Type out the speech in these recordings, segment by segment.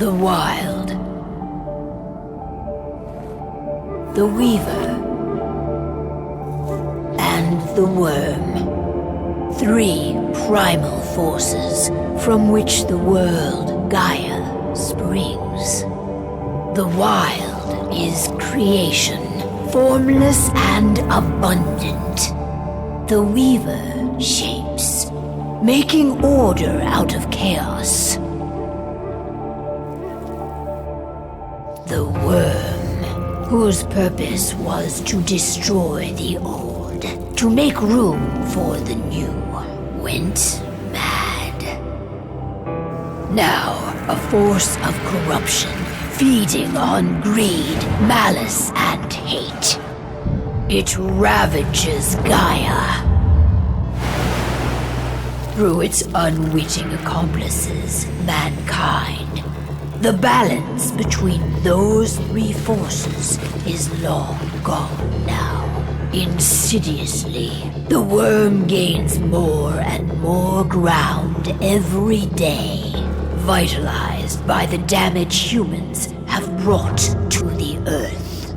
The Wild. The Weaver. And the Worm. 3 primal forces from which the world, Gaia, springs. The Wild is creation, formless and abundant. The Weaver shapes, making order out of chaos. The Worm, whose purpose was to destroy the old, to make room for the new, went mad. Now, a force of corruption, feeding on greed, malice, and hate. It ravages Gaia. Through its unwitting accomplices, mankind. The balance between those 3 forces is long gone now. Insidiously, the Worm gains more and more ground every day, vitalized by the damage humans have brought to the Earth.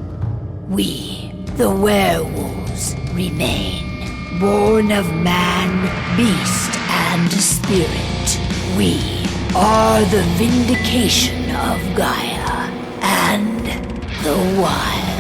We, the werewolves, remain, born of man, beast, and spirit. We are the vindication of Gaia and the Wild.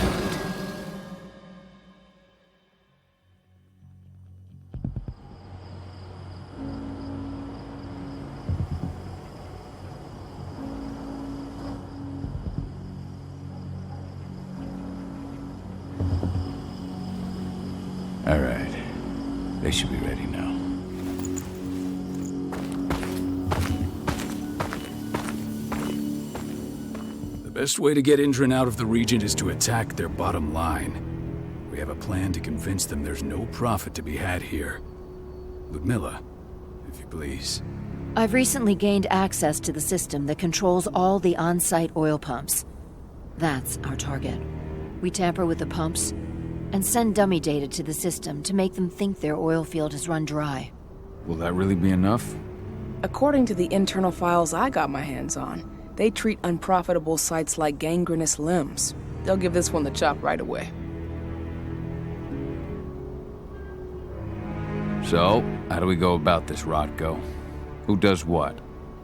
All right. They should be ready now. The best way to get Indran out of the region is to attack their bottom line. We have a plan to convince them there's no profit to be had here. Ludmilla, if you please. I've recently gained access to the system that controls all the on-site oil pumps. That's our target. We tamper with the pumps and send dummy data to the system to make them think their oil field has run dry. Will that really be enough? According to the internal files I got my hands on, they treat unprofitable sites like gangrenous limbs. They'll give this one the chop right away. So, how do we go about this, Rodko? Who does what?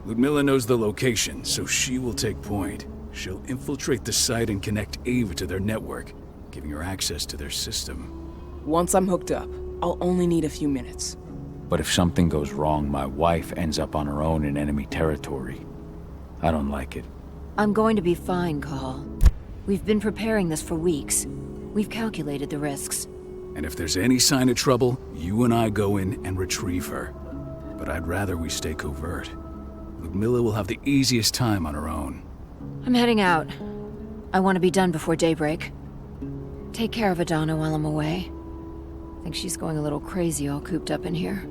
Ludmilla knows the location, so she will take point. She'll infiltrate the site and connect Ava to their network, giving her access to their system. Once I'm hooked up, I'll only need a few minutes. But if something goes wrong, my wife ends up on her own in enemy territory. I don't like it. I'm going to be fine, Call. We've been preparing this for weeks. We've calculated the risks. And if there's any sign of trouble, you and I go in and retrieve her. But I'd rather we stay covert. Ludmilla will have the easiest time on her own. I'm heading out. I want to be done before daybreak. Take care of Adana while I'm away. I think she's going a little crazy all cooped up in here.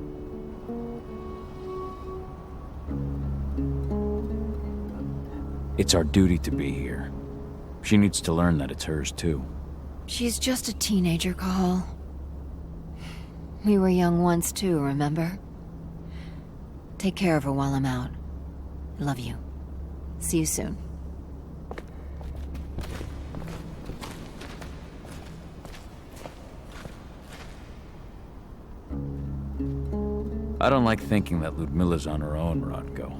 It's our duty to be here. She needs to learn that it's hers too. She's just a teenager, Call. We were young once too, remember? Take care of her while I'm out. Love you. See you soon. I don't like thinking that Ludmilla's on her own, Rodko.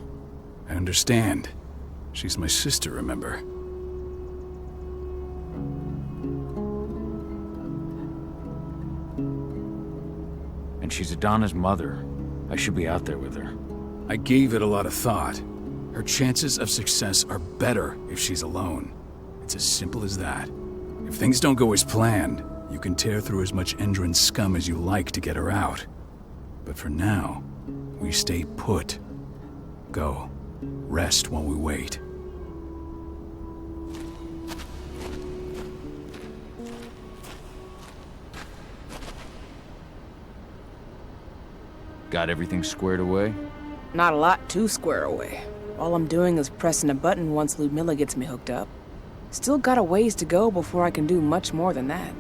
I understand. She's my sister, remember? And she's Adana's mother. I should be out there with her. I gave it a lot of thought. Her chances of success are better if she's alone. It's as simple as that. If things don't go as planned, you can tear through as much Endron scum as you like to get her out. But for now, we stay put. Go. Rest while we wait. Got everything squared away? Not a lot to square away. All I'm doing is pressing a button once Ludmilla gets me hooked up. Still got a ways to go before I can do much more than that.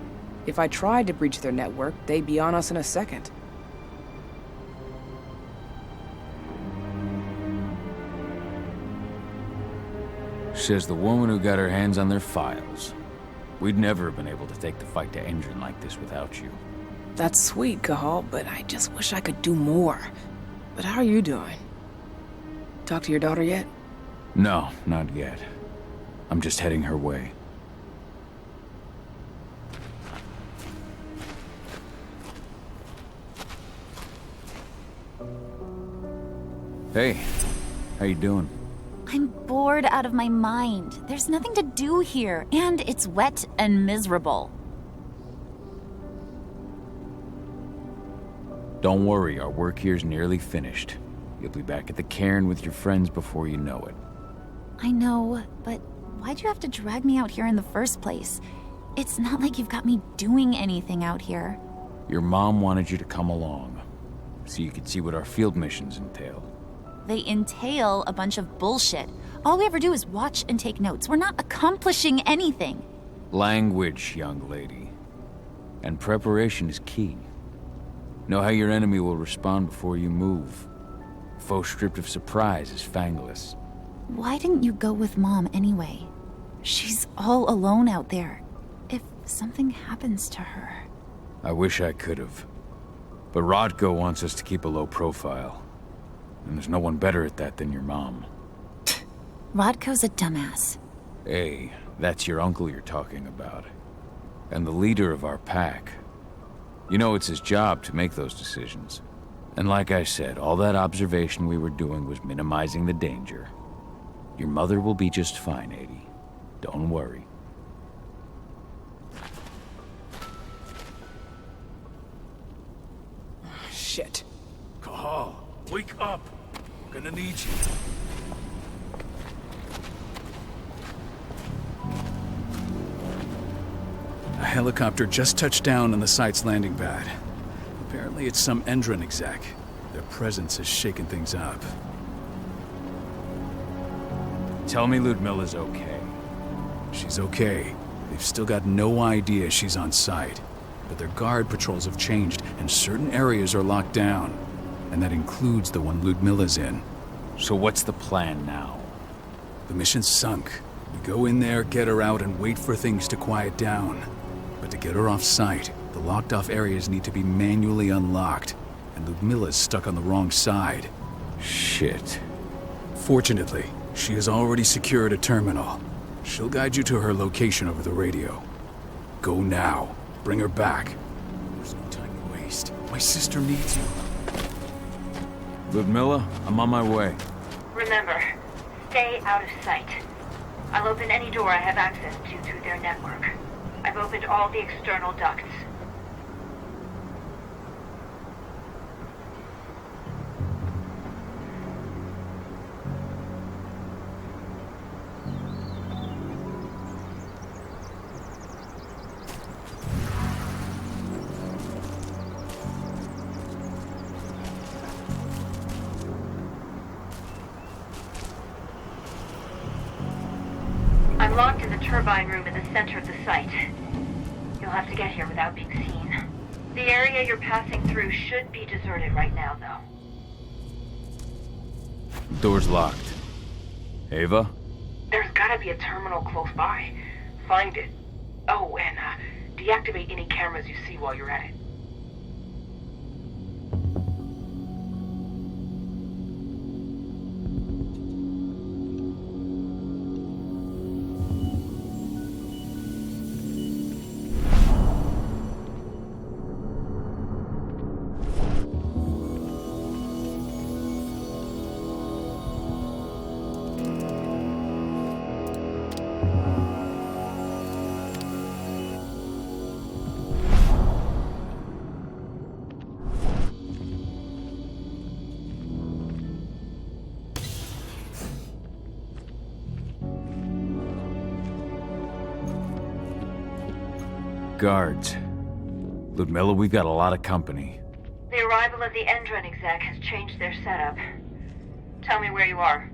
If I tried to breach their network, they'd be on us in a second. Says the woman who got her hands on their files. We'd never have been able to take the fight to Engine like this without you. That's sweet, Cahal, but I just wish I could do more. But how are you doing? Talk to your daughter yet? No, not yet. I'm just heading her way. Hey, how you doing? I'm bored out of my mind. There's nothing to do here, and it's wet and miserable. Don't worry, our work here's nearly finished. You'll be back at the cairn with your friends before you know it. I know, but why'd you have to drag me out here in the first place? It's not like you've got me doing anything out here. Your mom wanted you to come along, so you could see what our field missions entail. They entail a bunch of bullshit. All we ever do is watch and take notes. We're not accomplishing anything. Language, young lady. And preparation is key. Know how your enemy will respond before you move. Faux stripped of surprise is fangless. Why didn't you go with Mom anyway? She's all alone out there. If something happens to her... I wish I could have. But Rodko wants us to keep a low profile. And there's no one better at that than your mom. Rodko's a dumbass. Hey, that's your uncle you're talking about. And the leader of our pack. You know it's his job to make those decisions. And like I said, all that observation we were doing was minimizing the danger. Your mother will be just fine, Adie. Don't worry. Shit. Cahal, wake up! We're gonna need you. A helicopter just touched down on the site's landing pad. Apparently it's some Endron exec. Their presence has shaken things up. Tell me Ludmilla's okay. She's okay. They've still got no idea she's on site. But their guard patrols have changed, and certain areas are locked down. And that includes the one Ludmilla's in. So what's the plan now? The mission's sunk. We go in there, get her out, and wait for things to quiet down. But to get her off site, the locked-off areas need to be manually unlocked. And Ludmilla's stuck on the wrong side. Shit. Fortunately, she has already secured a terminal. She'll guide you to her location over the radio. Go now. Bring her back. There's no time to waste. My sister needs you. Ludmilla, I'm on my way. Remember, stay out of sight. I'll open any door I have access to through their network. I've opened all the external ducts. I'm locked in the turbine room in the center of the site. You'll have to get here without being seen. The area you're passing through should be deserted right now, though. Door's locked. Ava? There's gotta be a terminal close by. Find it. Oh, and deactivate any cameras you see while you're at it. Guards. Ludmilla, we've got a lot of company. The arrival of the Endron exec has changed their setup. Tell me where you are.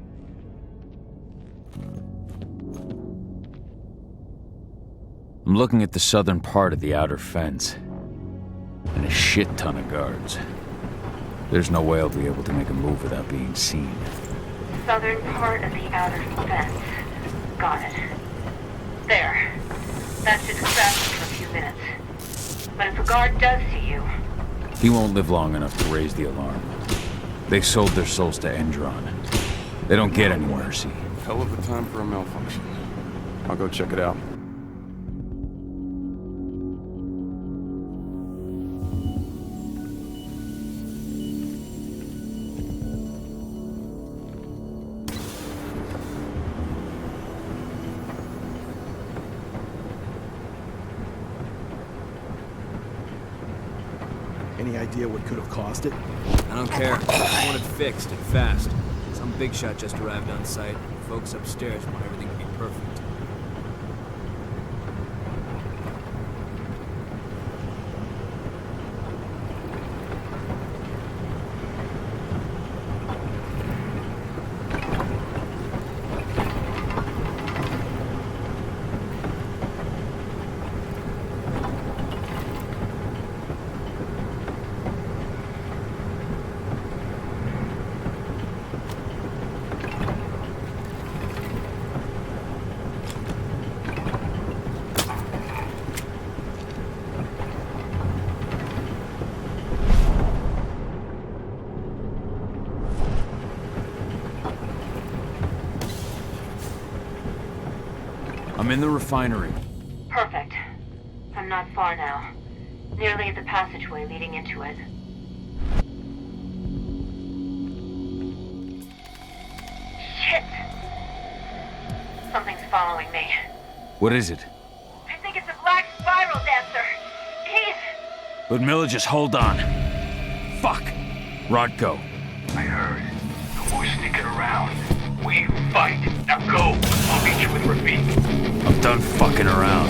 I'm looking at the southern part of the outer fence. And a shit ton of guards. There's no way I'll be able to make a move without being seen. Southern part of the outer fence. Got it. There. That should distract him for a few minutes. But if a guard does see you... He won't live long enough to raise the alarm. They sold their souls to Endron. They don't get any mercy. Hell of a time for a malfunction. I'll go check it out. Any idea what could have caused it? I don't care. I want it fixed and fast. Some big shot just arrived on site. Folks upstairs want everything to be perfect. I'm in the refinery. Perfect. I'm not far now. Nearly at the passageway leading into it. Shit! Something's following me. What is it? I think it's a black spiral dancer. He's... Ludmilla, just hold on. Fuck! Rodko. I heard. No more sneaking around. We fight. Now go. I'll meet you with Rafik. I'm done fucking around.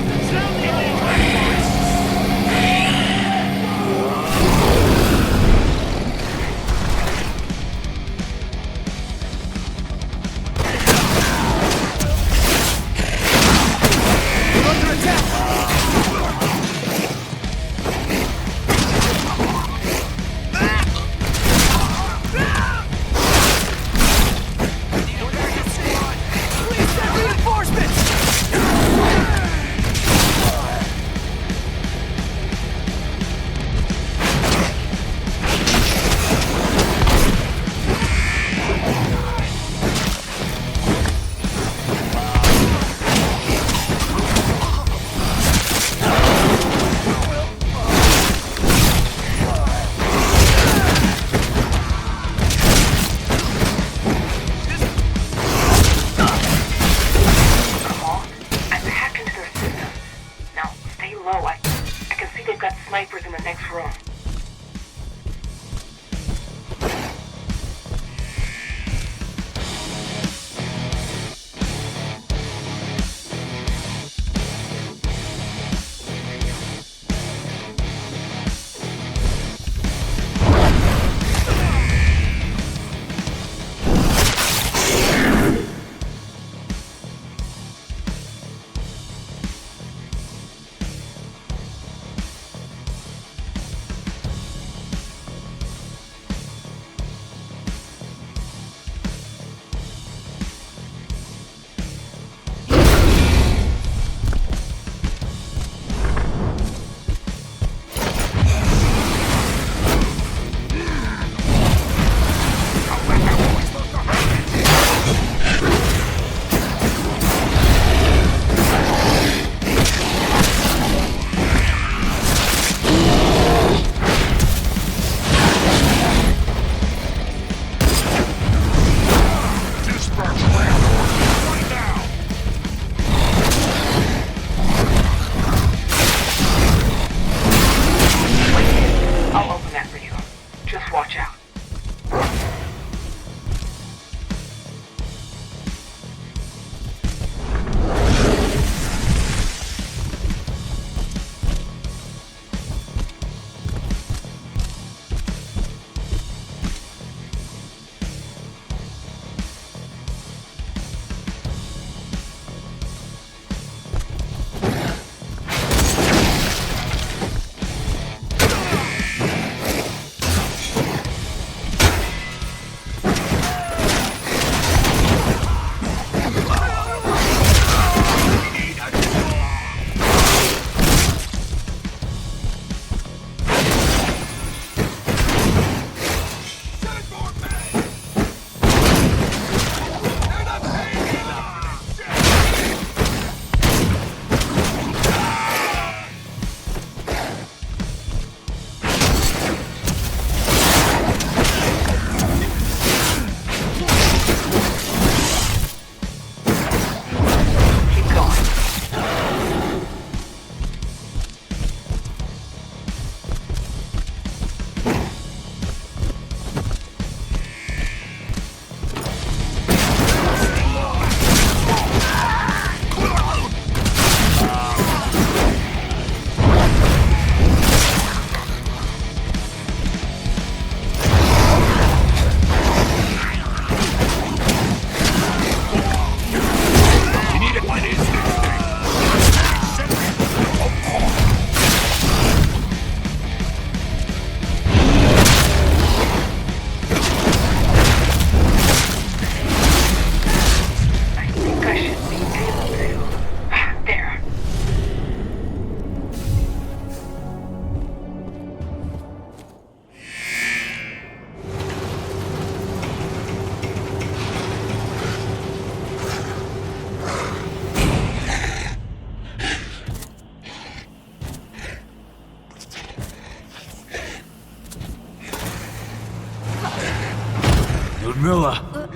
Ludmilla!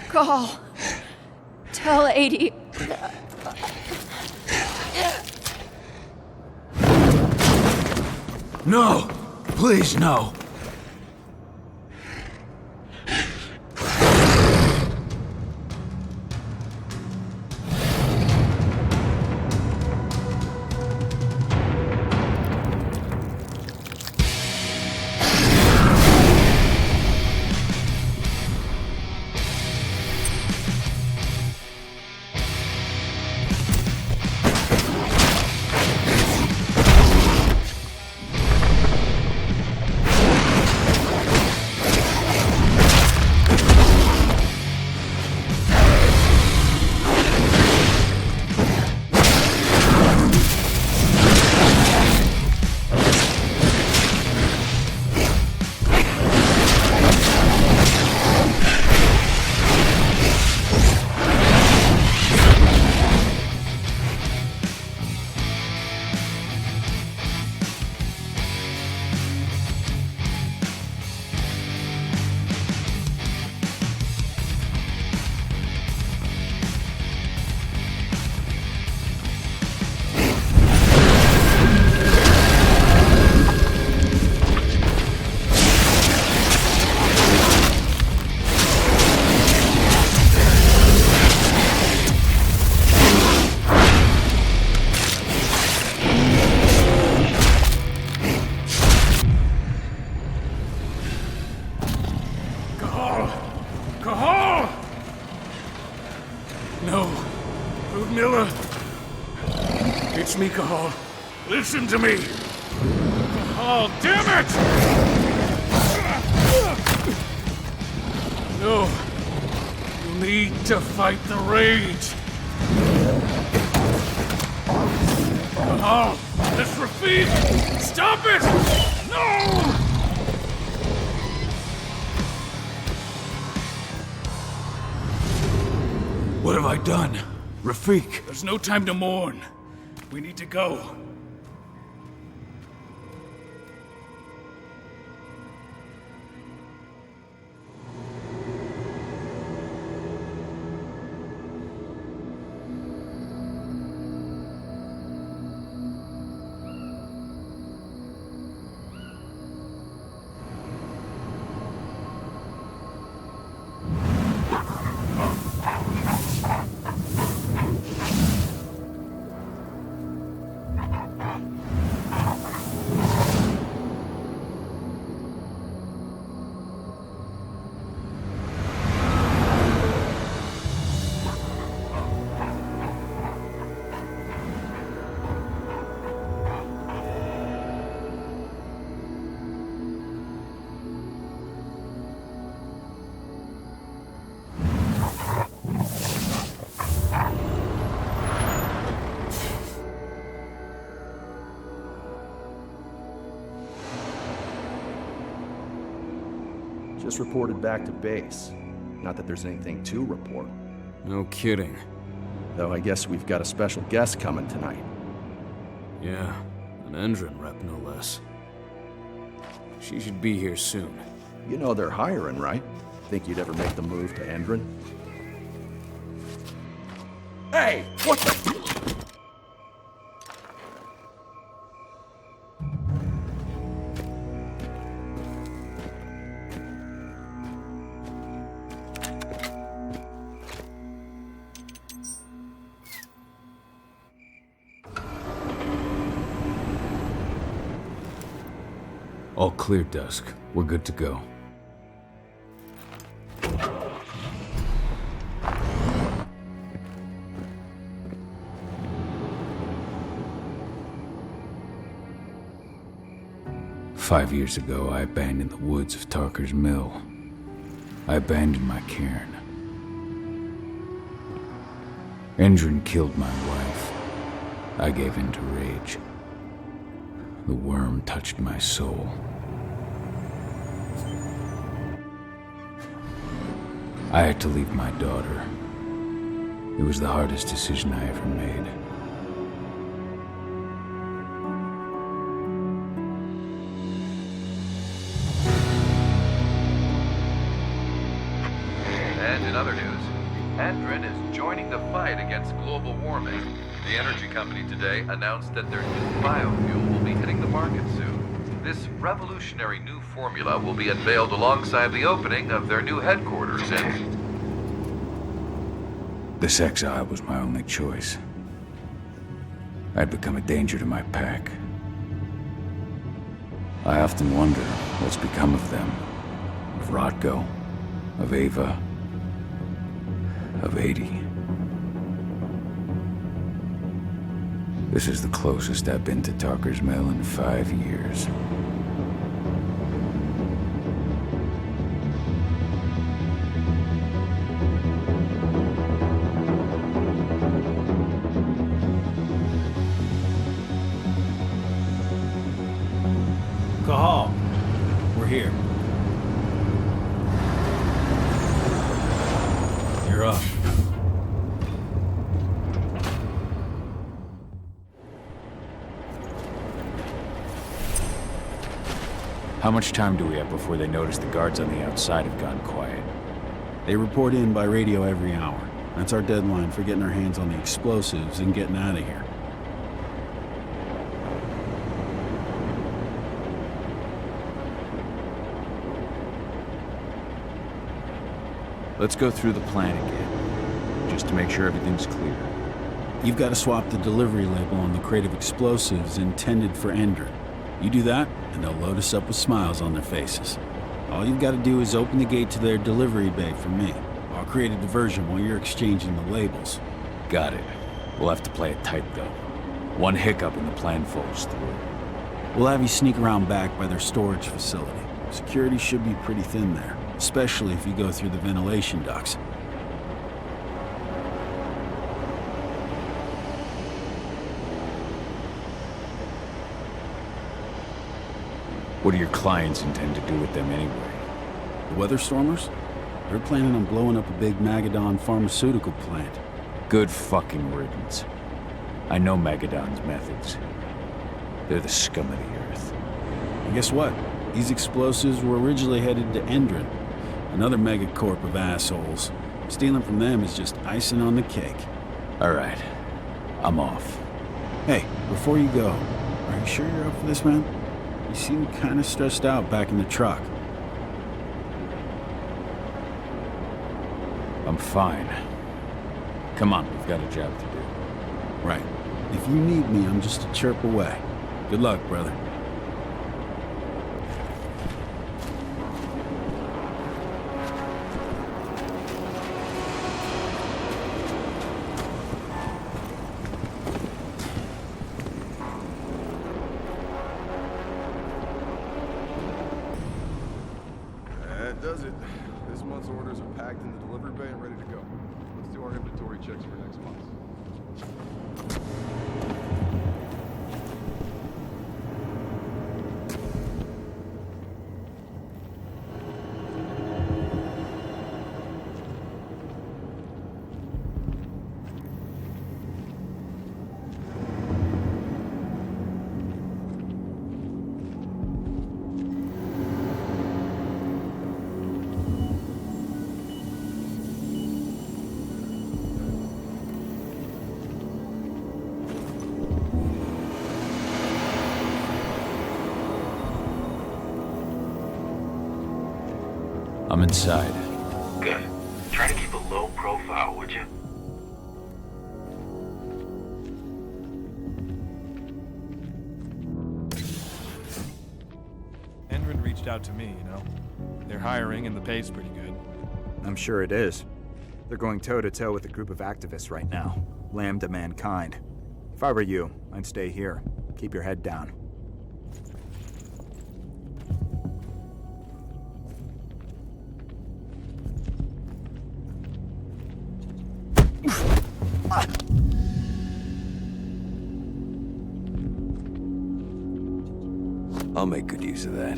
Call. Tell 80. No! Please, no! Me, Cahal. Listen to me. Cahal, damn it! No. You need to fight the rage. Cahal, this Rafik! Stop it! No! What have I done? Rafik! There's no time to mourn. We need to go. Just reported back to base. Not that there's anything to report. No kidding. Though I guess we've got a special guest coming tonight. Yeah, an Endron rep no less. She should be here soon. You know they're hiring, right? Think you'd ever make the move to Endron? Hey! What the... All clear, Dusk. We're good to go. Five years ago, I abandoned the woods of Tarker's Mill. I abandoned my cairn. Endron killed my wife. I gave in to rage. The worm touched my soul. I had to leave my daughter. It was the hardest decision I ever made. And in other news, Andrin is joining the fight against global warming. The energy company today announced that their new biofuel will be hitting the market soon. This revolutionary new formula will be unveiled alongside the opening of their new headquarters in... This exile was my only choice. I'd become a danger to my pack. I often wonder what's become of them. Of Rodko, of Ava, of 80. This is the closest I've been to Talker's Mill in 5 years. Cahal, we're here. You're up. How much time do we have before they notice the guards on the outside have gone quiet? They report in by radio every hour. That's our deadline for getting our hands on the explosives and getting out of here. Let's go through the plan again, just to make sure everything's clear. You've got to swap the delivery label on the crate of explosives intended for Andrin. You do that, and they'll load us up with smiles on their faces. All you've got to do is open the gate to their delivery bay for me. I'll create a diversion while you're exchanging the labels. Got it. We'll have to play it tight, though. One hiccup and the plan falls through. We'll have you sneak around back by their storage facility. Security should be pretty thin there, especially if you go through the ventilation ducts. What do your clients intend to do with them anyway? The Weatherstormers? They're planning on blowing up a big Magadon pharmaceutical plant. Good fucking riddance. I know Magadon's methods. They're the scum of the earth. And guess what? These explosives were originally headed to Andrin, another megacorp of assholes. Stealing from them is just icing on the cake. All right. I'm off. Hey, before you go, are you sure you're up for this, man? You seem kind of stressed out back in the truck. I'm fine. Come on, we've got a job to do. Right. If you need me, I'm just a chirp away. Good luck, brother. That does it. This month's orders are packed in the delivery bay and ready to go. Let's do our inventory checks for next month. I'm inside. Good. Try to keep a low profile, would you? Andrin reached out to me, you know. They're hiring and the pay's pretty good. I'm sure it is. They're going toe-to-toe with a group of activists right now. Lambda mankind. If I were you, I'd stay here. Keep your head down. I'll make good use of that.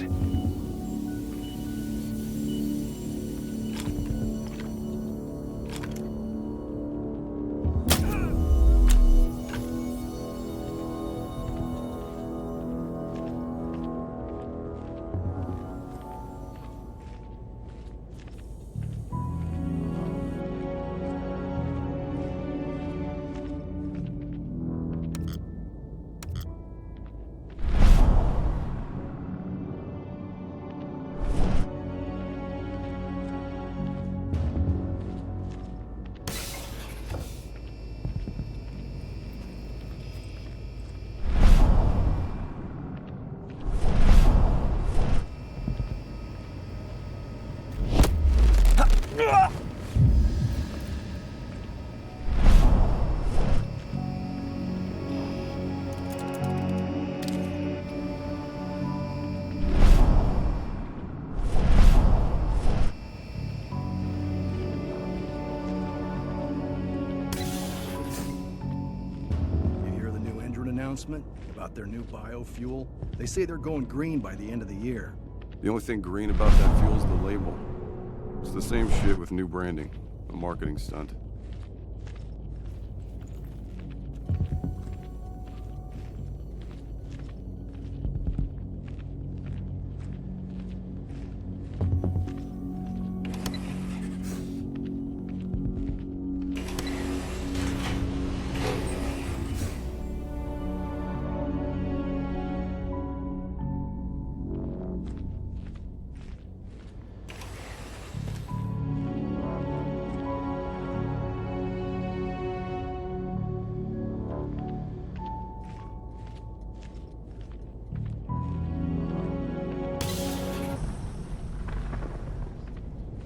announcement about their new biofuel? They say they're going green by the end of the year. The only thing green about that fuel is the label. It's the same shit with new branding. A marketing stunt.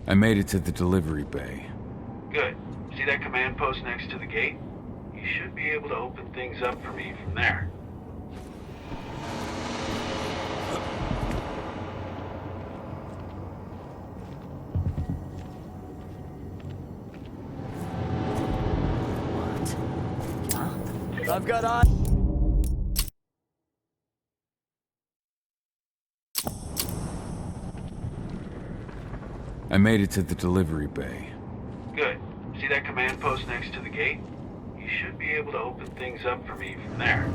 I made it to the delivery bay. Good. See that command post next to the gate? You should be able to open things up for me from there. I've got eyes. I made it to the delivery bay. Good. See that command post next to the gate? You should be able to open things up for me from there.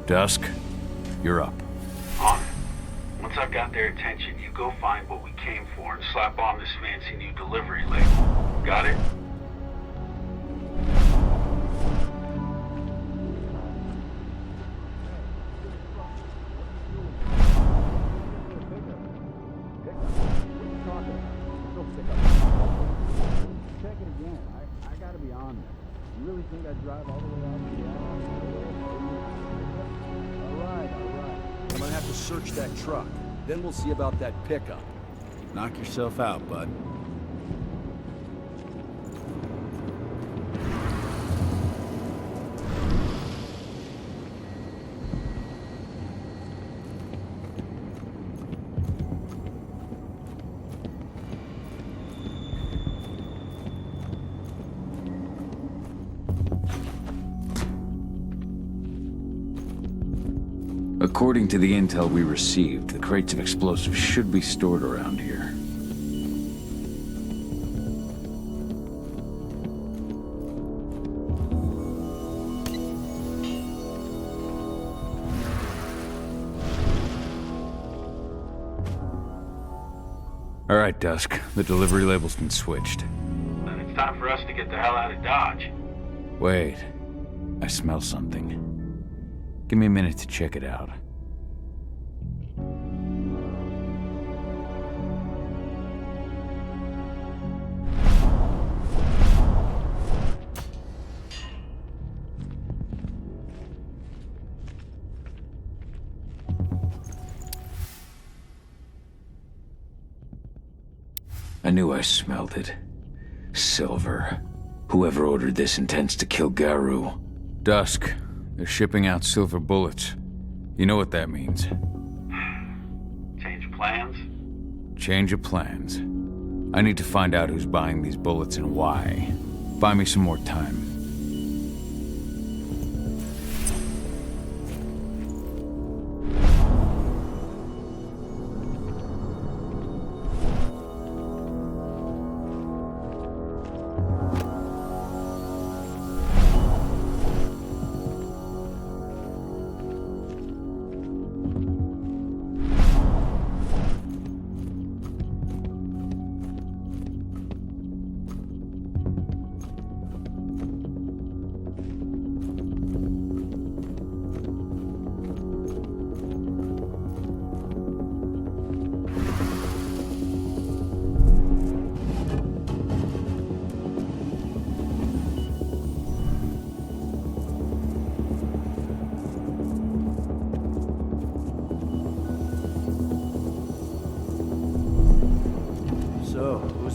Dusk, you're up. On it. Once I've got their attention, you go find what we came for and slap on this fancy new delivery label. Got it? Check it again. I gotta be on this. You really think I'd drive all the way out to the island? All right. I'm gonna have to search that truck. Then we'll see about that pickup. Knock yourself out, bud. According to the intel we received, the crates of explosives should be stored around here. All right, Dusk. The delivery label's been switched. Then it's time for us to get the hell out of Dodge. Wait. I smell something. Give me a minute to check it out. I knew I smelled it. Silver. Whoever ordered this intends to kill Garou. Dusk. They're shipping out silver bullets. You know what that means. Change of plans? Change of plans. I need to find out who's buying these bullets and why. Buy me some more time.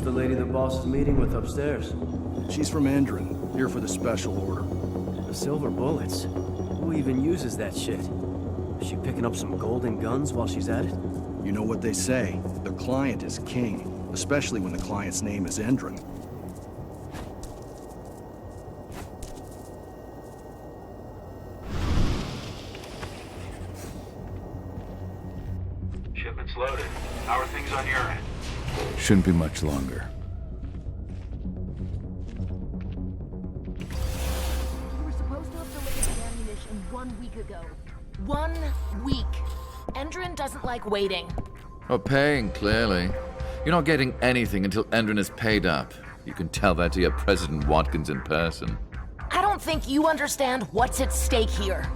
The lady the boss is meeting with upstairs. She's from Endron, here for the special order. The silver bullets? Who even uses that shit? Is she picking up some golden guns while she's at it? You know what they say, the client is king, especially when the client's name is Endron. Shipment's loaded. How are things on your end? Shouldn't be much longer. You were supposed to have delivered the ammunition 1 week ago. 1 week. Endron doesn't like waiting. Oh, paying, clearly. You're not getting anything until Endron is paid up. You can tell that to your President Watkins in person. I don't think you understand what's at stake here.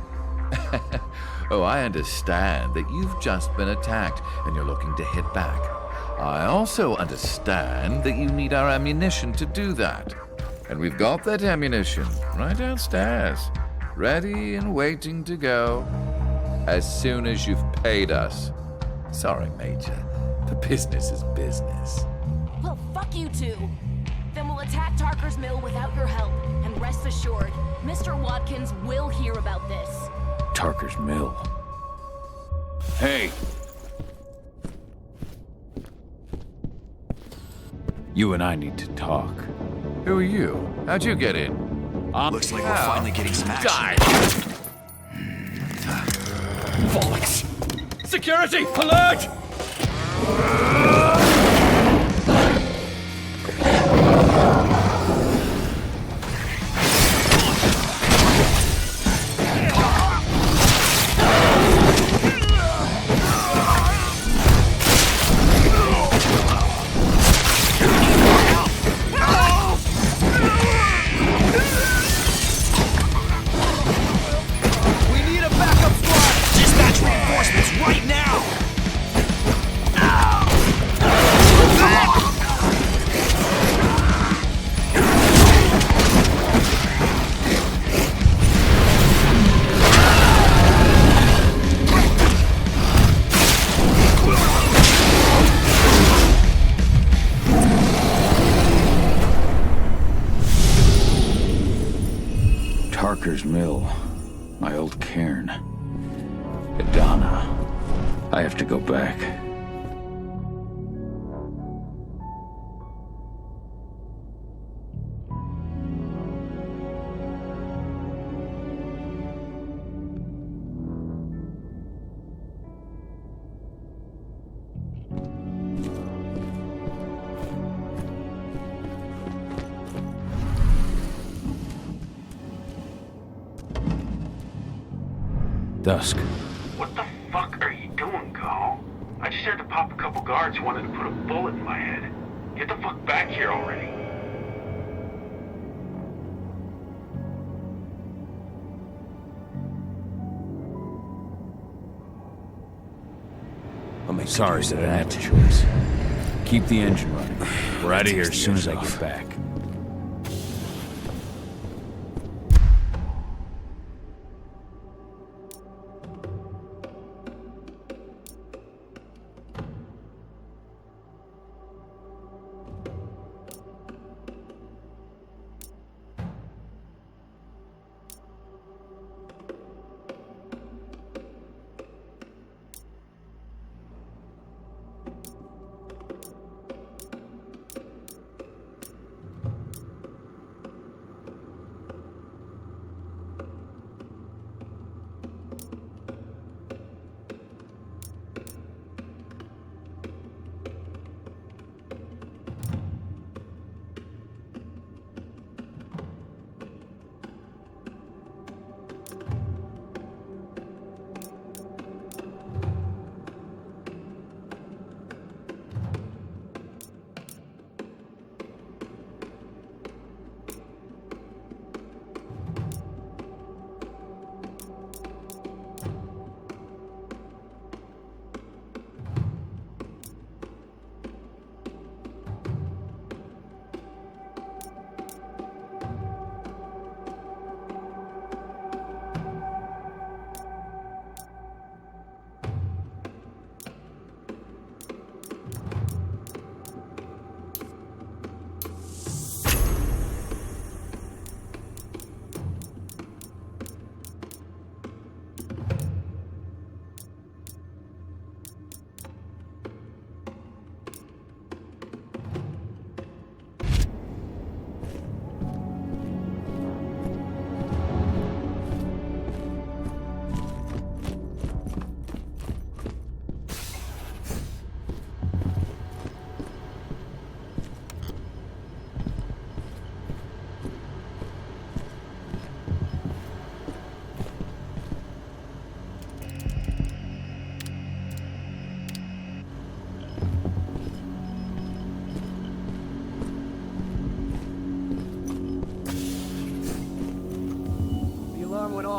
Oh, I understand that you've just been attacked and you're looking to hit back. I also understand that you need our ammunition to do that. And we've got that ammunition right downstairs, ready and waiting to go as soon as you've paid us. Sorry, Major. The business is business. Well, fuck you two. Then we'll attack Tarker's mill without your help. And rest assured, Mr. Watkins will hear about this. Tarker's mill. Hey! You and I need to talk. Who are you? How'd you get in? Looks like we're finally getting some action. Die! Bollocks! Security! Alert! Tarker's mill. My old cairn. Adana. I have to go back. Dusk. What the fuck are you doing, Gal? I just had to pop a couple guards who wanted to put a bullet in my head. Get the fuck back here already. Sorry that I have a choice. Keep the engine running. We're out of here as soon as I get back.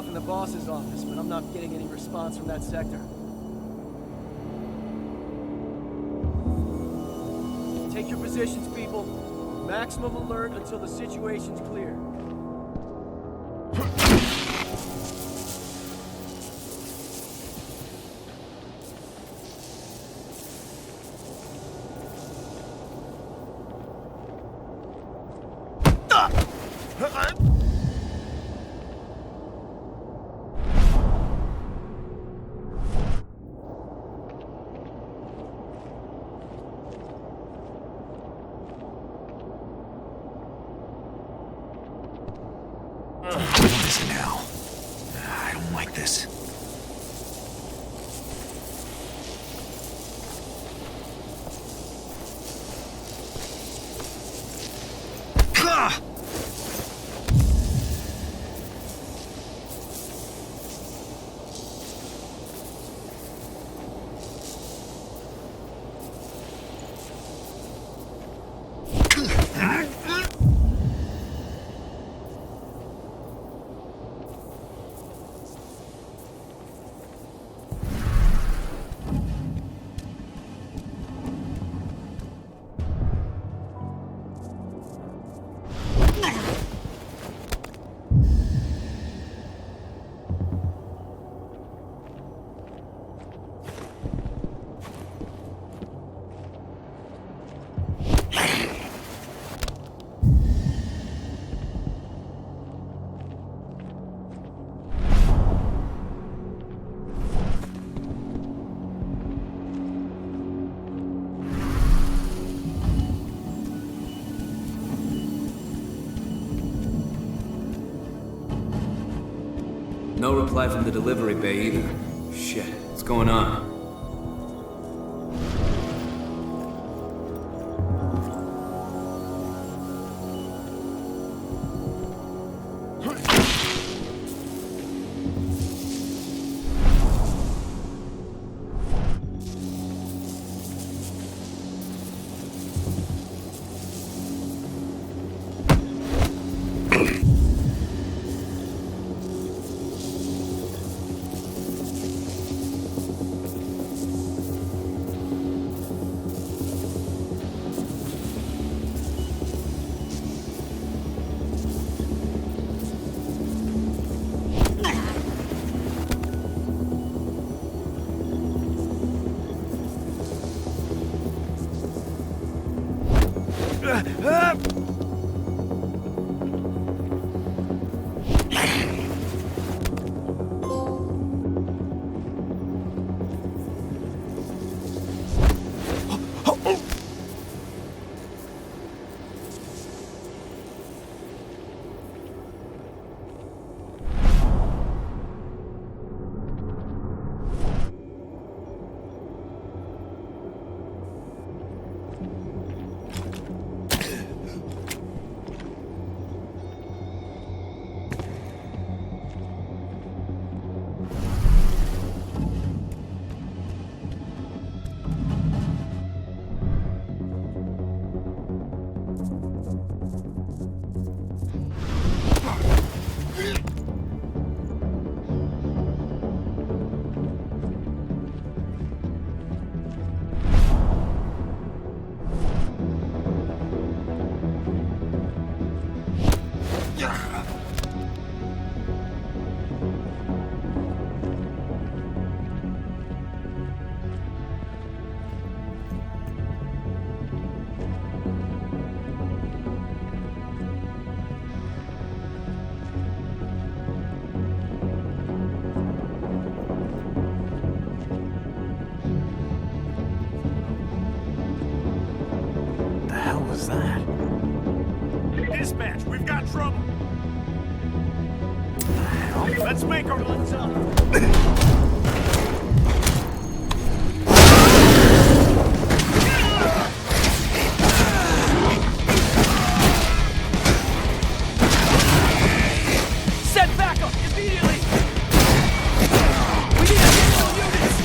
off in the boss's office, but I'm not getting any response from that sector. Take your positions, people. Maximum alert until the situation's clear. What is it now? I don't like this. No reply from the delivery bay either. Shit, what's going on? Dispatch, we've got trouble. Let's make our lights up. Set backup immediately! We need additional units!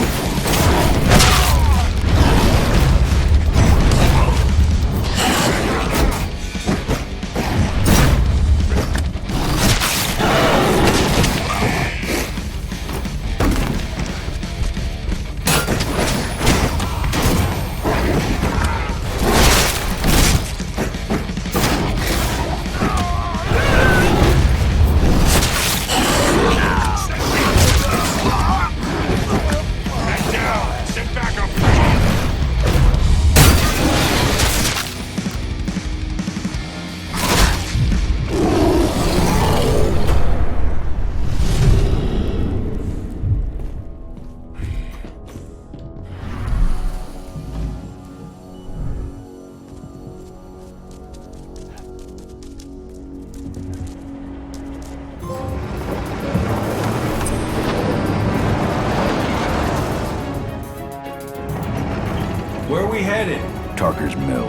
we headed? Tarker's Mill.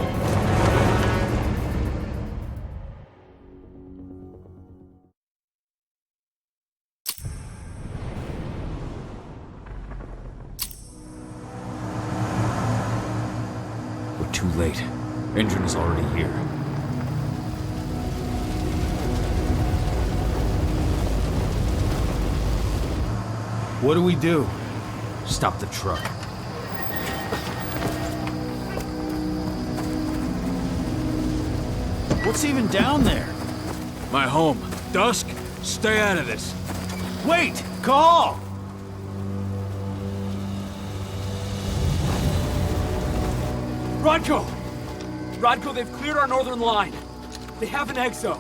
We're too late. Engine is already here. What do we do? Stop the truck. What's even down there? My home. Dusk, stay out of this. Wait! Call! Rodko! Rodko, they've cleared our northern line. They have an exo.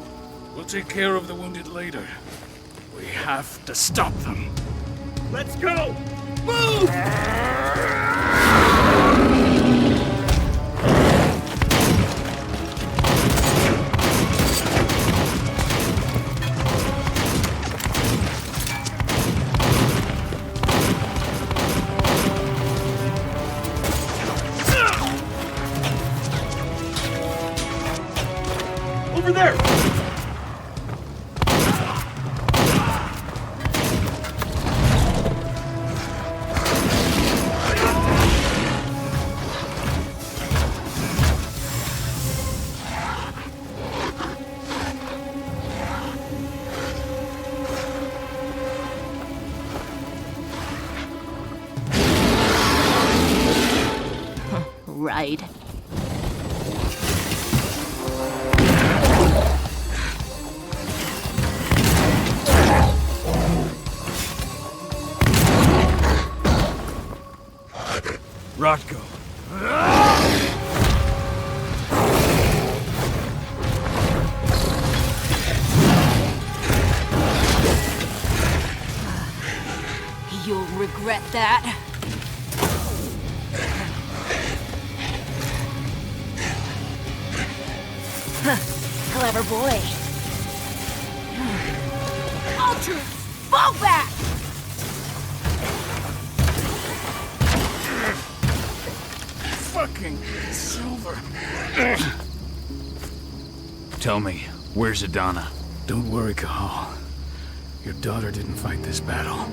We'll take care of the wounded later. We have to stop them. Let's go! Move! Over there! Right. Rodko. You'll regret that. Clever boy. Ultra, fall back! Fucking Silver. Tell me, where's Adana? Don't worry, Cahal. Your daughter didn't fight this battle.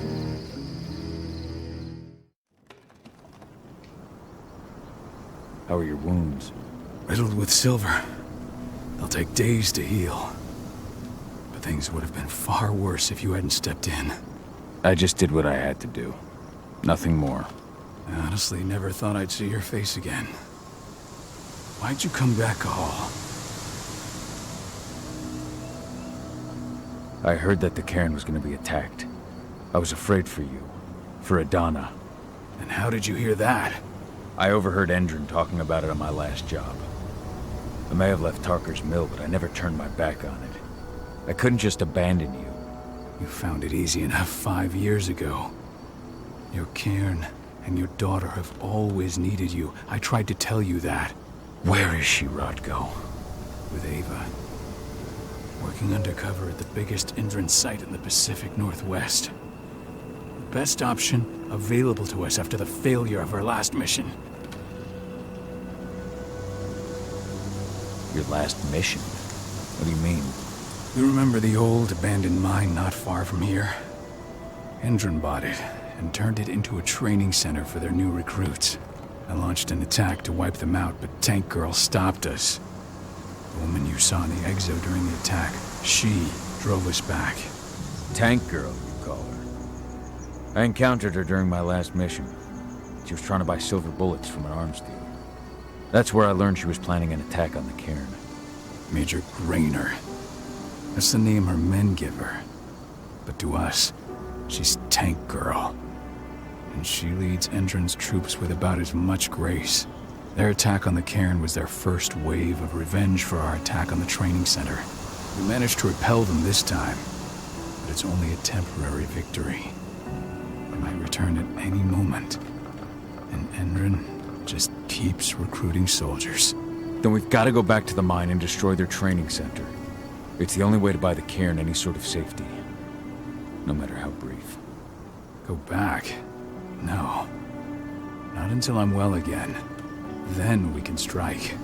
How are your wounds? Riddled with silver. They'll take days to heal. But things would have been far worse if you hadn't stepped in. I just did what I had to do. Nothing more. I honestly never thought I'd see your face again. Why'd you come back, Cahal? I heard that the cairn was going to be attacked. I was afraid for you. For Adana. And how did you hear that? I overheard Endron talking about it on my last job. I may have left Tarker's Mill, but I never turned my back on it. I couldn't just abandon you. You found it easy enough 5 years ago. Your cairn and your daughter have always needed you. I tried to tell you that. Where is she, Rodko? With Ava. Working undercover at the biggest Endron site in the Pacific Northwest. The best option available to us after the failure of our last mission. Your last mission? What do you mean? You remember the old abandoned mine not far from here? Endron bought it and turned it into a training center for their new recruits. I launched an attack to wipe them out, but Tank Girl stopped us. The woman you saw in the exo during the attack, she drove us back. Tank Girl, you call her. I encountered her during my last mission. She was trying to buy silver bullets from an arms dealer. That's where I learned she was planning an attack on the cairn. Major Grainer. That's the name her men give her. But to us, she's Tank Girl. And she leads Endron's troops with about as much grace. Their attack on the cairn was their first wave of revenge for our attack on the training center. We managed to repel them this time, but it's only a temporary victory. They might return at any moment. And Endron just keeps recruiting soldiers. Then we've got to go back to the mine and destroy their training center. It's the only way to buy the cairn any sort of safety. No matter how brief. Go back? No. Not until I'm well again. Then we can strike.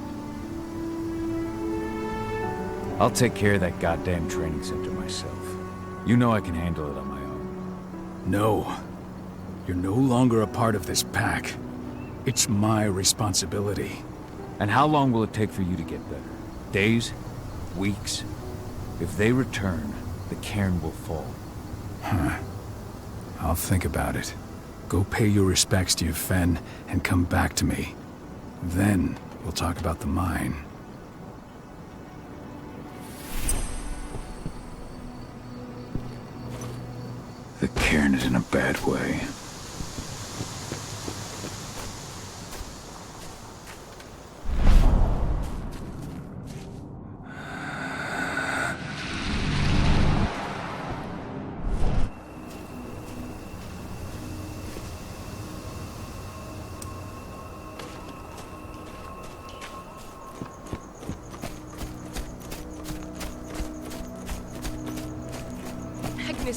I'll take care of that goddamn training center myself. You know I can handle it on my own. No. You're no longer a part of this pack. It's my responsibility. And how long will it take for you to get better? Days? Weeks? If they return, the cairn will fall. Huh. I'll think about it. Go pay your respects to your Fen and come back to me. Then we'll talk about the mine. The cairn is in a bad way.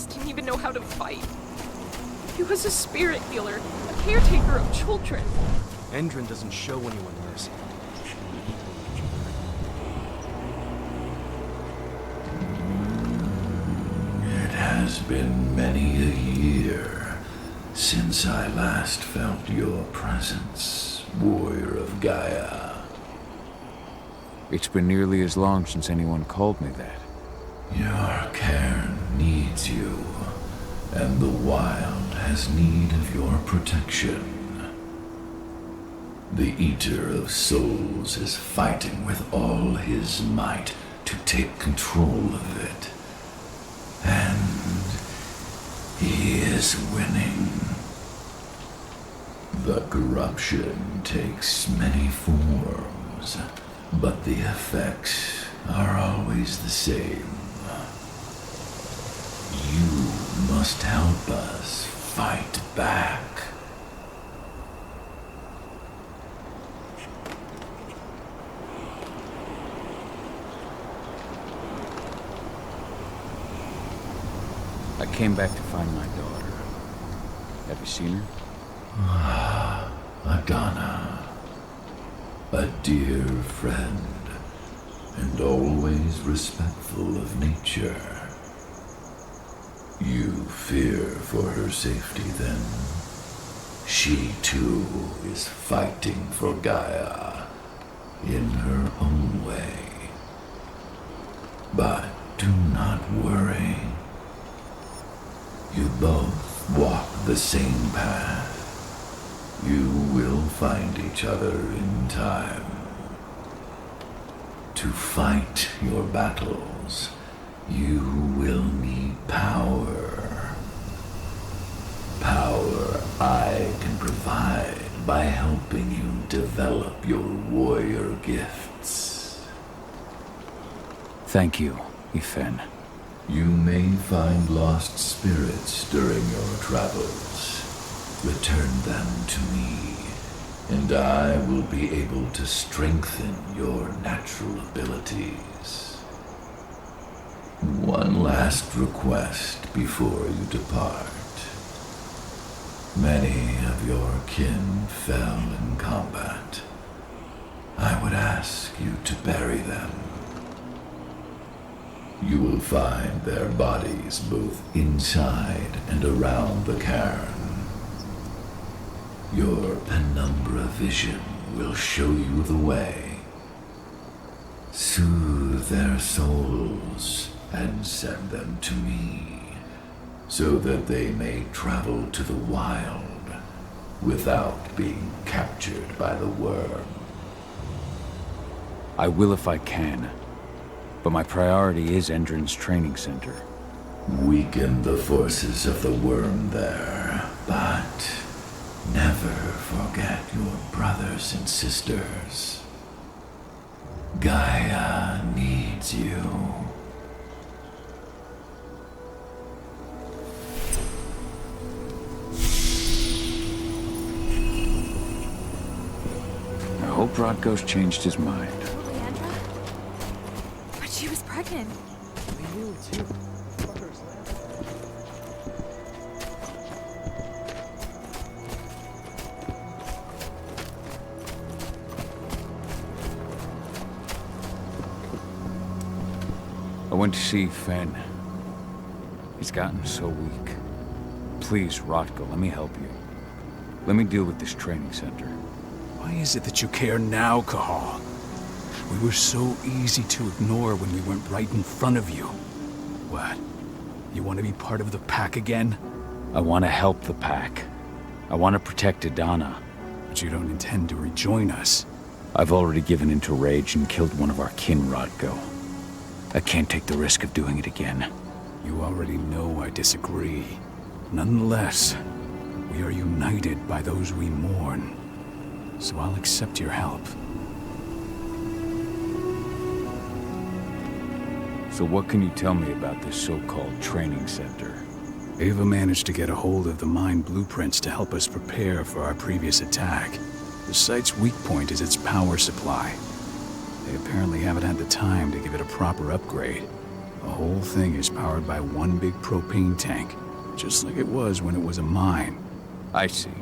Didn't even know how to fight. He was a spirit healer, a caretaker of children. Endron doesn't show anyone this. It has been many a year since I last felt your presence, warrior of Gaia. It's been nearly as long since anyone called me that. Your cairn needs you, and the wild has need of your protection. The Eater of Souls is fighting with all his might to take control of it. And he is winning. The corruption takes many forms, but the effects are always the same. You must help us fight back. I came back to find my daughter. Have you seen her? Adana. A dear friend, and always respectful of nature. You fear for her safety, then? She, too, is fighting for Gaia in her own way. But do not worry. You both walk the same path. You will find each other in time. To fight your battles, you will need power. Power I can provide by helping you develop your warrior gifts. Thank you, Ifen. You may find lost spirits during your travels. Return them to me, and I will be able to strengthen your natural abilities. One last request before you depart. Many of your kin fell in combat. I would ask you to bury them. You will find their bodies both inside and around the cairn. Your penumbra vision will show you the way. Soothe their souls and send them to me, so that they may travel to the wild without being captured by the worm. I will if I can, but my priority is Endron's training center. Weaken the forces of the worm there, but never forget your brothers and sisters. Gaia needs you. I hope Rodko's changed his mind. Leandra? But she was pregnant. We knew too. went to see Fenn. He's gotten so weak. Please, Rotko, let me help you. Let me deal with this training center. Why is it that you care now, Cahal? We were so easy to ignore when we went right in front of you. What? You want to be part of the pack again? I want to help the pack. I want to protect Adana. But you don't intend to rejoin us. I've already given into rage and killed one of our kin, Rotko. I can't take the risk of doing it again. You already know I disagree. Nonetheless, we are united by those we mourn. So I'll accept your help. So what can you tell me about this so-called training center? Ava managed to get a hold of the mine blueprints to help us prepare for our previous attack. The site's weak point is its power supply. They apparently haven't had the time to give it a proper upgrade. The whole thing is powered by one big propane tank, just like it was when it was a mine. I see.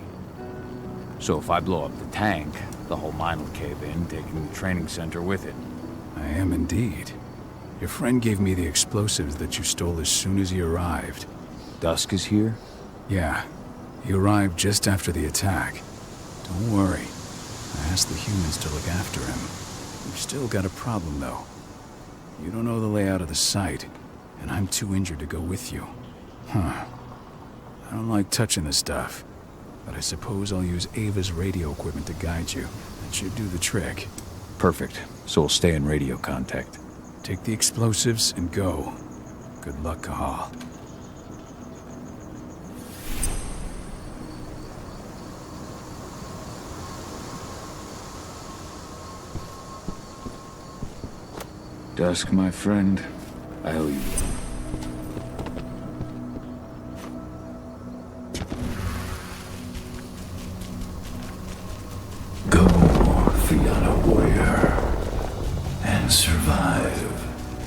So if I blow up the tank, the whole mine will cave in, taking the training center with it. I am indeed. Your friend gave me the explosives that you stole as soon as he arrived. Dusk is here? Yeah. He arrived just after the attack. Don't worry. I asked the humans to look after him. We've still got a problem, though. You don't know the layout of the site, and I'm too injured to go with you. Huh. I don't like touching the stuff, but I suppose I'll use Ava's radio equipment to guide you. That should do the trick. Perfect. So we'll stay in radio contact. Take the explosives and go. Good luck, Cahal. Dusk, my friend, I owe you one. Go, Fianna warrior, and survive.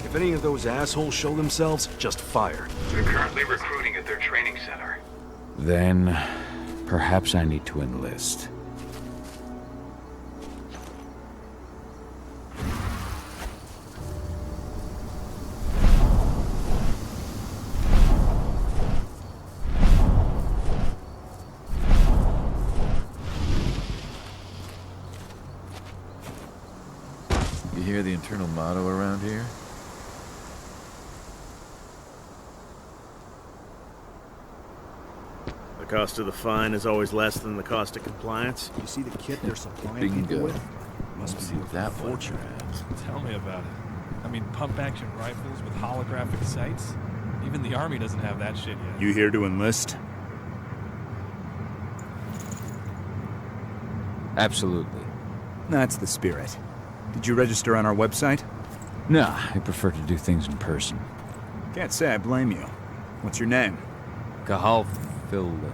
If any of those assholes show themselves, just fire. They're currently recruiting at their training center. Then, perhaps I need to enlist. You hear the internal motto around here? The cost of the fine is always less than the cost of compliance. You see the kit they're supplying people Bingo. with? Must be worth that a fortune. Tell me about it. I mean, pump-action rifles with holographic sights? Even the Army doesn't have that shit yet. You here to enlist? Absolutely. That's the spirit. Did you register on our website? Nah, I prefer to do things in person. Can't say I blame you. What's your name? Cahal Filin.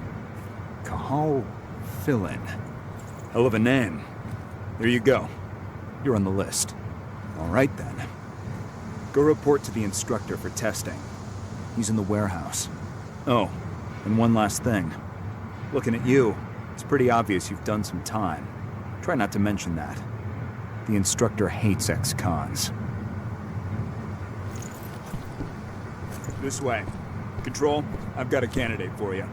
Cahal Filin. Hell of a name. There you go. You're on the list. All right then. Go report to the instructor for testing. He's in the warehouse. Oh, and one last thing. Looking at you, it's pretty obvious you've done some time. Try not to mention that. The instructor hates ex-cons. This way. Control, I've got a candidate for you.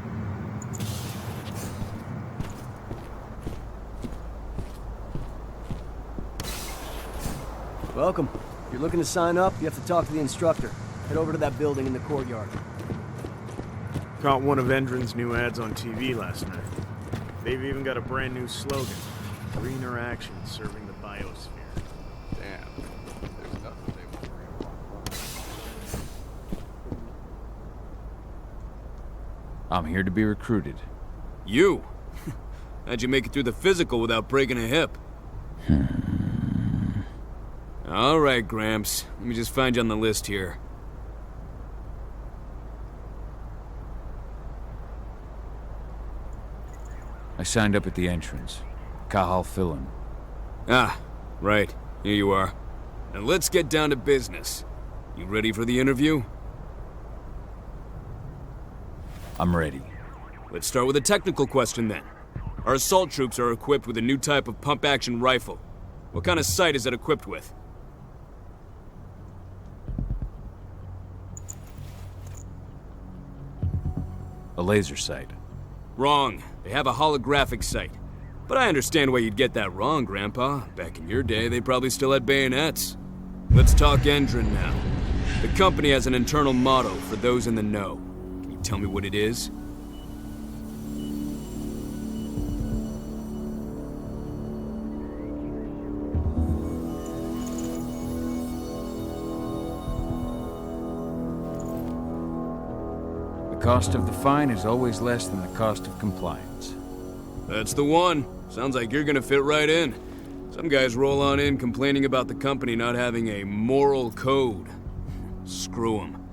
Welcome. If you're looking to sign up, you have to talk to the instructor. Head over to that building in the courtyard. Caught one of Endron's new ads on TV last night. They've even got a brand new slogan. Greener action serving the biosphere. Damn. There's nothing they won't agree on. I'm here to be recruited. You? How'd you make it through the physical without breaking a hip? All right, Gramps. Let me just find you on the list here. I signed up at the entrance. Cahal Filin. Ah, right. Here you are. Now let's get down to business. You ready for the interview? I'm ready. Let's start with a technical question then. Our assault troops are equipped with a new type of pump-action rifle. What kind of sight is it equipped with? laser sight. Wrong. They have a holographic sight. But I understand why you'd get that wrong, Grandpa. Back in your day, they probably still had bayonets. Let's talk Endron now. The company has an internal motto for those in the know. Can you tell me what it is? The cost of the fine is always less than the cost of compliance. That's the one. Sounds like you're gonna fit right in. Some guys roll on in complaining about the company not having a moral code. Screw them.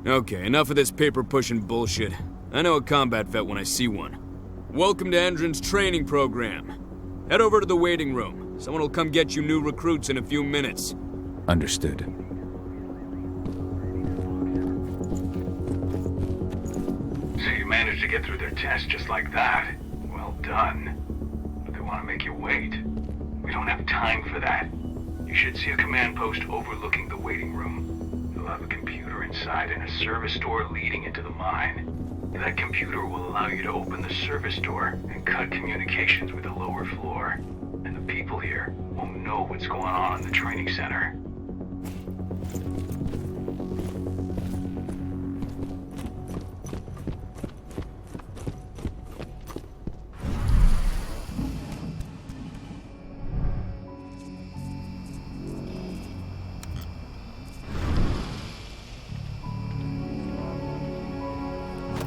Okay, enough of this paper-pushing bullshit. I know a combat vet when I see one. Welcome to Endron's training program. Head over to the waiting room. Someone will come get you new recruits in a few minutes. Understood. So you managed to get through their test just like that. Well done. But they want to make you wait. We don't have time for that. You should see a command post overlooking the waiting room. You'll have a computer inside and a service door leading into the mine. That computer will allow you to open the service door and cut communications with the lower floor. And the people here won't know what's going on in the training center.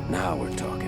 Now we're talking.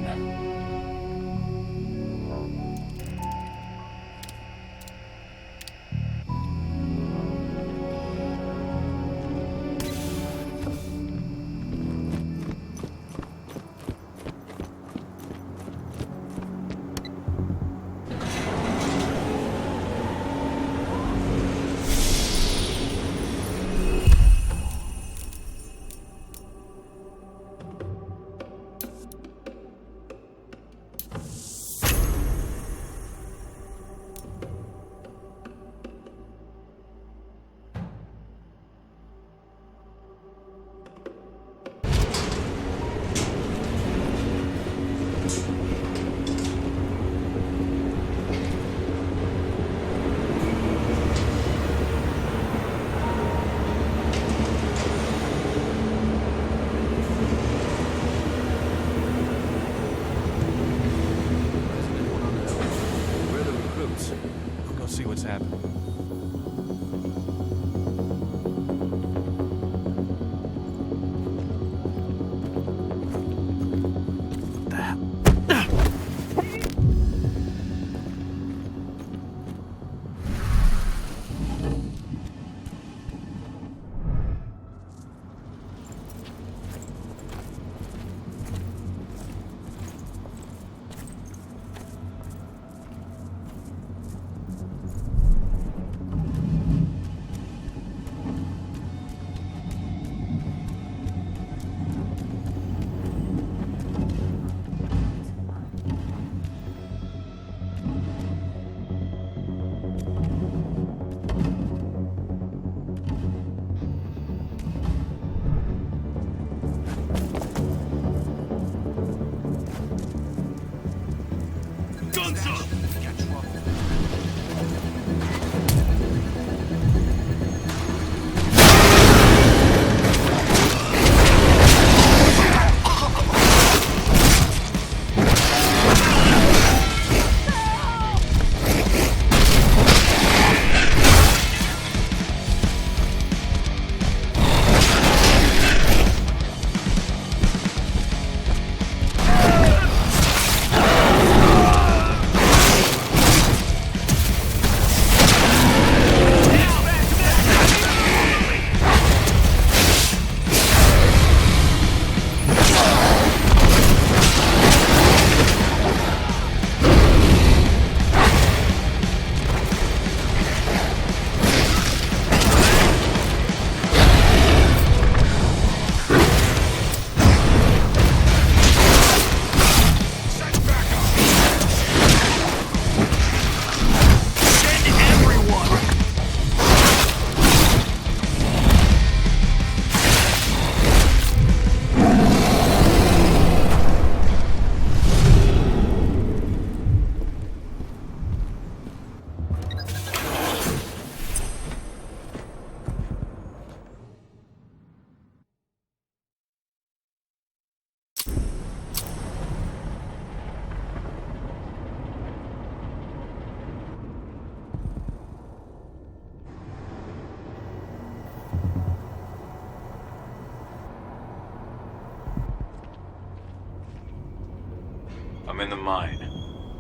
I'm in the mine.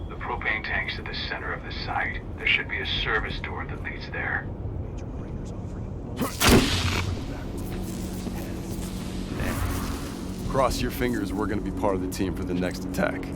The propane tank's at the center of the site. There should be a service door that leads there. Cross your fingers, we're gonna be part of the team for the next attack.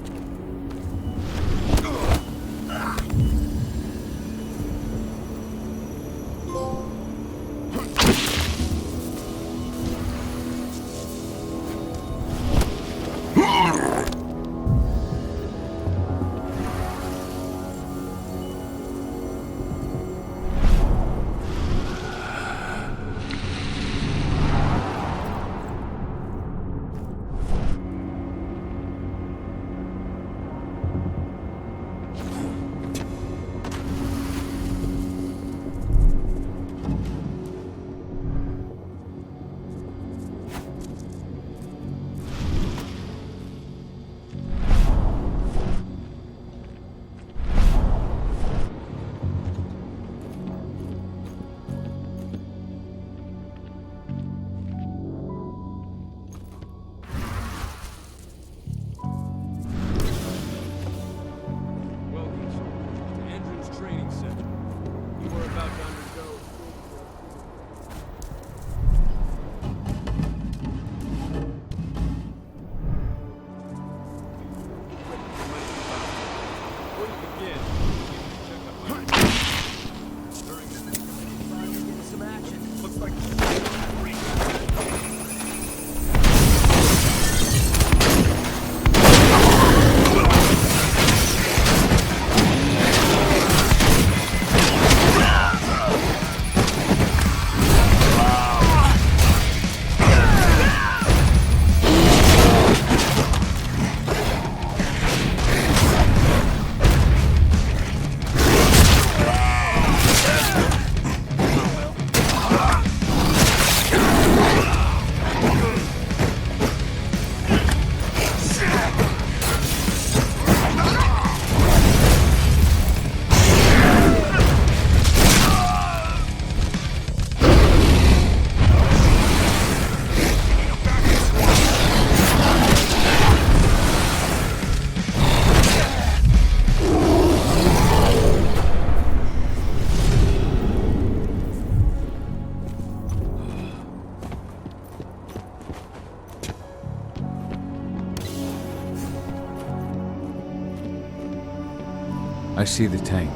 I see the tank.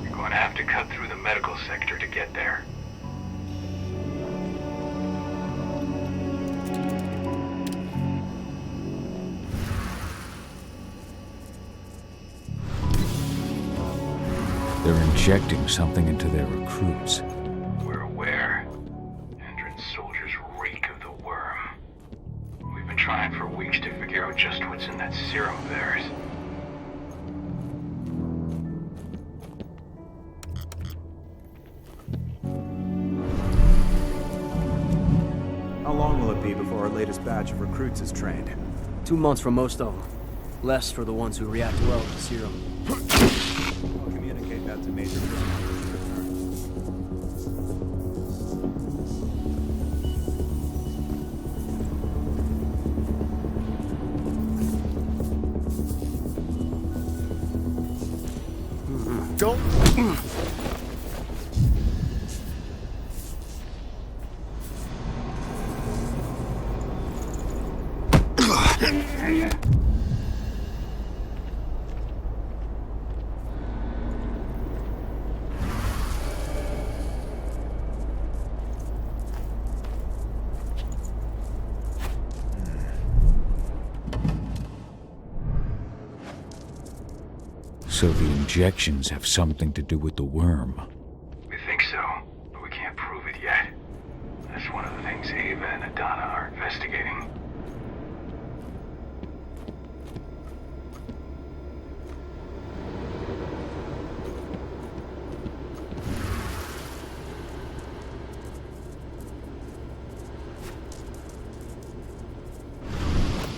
You're going to have to cut through the medical sector to get there. They're injecting something into their recruits. We're aware. Endron's soldiers reek of the worm. We've been trying for weeks to figure out just what's in that serum of theirs. How long will it be before our latest batch of recruits is trained? 2 months for most of them. Less for the ones who react well to the serum. I'll communicate that to Major Brown. Go! So the injections have something to do with the worm. We think so, but we can't prove it yet. That's one of the things Ava and Adana are investigating.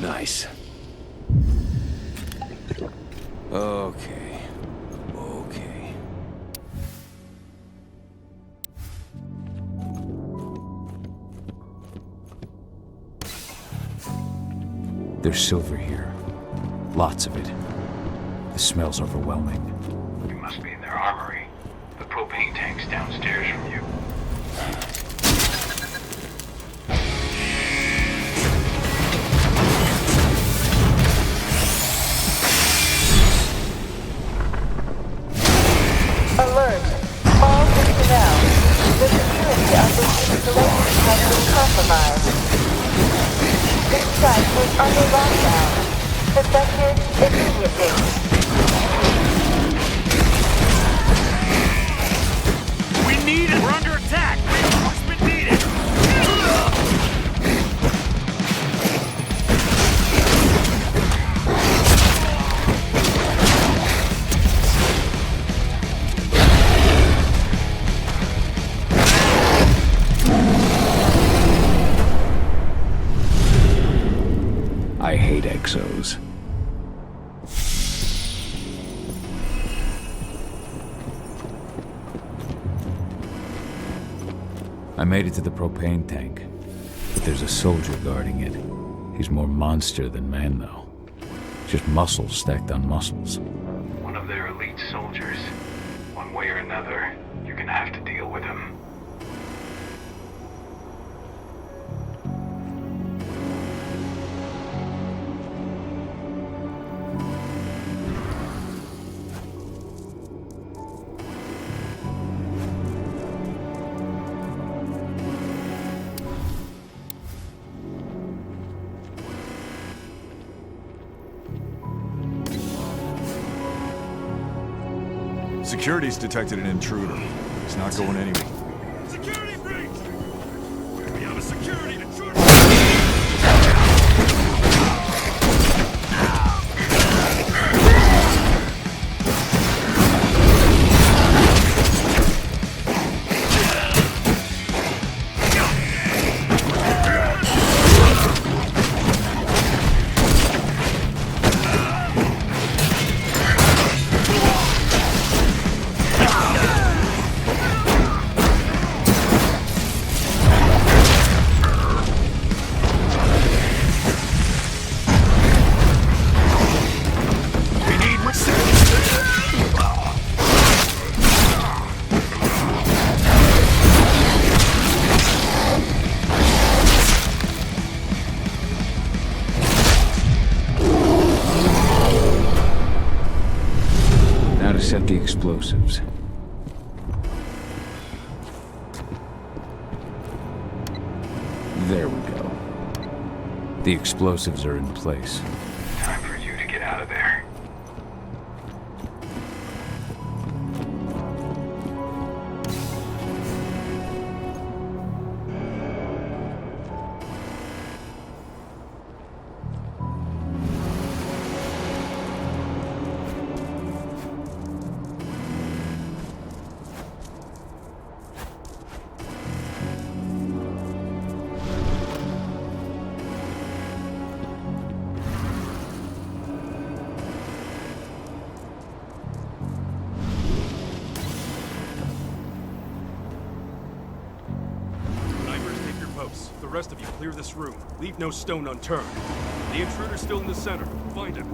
Nice. Okay. There's silver here. Lots of it. The smell's overwhelming. You must be in their armory. The propane tank's downstairs from you. Alert! All personnel. The security of this installation has been compromised. This site is under lockdown. Effective immediately. We need it! We're under attack! Reinforcement needed! I hate exos. I made it to the propane tank, but there's a soldier guarding it. He's more monster than man, though. Just muscles stacked on muscles. One of their elite soldiers. One way or another, you're gonna have to deal with him. Security's detected an intruder. He's not going anywhere. Security breach! We have a security intruder! Set the explosives. There we go. The explosives are in place. Time for you to get out of there. The rest of you clear this room. Leave no stone unturned. The intruder's still in the center. Find him.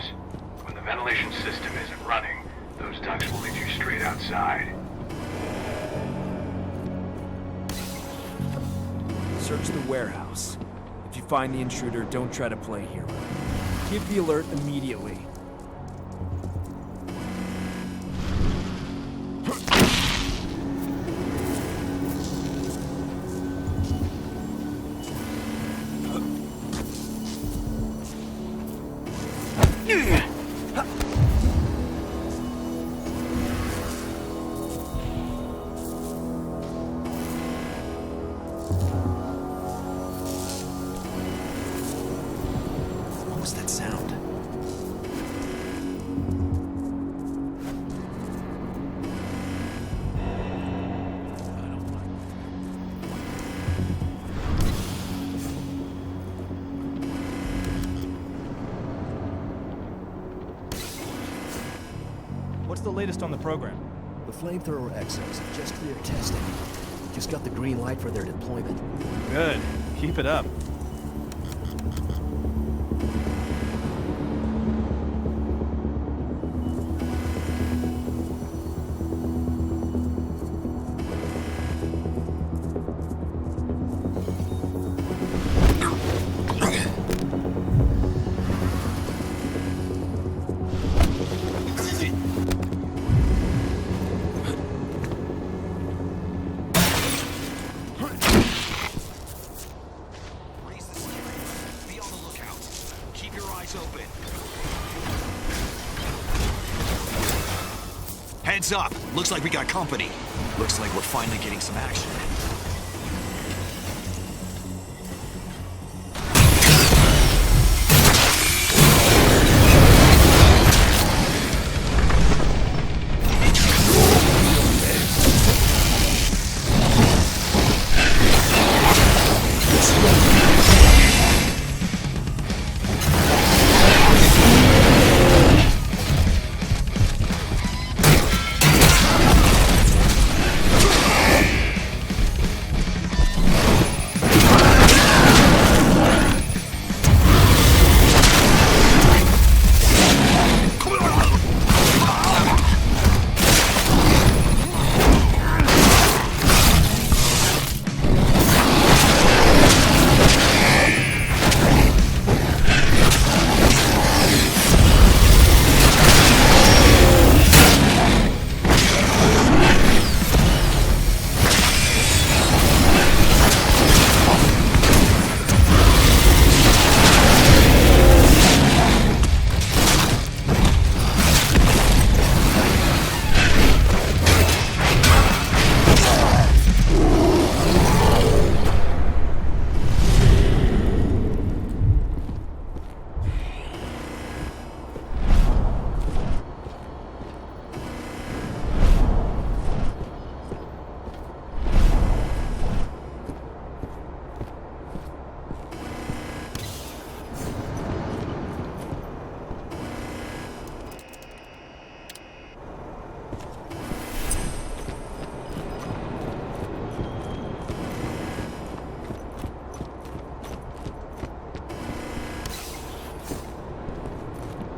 entrance. When the ventilation system isn't running, those ducts will lead you straight outside. Search the warehouse. If you find the intruder, don't try to play hero. Give the alert immediately. What was that sound? What's the latest on the program? The flamethrower exos have just cleared testing. Just got the green light for their deployment. Good. Keep it up. Heads up! Looks like we got company. Looks like we're finally getting some action.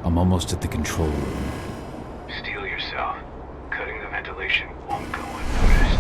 I'm almost at the control room. Steel yourself. Cutting the ventilation won't go unnoticed.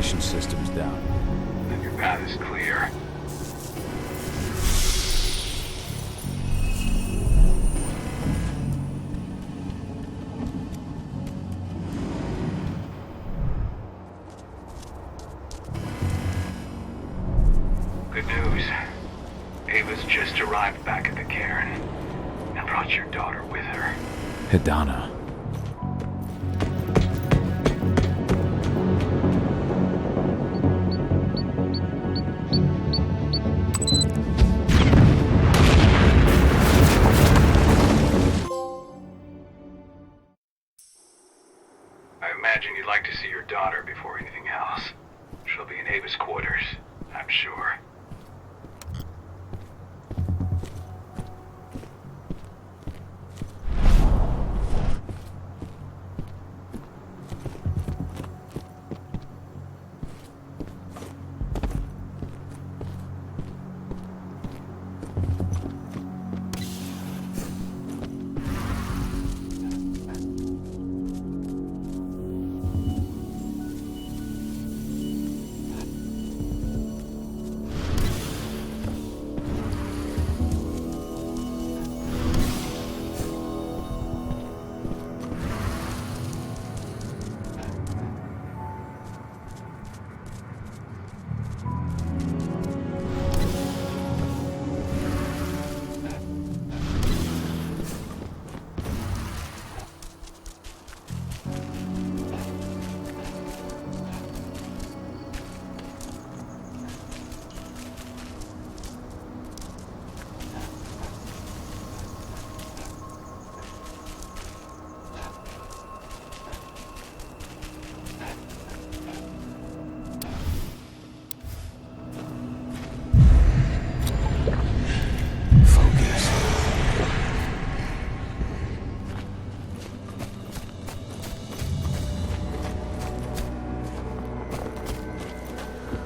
ventilation system's down. Then your path is clear. Good news. Ava's just arrived back at the cairn and brought your daughter with her. Hidana. I imagine you'd like to see your daughter before anything else. She'll be in Ava's quarters, I'm sure.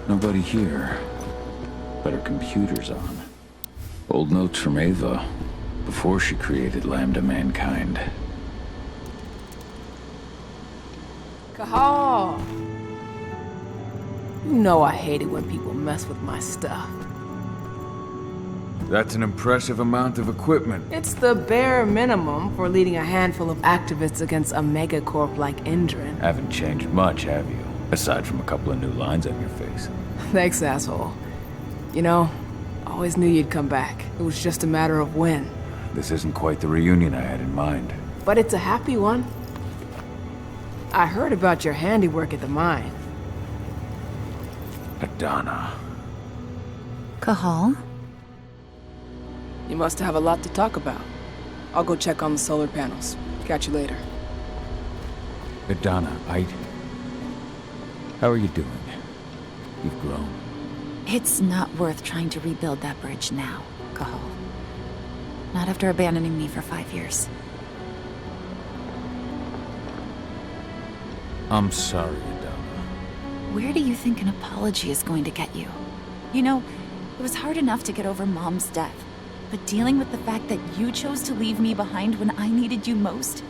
Nobody here, but her computer's on. Old notes from Ava, before she created Lambda Mankind. Cahal! You know I hate it when people mess with my stuff. That's an impressive amount of equipment. It's the bare minimum for leading a handful of activists against a megacorp like Endrin. Haven't changed much, have you? Aside from a couple of new lines on your face. Thanks, asshole. You know, I always knew you'd come back. It was just a matter of when. This isn't quite the reunion I had in mind. But it's a happy one. I heard about your handiwork at the mine. Hidana. Cahal? You must have a lot to talk about. I'll go check on the solar panels. Catch you later. Hidana, how are you doing? You've grown. It's not worth trying to rebuild that bridge now, Cahal. Not after abandoning me for 5 years. I'm sorry, Hidana. Where do you think an apology is going to get you? You know, it was hard enough to get over Mom's death, but dealing with the fact that you chose to leave me behind when I needed you most,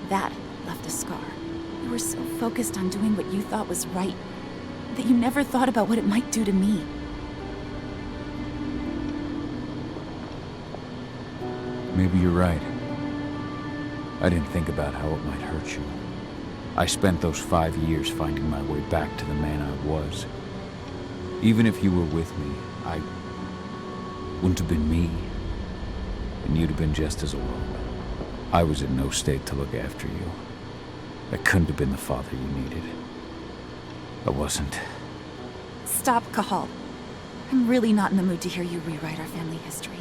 that left a scar. You were so focused on doing what you thought was right that you never thought about what it might do to me. Maybe you're right. I didn't think about how it might hurt you. I spent those 5 years finding my way back to the man I was. Even if you were with me, I wouldn't have been me. And you'd have been just as alone. I was in no state to look after you. I couldn't have been the father you needed. I wasn't. Stop, Cahal. I'm really not in the mood to hear you rewrite our family history.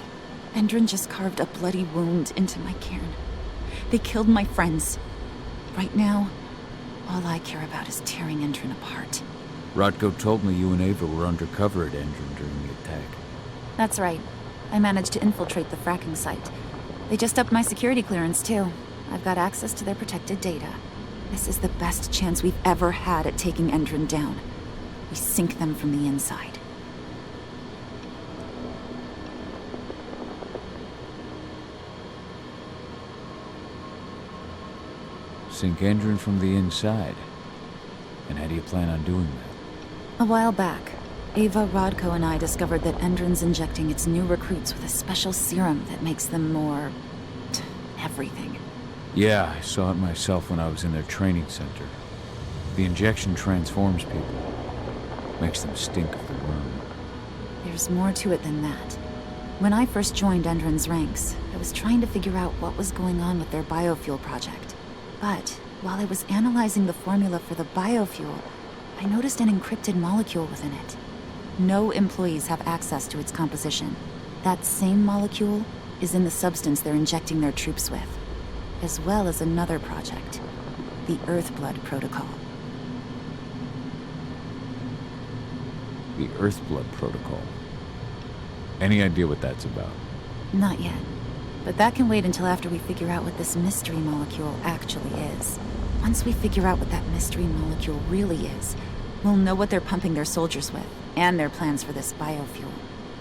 Endrin just carved a bloody wound into my cairn. They killed my friends. Right now, all I care about is tearing Endrin apart. Rodko told me you and Ava were undercover at Endrin during the attack. That's right. I managed to infiltrate the fracking site. They just upped my security clearance, too. I've got access to their protected data. This is the best chance we've ever had at taking Endrin down. We sink them from the inside. Sink Endrin from the inside? And how do you plan on doing that? A while back, Ava, Rodko, and I discovered that Endron's injecting its new recruits with a special serum that makes them more... everything. Yeah, I saw it myself when I was in their training center. The injection transforms people. Makes them stink of the worm. There's more to it than that. When I first joined Endron's ranks, I was trying to figure out what was going on with their biofuel project. But while I was analyzing the formula for the biofuel, I noticed an encrypted molecule within it. No employees have access to its composition. That same molecule is in the substance they're injecting their troops with, as well as another project, the Earthblood Protocol. The Earthblood Protocol. Any idea what that's about? Not yet. But that can wait until after we figure out what this mystery molecule actually is. Once we figure out what that mystery molecule really is, we'll know what they're pumping their soldiers with, and their plans for this biofuel.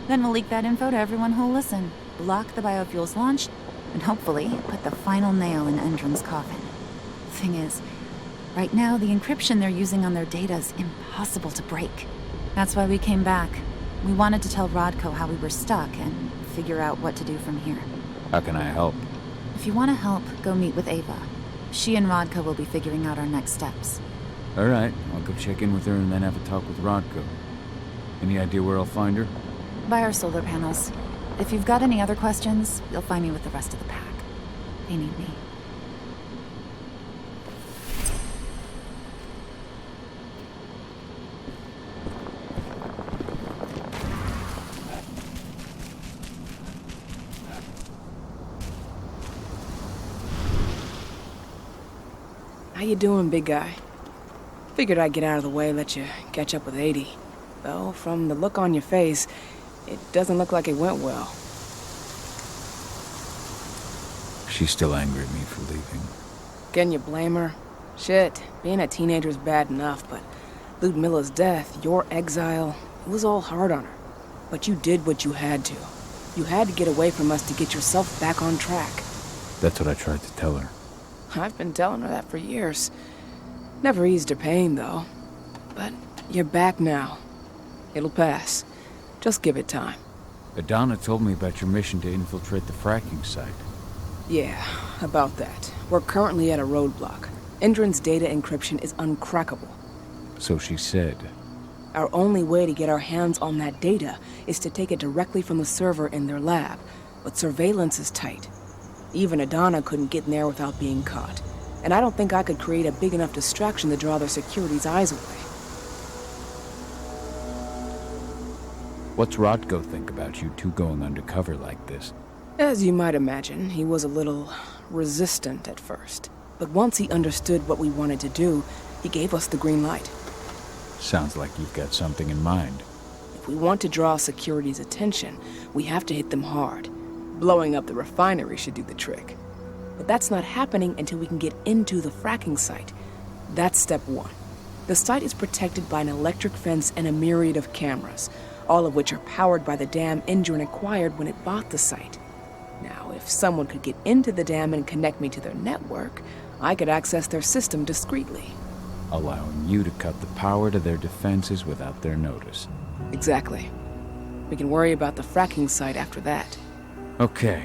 Then we'll leak that info to everyone who'll listen, block the biofuel's launch, and hopefully put the final nail in Endron's coffin. Thing is, right now the encryption they're using on their data is impossible to break. That's why we came back. We wanted to tell Rodko how we were stuck and figure out what to do from here. How can I help? If you want to help, go meet with Ava. She and Rodko will be figuring out our next steps. All right, I'll go check in with her and then have a talk with Rodko. Any idea where I'll find her? By our solar panels. If you've got any other questions, you'll find me with the rest of the pack. They need me. How you doing, big guy? Figured I'd get out of the way, let you catch up with 80. Though, from the look on your face, it doesn't look like it went well. She's still angry at me for leaving. Can you blame her? Shit, being a teenager's bad enough, but Ludmilla's death, your exile, it was all hard on her. But you did what you had to. You had to get away from us to get yourself back on track. That's what I tried to tell her. I've been telling her that for years. Never eased her pain, though. But you're back now. It'll pass. Just give it time. Adana told me about your mission to infiltrate the fracking site. Yeah, about that. We're currently at a roadblock. Endron's data encryption is uncrackable. So she said. Our only way to get our hands on that data is to take it directly from the server in their lab. But surveillance is tight. Even Adana couldn't get in there without being caught. And I don't think I could create a big enough distraction to draw their security's eyes away. What's Rodko think about you two going undercover like this? As you might imagine, he was a little resistant at first. But once he understood what we wanted to do, he gave us the green light. Sounds like you've got something in mind. If we want to draw security's attention, we have to hit them hard. Blowing up the refinery should do the trick. But that's not happening until we can get into the fracking site. That's step one. The site is protected by an electric fence and a myriad of cameras, all of which are powered by the dam Endron acquired when it bought the site. Now, if someone could get into the dam and connect me to their network, I could access their system discreetly. Allowing you to cut the power to their defenses without their notice. Exactly. We can worry about the fracking site after that. Okay.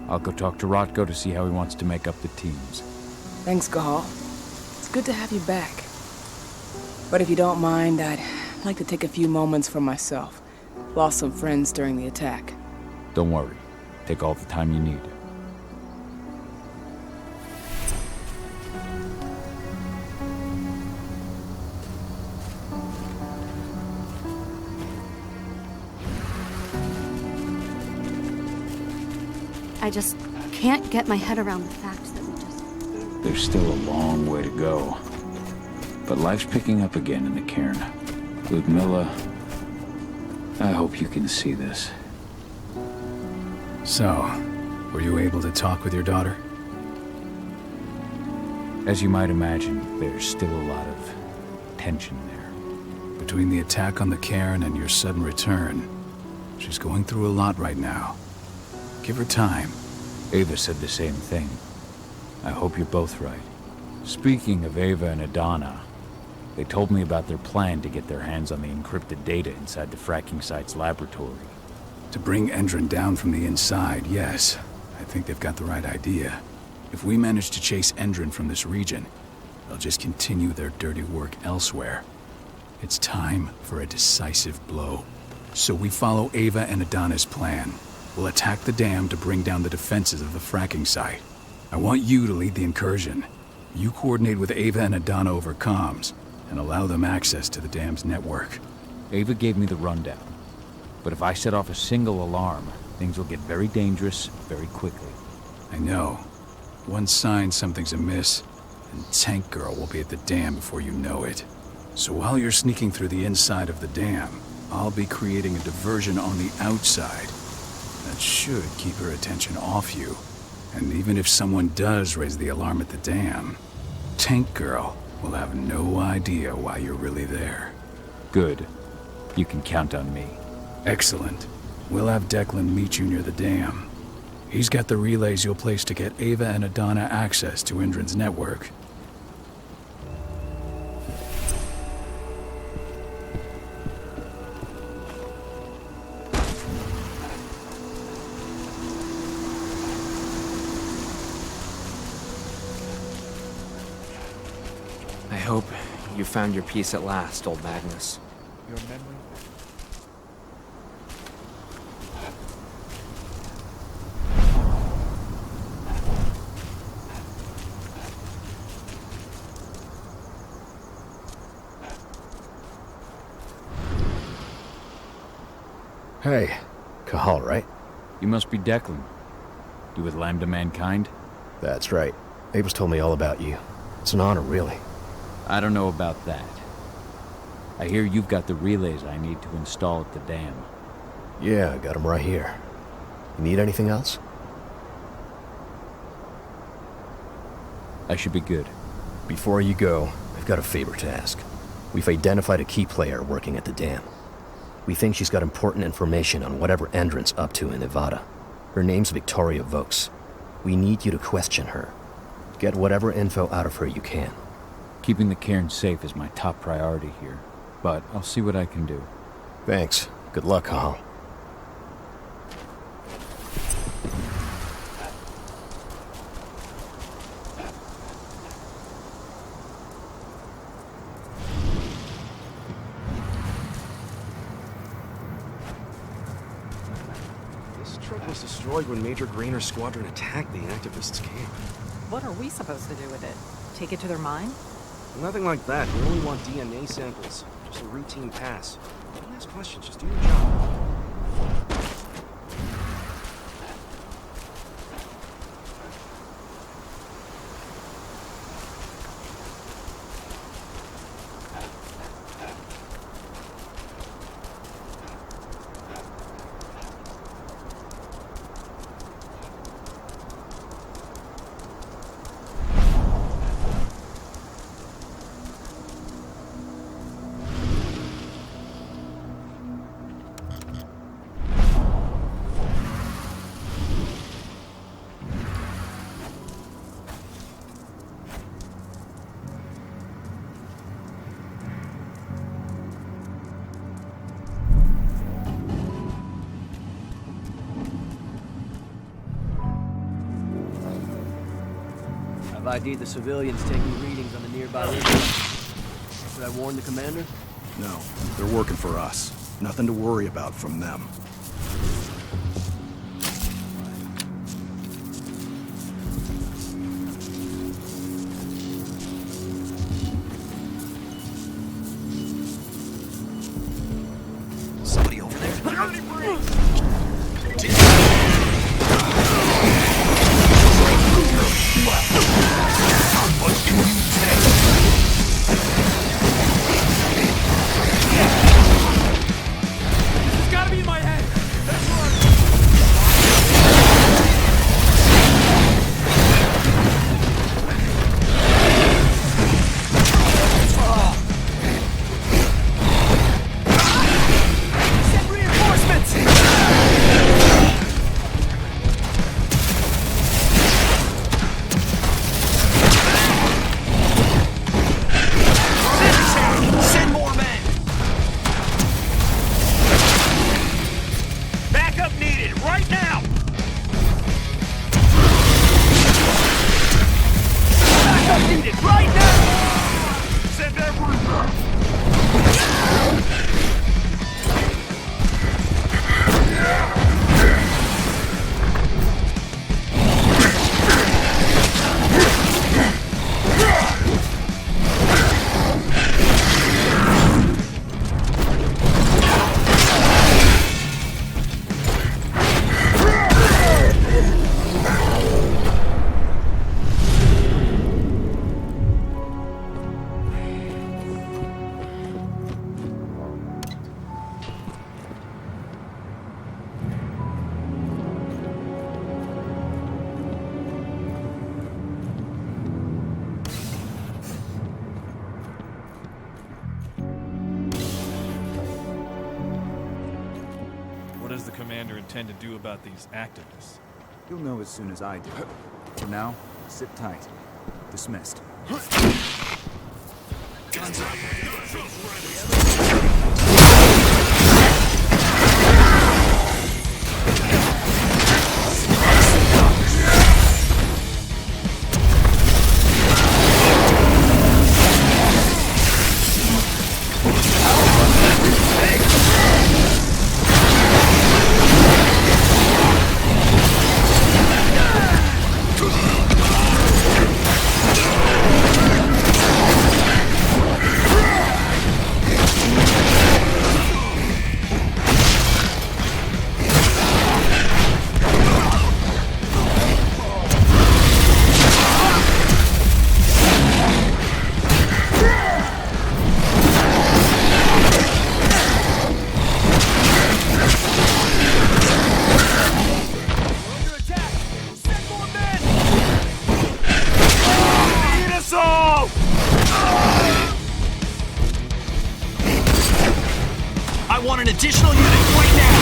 I'll go talk to Rodko to see how he wants to make up the teams. Thanks, Gahal. It's good to have you back. But if you don't mind, I'd like to take a few moments for myself. Lost some friends during the attack. Don't worry. Take all the time you need. I just can't get my head around the fact that we just... There's still a long way to go. But life's picking up again in the cairn. Ludmilla, I hope you can see this. So, were you able to talk with your daughter? As you might imagine, there's still a lot of tension there. Between the attack on the cairn and your sudden return, she's going through a lot right now. Give her time. Ava said the same thing. I hope you're both right. Speaking of Ava and Adana, They told me about their plan to get their hands on the encrypted data inside the fracking site's laboratory. To bring Endron down from the inside, yes. I think they've got the right idea. If we manage to chase Endron from this region, they'll just continue their dirty work elsewhere. It's time for a decisive blow. So we follow Ava and Adana's plan. We'll attack the dam to bring down the defenses of the fracking site. I want you to lead the incursion. You coordinate with Ava and Adana over comms, and allow them access to the dam's network. Ava gave me the rundown. But if I set off a single alarm, things will get very dangerous very quickly. I know. One sign something's amiss, and Tank Girl will be at the dam before you know it. So while you're sneaking through the inside of the dam, I'll be creating a diversion on the outside. That should keep her attention off you. And even if someone does raise the alarm at the dam, Tank Girl will have no idea why you're really there. Good. You can count on me. Excellent. We'll have Declan meet you near the dam. He's got the relays you'll place to get Ava and Adana access to Endron's network. I hope you found your peace at last, old Magnus. Your memory? Hey, Cahal, right? You must be Declan. You with Lambda Mankind? That's right. Ava's told me all about you. It's an honor, really. I don't know about that. I hear you've got the relays I need to install at the dam. Yeah, I got them right here. You need anything else? I should be good. Before you go, I've got a favor to ask. We've identified a key player working at the dam. We think she's got important information on whatever Endron's up to in Nevada. Her name's Victoria Vokes. We need you to question her. Get whatever info out of her you can. Keeping the cairn safe is my top priority here, but I'll see what I can do. Thanks. Good luck, Cahal. This truck was destroyed when Major Grainer's squadron attacked the activists' camp. What are we supposed to do with it? Take it to their mine? Nothing like that. We only want DNA samples. Just a routine pass. Don't ask questions, just do your job. I've ID'd the civilians taking readings on the nearby river. Should I warn the commander? No, they're working for us. Nothing to worry about from them. Somebody over there? It's gotta be in my head! Commander intend to do about these activists? You'll know as soon as I do. For now, sit tight. Dismissed. Guns up. I want an additional unit right now!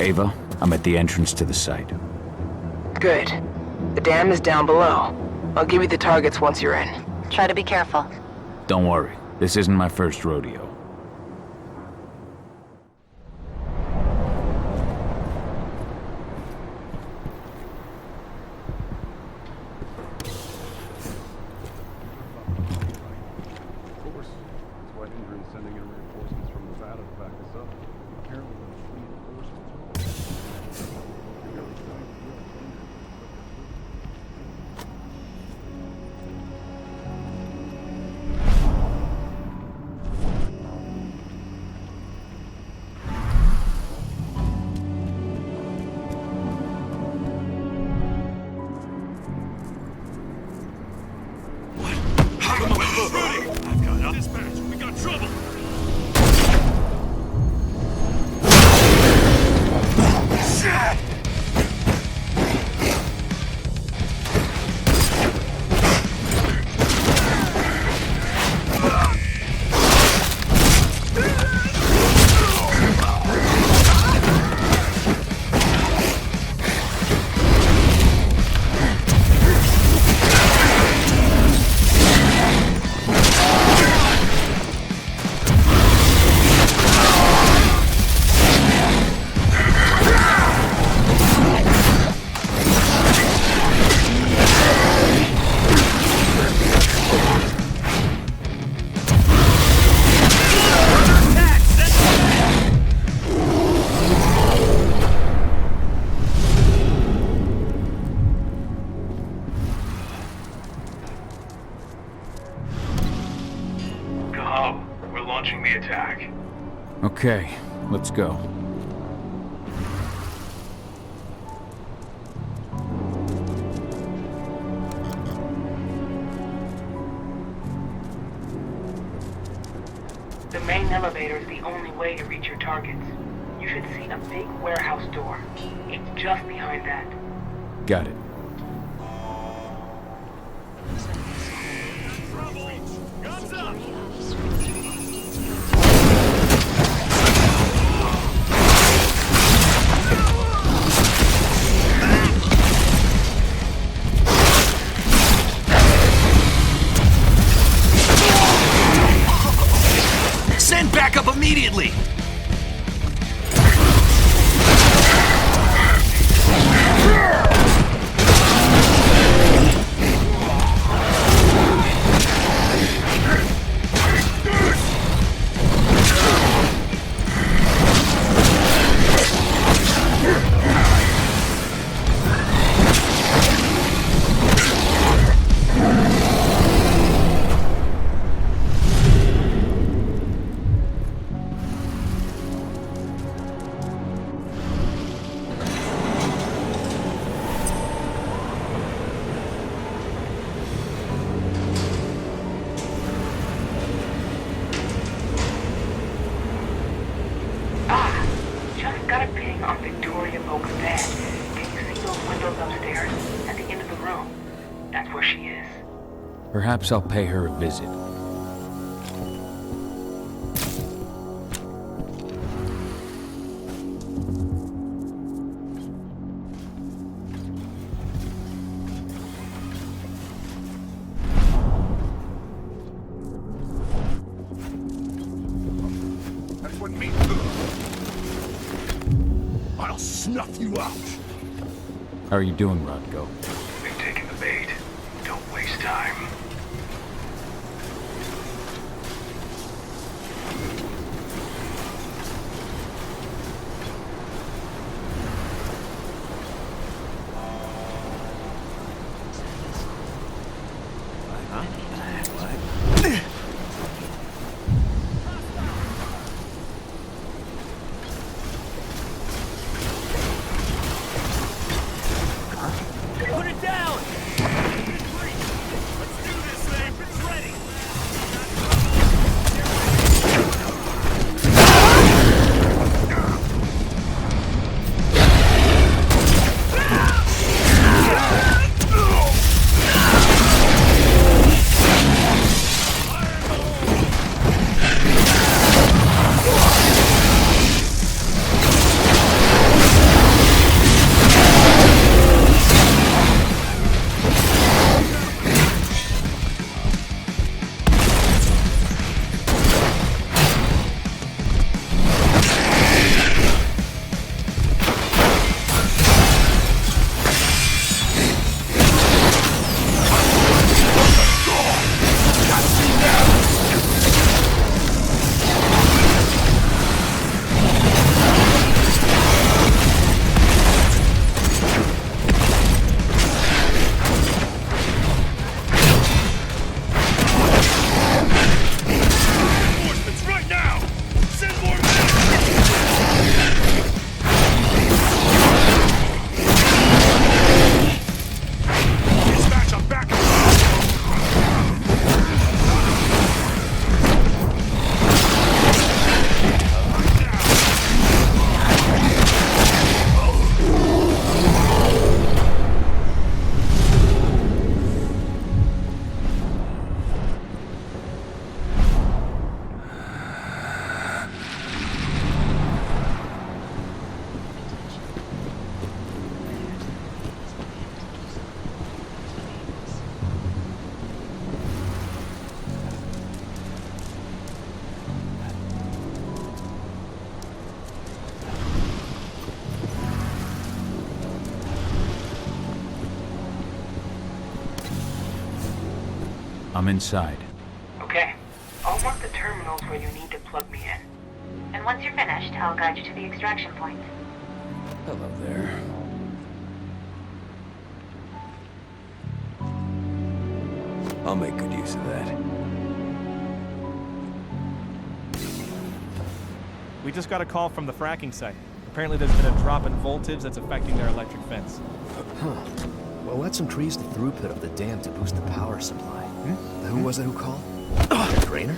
Ava, I'm at the entrance to the site. Good. The dam is down below. I'll give you the targets once you're in. Try to be careful. Don't worry, this isn't my first rodeo. Of course. That's why Indran's sending in reinforcements from Nevada to back us up. Apparently they're reinforcements. Dispatch, we got trouble! Shit! We're launching the attack. Okay, let's go. The main elevator is the only way to reach your targets. You should see a big warehouse door. It's just behind that. Got it. Guns up! Send backup immediately! goes upstairs, at the end of the room. That's where she is. Perhaps I'll pay her a visit. That's what me. I'll snuff you out. How are you doing, Rodko? We've taken the bait. Don't waste time. Put it down! Let's do this thing. It's ready. I'm inside. Okay. I'll mark the terminals where you need to plug me in. And once you're finished, I'll guide you to the extraction point. Hello there. I'll make good use of that. We just got a call from the fracking site. Apparently there's been a drop in voltage that's affecting their electric fence. Huh. Well, let's increase the throughput of the dam to boost the power supply. Who was it who called? Trainer?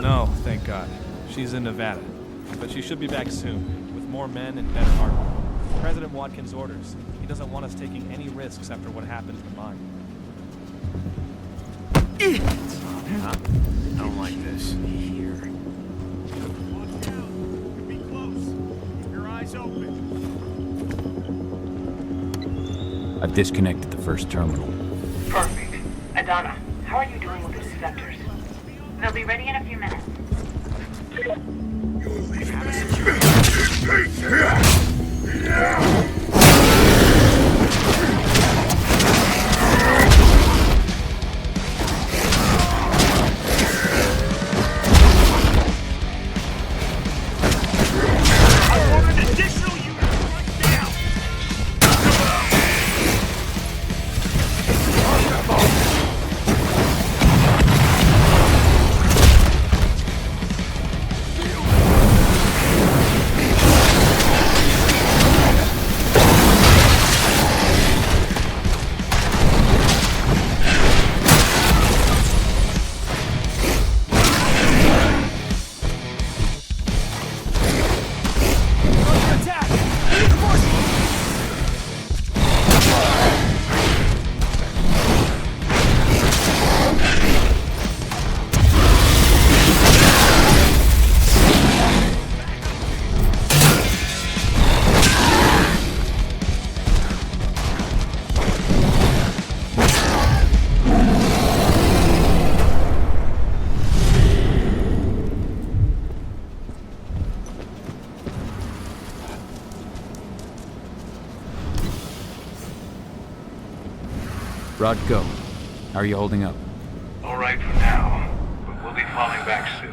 No, thank God. She's in Nevada. But she should be back soon, with more men and better hardware. President Watkins' orders. He doesn't want us taking any risks after what happened in the mine. I don't like this. Here. Watch out. You'll be close. Keep your eyes open. I've disconnected the first terminal. Perfect. Adana, how are you doing with the deceptors? They'll be ready in a few minutes. Rodko, how are you holding up? All right for now, but we'll be falling back soon.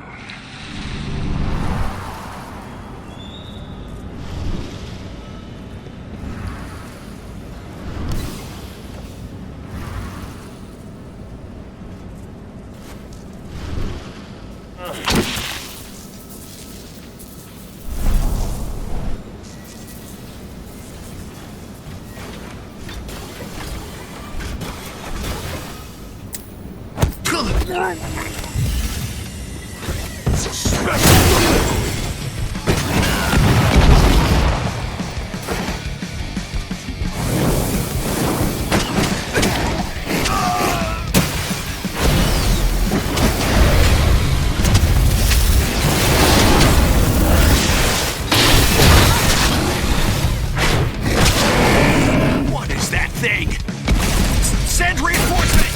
What is that thing? Send reinforcements!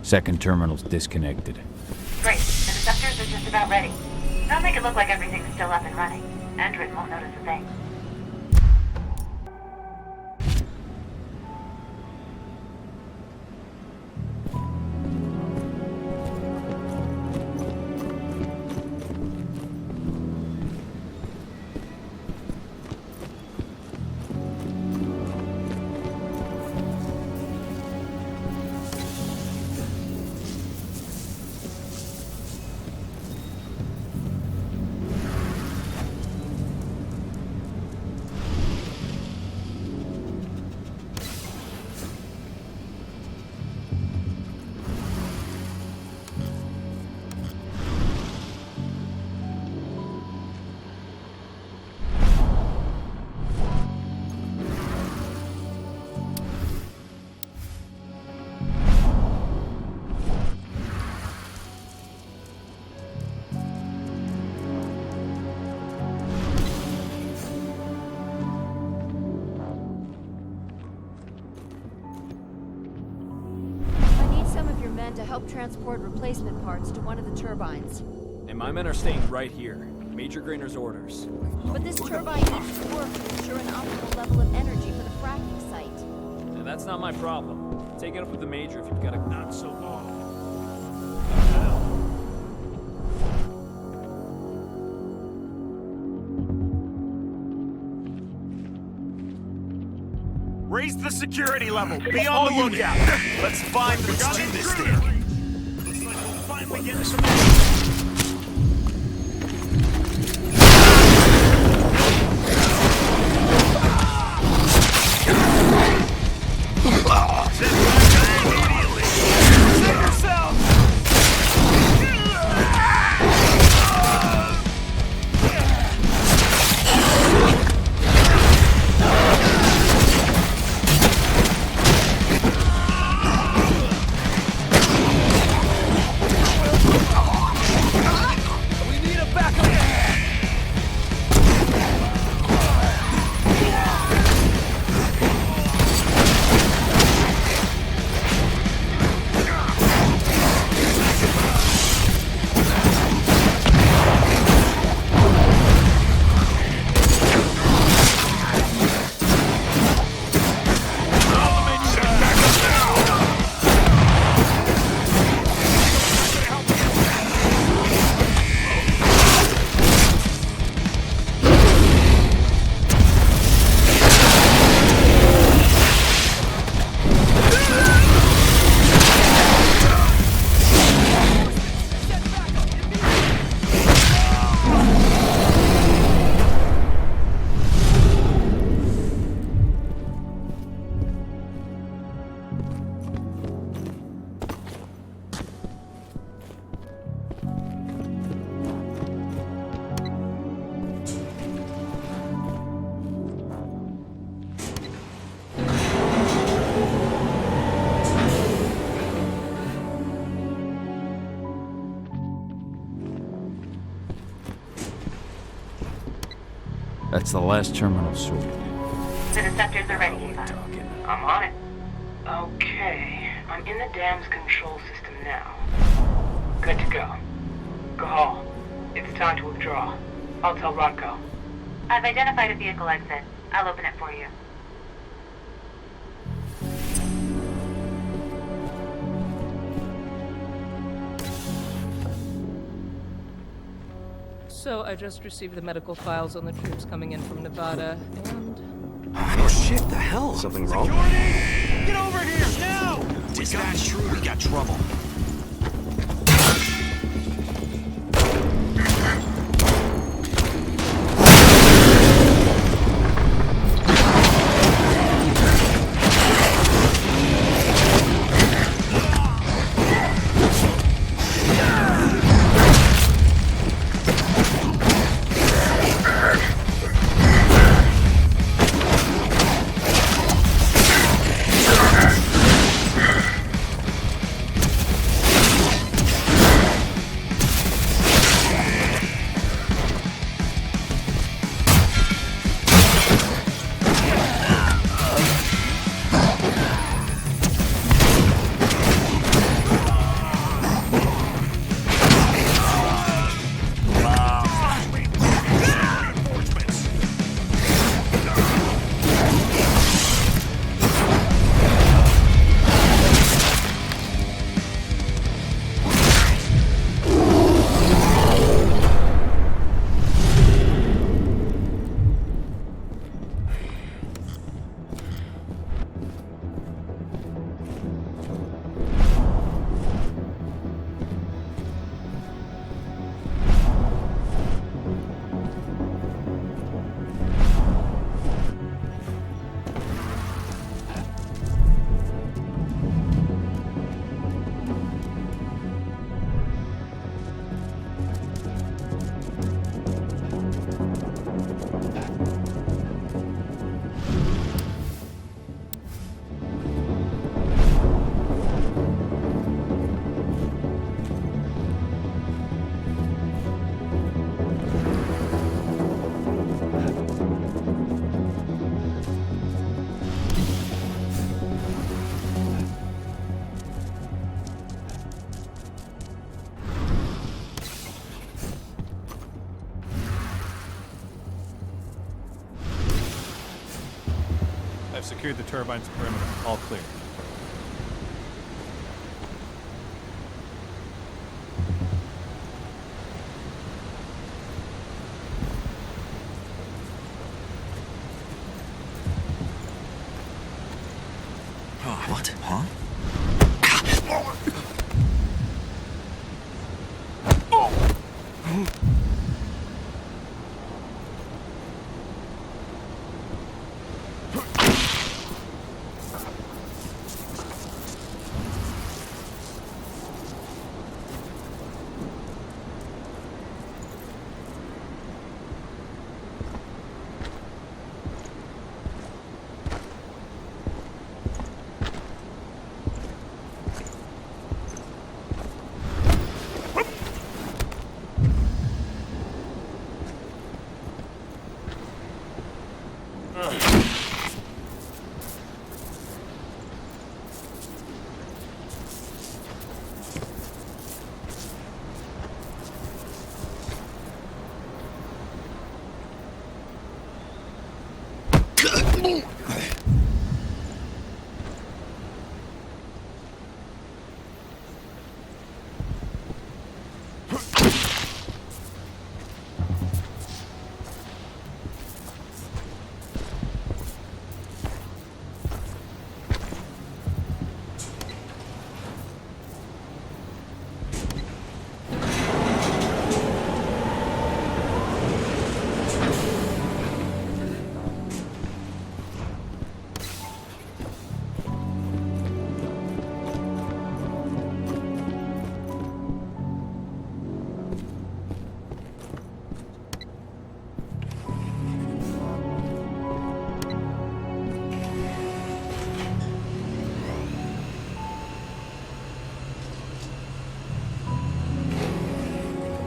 Second terminal's disconnected. Great. The receptors are just about ready. Don't make it look like everything's still up and running. Android won't notice a thing. To help transport replacement parts to one of the turbines. And my men are staying right here. Major Grainer's orders. But this turbine needs to work to ensure an optimal level of energy for the fracking site. And that's not my problem. Take it up with the Major if you've got a not so long. Raise the security level. Be on the lookout. Let's find the intruder. Looks like we'll finally get some That's the last terminal sorted. The receptors are ready, Ava. I'm on it. Okay, I'm in the dam's control system now. Good to go. Go. It's time to withdraw. I'll tell Rodko. I've identified a vehicle exit. I'll open it for you. So I just received the medical files on the troops coming in from Nevada, and... Oh shit, the hell? Something wrong? Get over here, now! Is that true? We got trouble. I've secured the turbine's perimeter. All clear. What? Huh?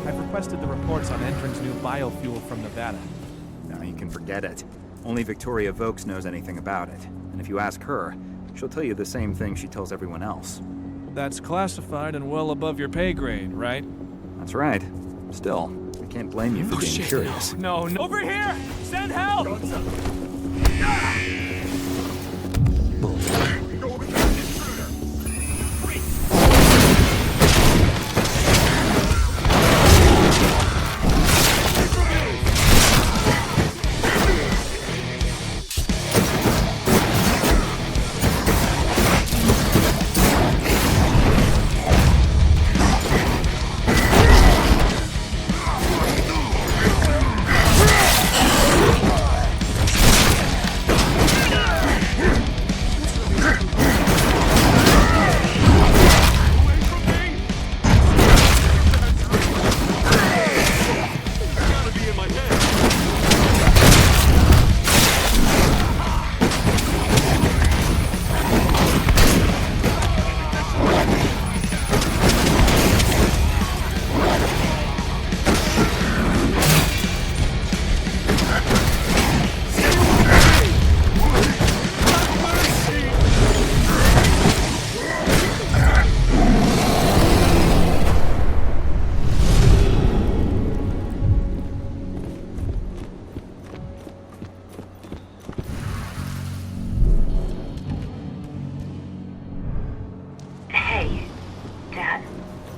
I've requested the reports on Endron's new biofuel from Nevada. Now you can forget it. Only Victoria Vokes knows anything about it. And if you ask her, she'll tell you the same thing she tells everyone else. That's classified and well above your pay grade, right? That's right. Still, I can't blame you for being curious. No, no. Over here! Send help!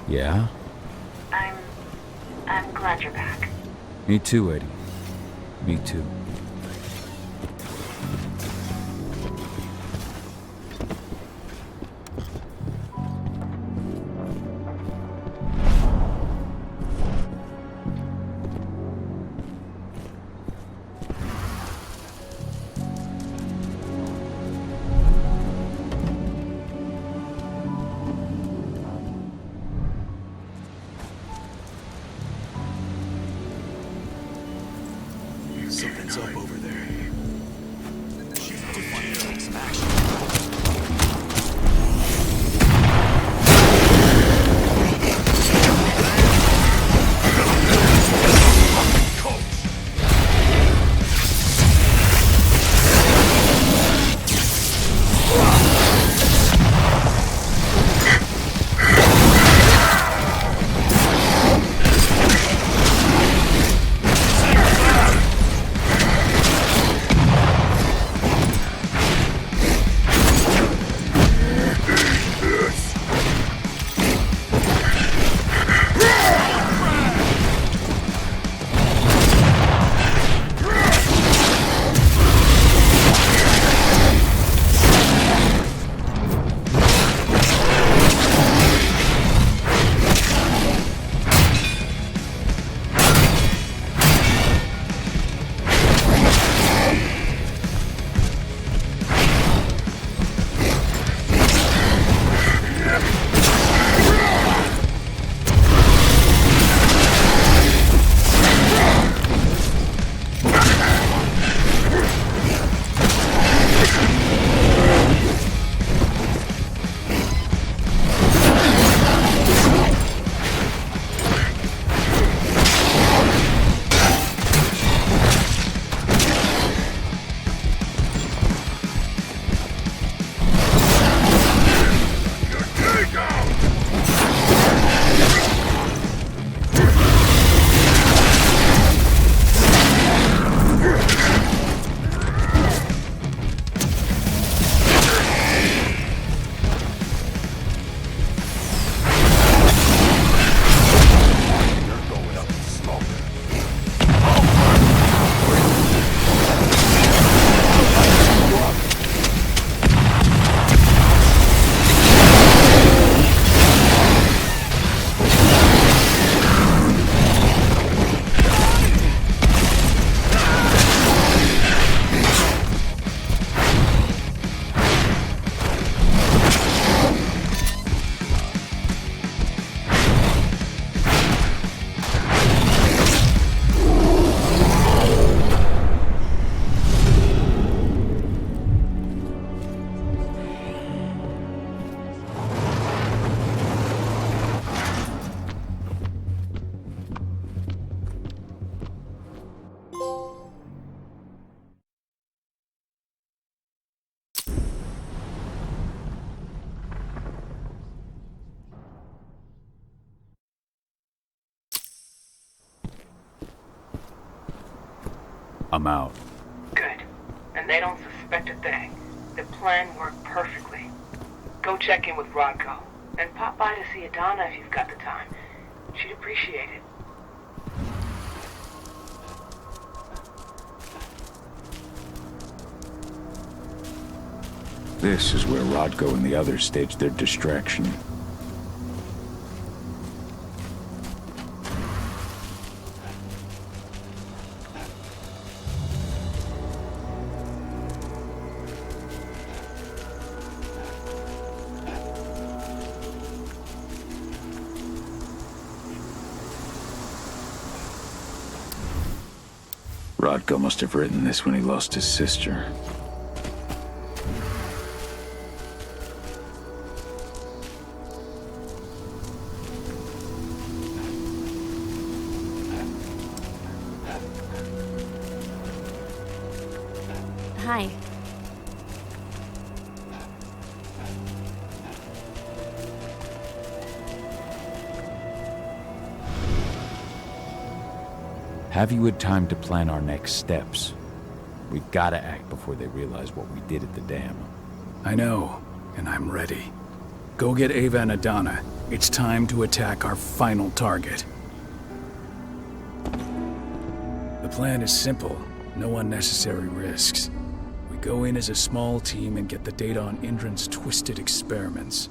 Yeah? I'm glad you're back. Me too, Eddie. Me too. Something's up over I'm out. Good. And they don't suspect a thing. The plan worked perfectly. Go check in with Rodko. And pop by to see Adana if you've got the time. She'd appreciate it. This is where Rodko and the others staged their distraction. Rodko must have written this when he lost his sister. Hi. Have you had time to plan our next steps? We've gotta act before they realize what we did at the dam. I know, and I'm ready. Go get Ava and Adana. It's time to attack our final target. The plan is simple. No unnecessary risks. We go in as a small team and get the data on Indran's twisted experiments.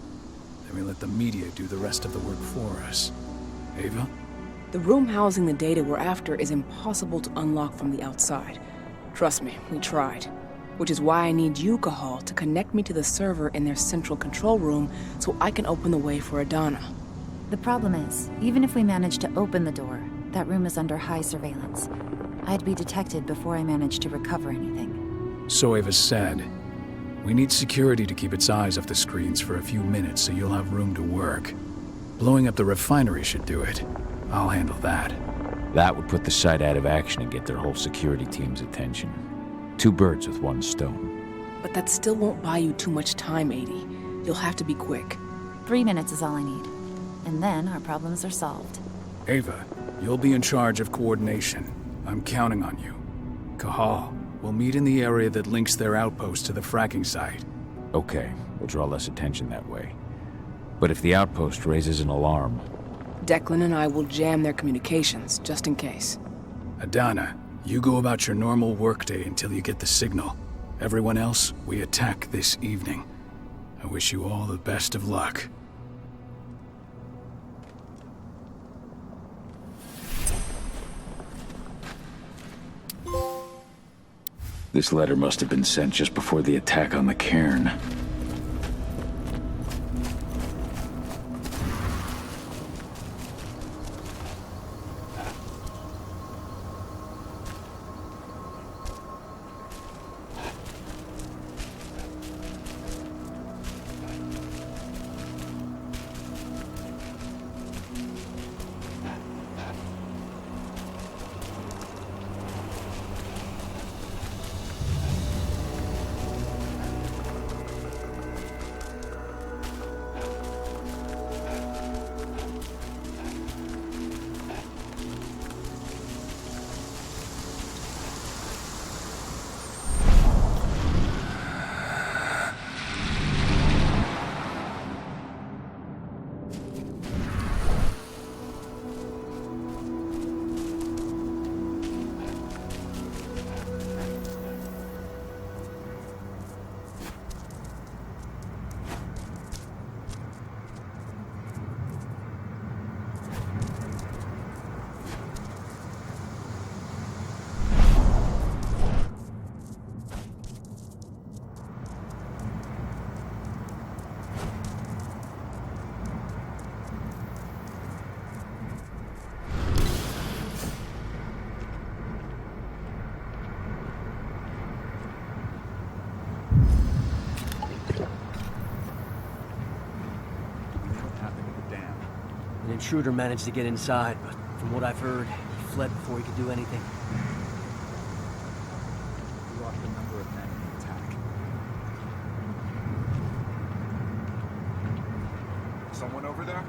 Then we let the media do the rest of the work for us. Ava? The room housing the data we're after is impossible to unlock from the outside. Trust me, we tried. Which is why I need you, Cahal, to connect me to the server in their central control room so I can open the way for Adana. The problem is, even if we manage to open the door, that room is under high surveillance. I'd be detected before I manage to recover anything. So Ava said. We need security to keep its eyes off the screens for a few minutes so you'll have room to work. Blowing up the refinery should do it. I'll handle that. That would put the site out of action and get their whole security team's attention. 2 birds with 1 stone. But that still won't buy you too much time, 80. You'll have to be quick. 3 minutes is all I need. And then our problems are solved. Ava, you'll be in charge of coordination. I'm counting on you. Cahal, we'll meet in the area that links their outpost to the fracking site. Okay, we'll draw less attention that way. But if the outpost raises an alarm... Declan and I will jam their communications, just in case. Adana, you go about your normal workday until you get the signal. Everyone else, we attack this evening. I wish you all the best of luck. This letter must have been sent just before the attack on the cairn. An intruder managed to get inside, but from what I've heard, he fled before he could do anything. We lost a number of men in the attack. Someone over there?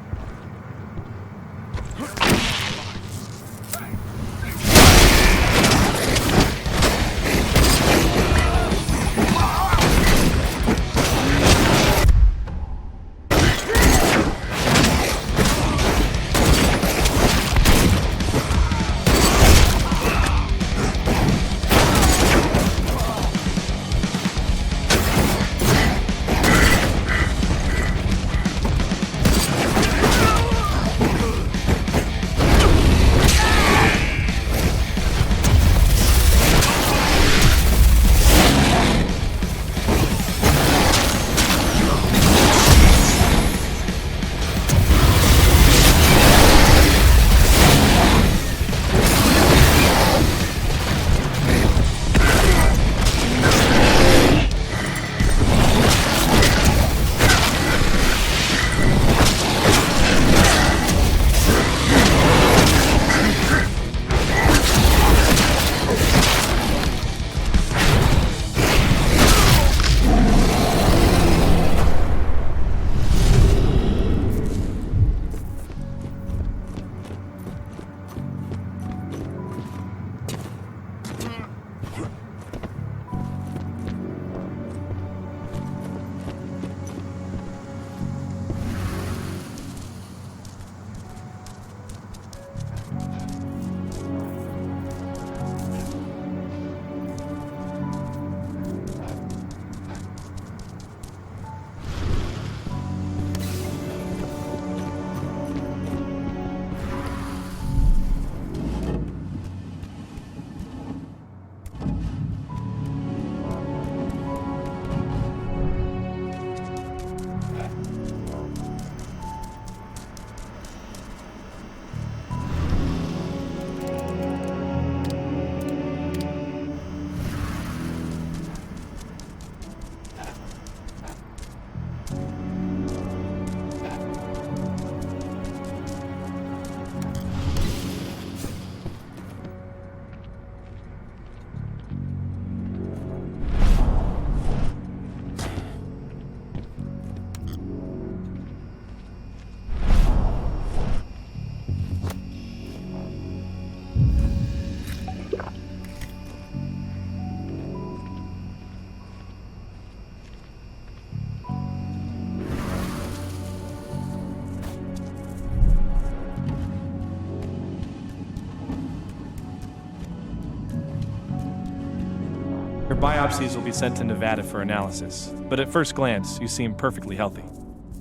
Your biopsies will be sent to Nevada for analysis, but at first glance, you seem perfectly healthy.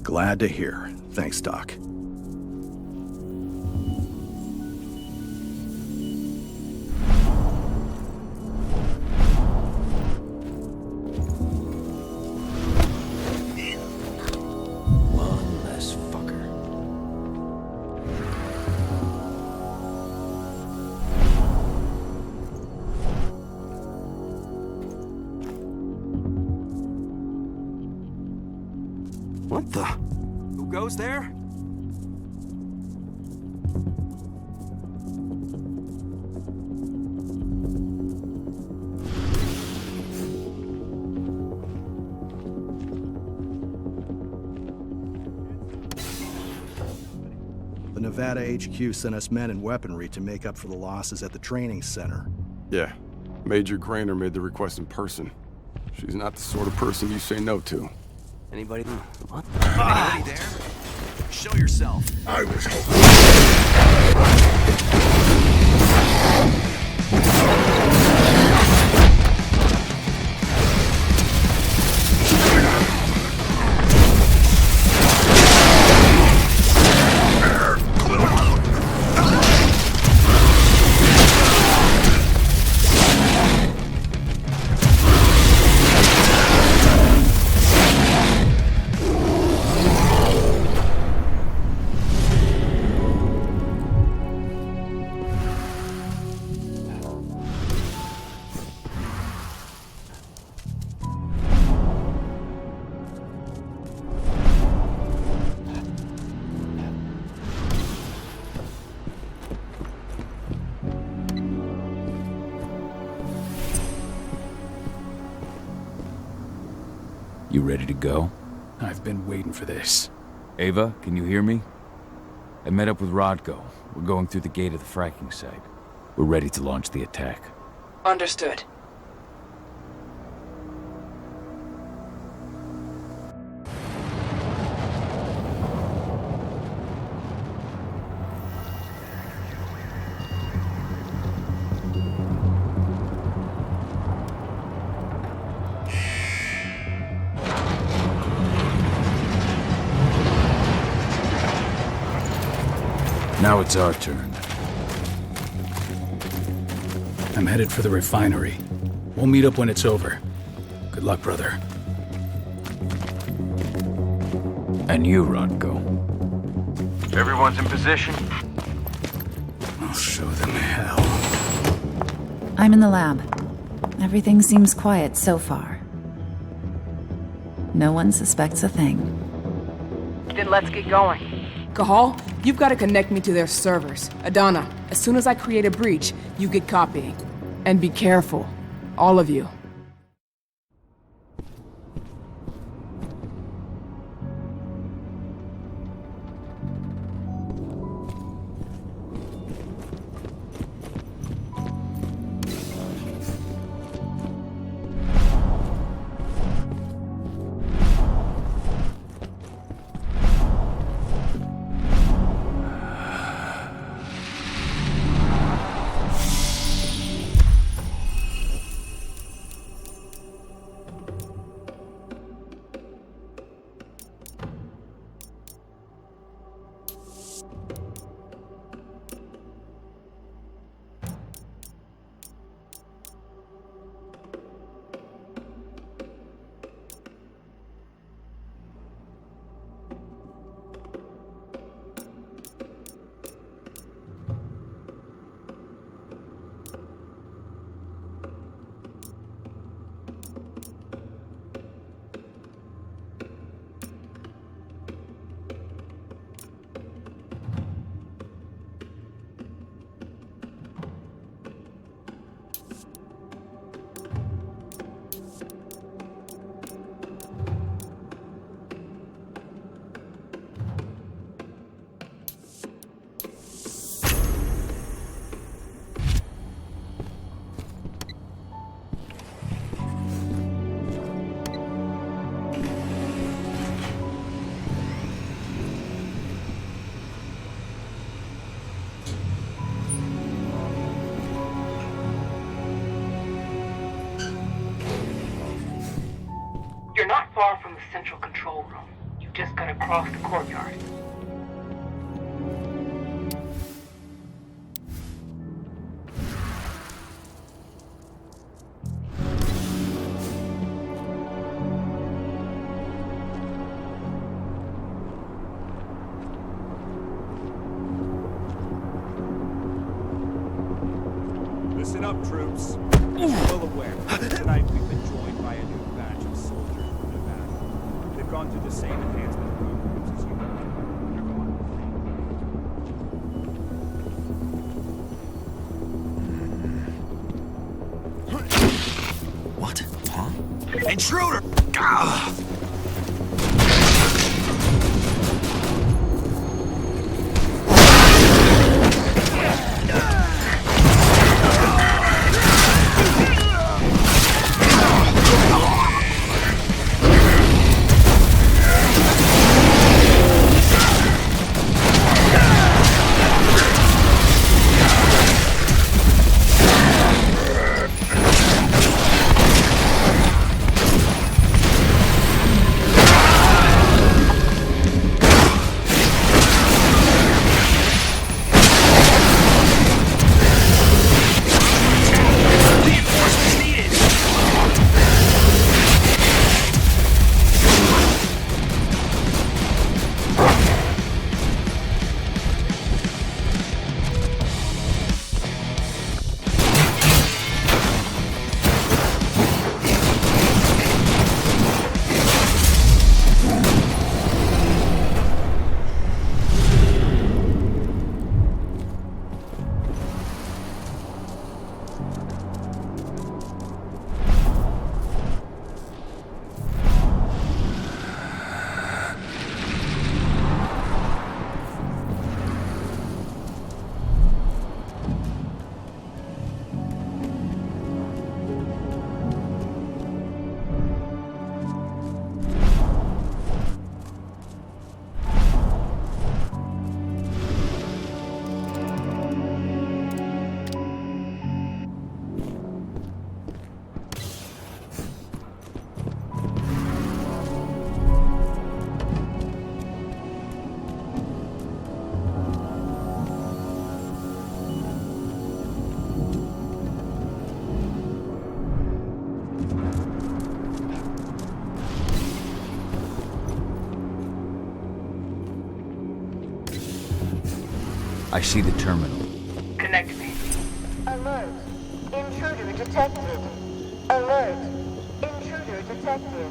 Glad to hear. Thanks, Doc. One less fucker. What the? Who goes there? The Nevada HQ sent us men and weaponry to make up for the losses at the training center. Yeah. Major Grainer made the request in person. She's not the sort of person you say no to. Anybody? What? Anybody there? Show yourself. I was You ready to go? I've been waiting for this. Ava, can you hear me? I met up with Rodko. We're going through the gate of the fracking site. We're ready to launch the attack. Understood. Now it's our turn. I'm headed for the refinery. We'll meet up when it's over. Good luck, brother. And you, Rodko. Everyone's in position? I'll show them hell. I'm in the lab. Everything seems quiet so far. No one suspects a thing. Then let's get going. Cahal, you've got to connect me to their servers. Adana, as soon as I create a breach, you get copying. And be careful. All of you. far from the central control room. You've just got to cross the courtyard. Listen up, troops. Well aware, tonight we've been joined by a new batch of soldiers from Nevada. They've gone through the same enhancement programs as you. What? Huh? Intruder! Gah! I see the terminal. Connect me. Alert. Intruder detected. Alert. Intruder detected.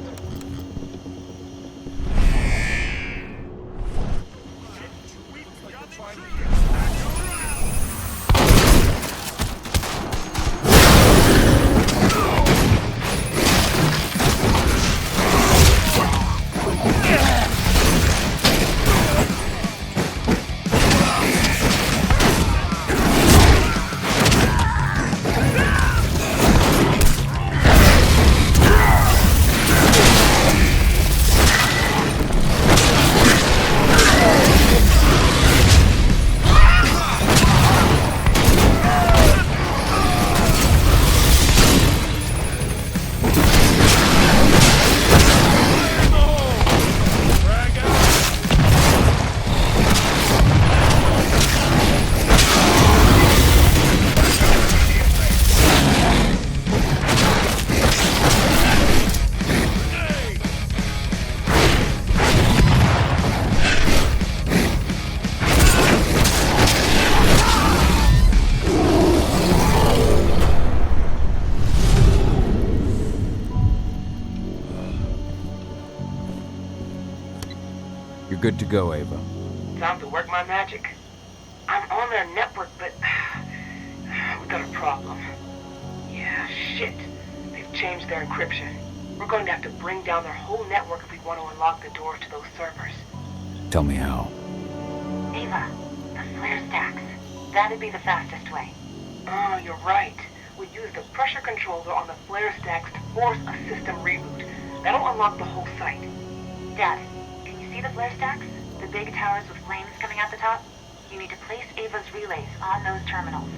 You're good to go, Ava. Time to work my magic. I'm on their network, but we've got a problem. Yeah, shit. They've changed their encryption. We're going to have to bring down their whole network if we want to unlock the doors to those servers. Tell me how. Ava, the flare stacks. That'd be the fastest way. Oh, you're right. We use the pressure controller on the flare stacks to force a system reboot. That'll unlock the whole site. Dad, can you see the flare stacks? The big towers with flames coming out the top? You need to place Ava's relays on those terminals.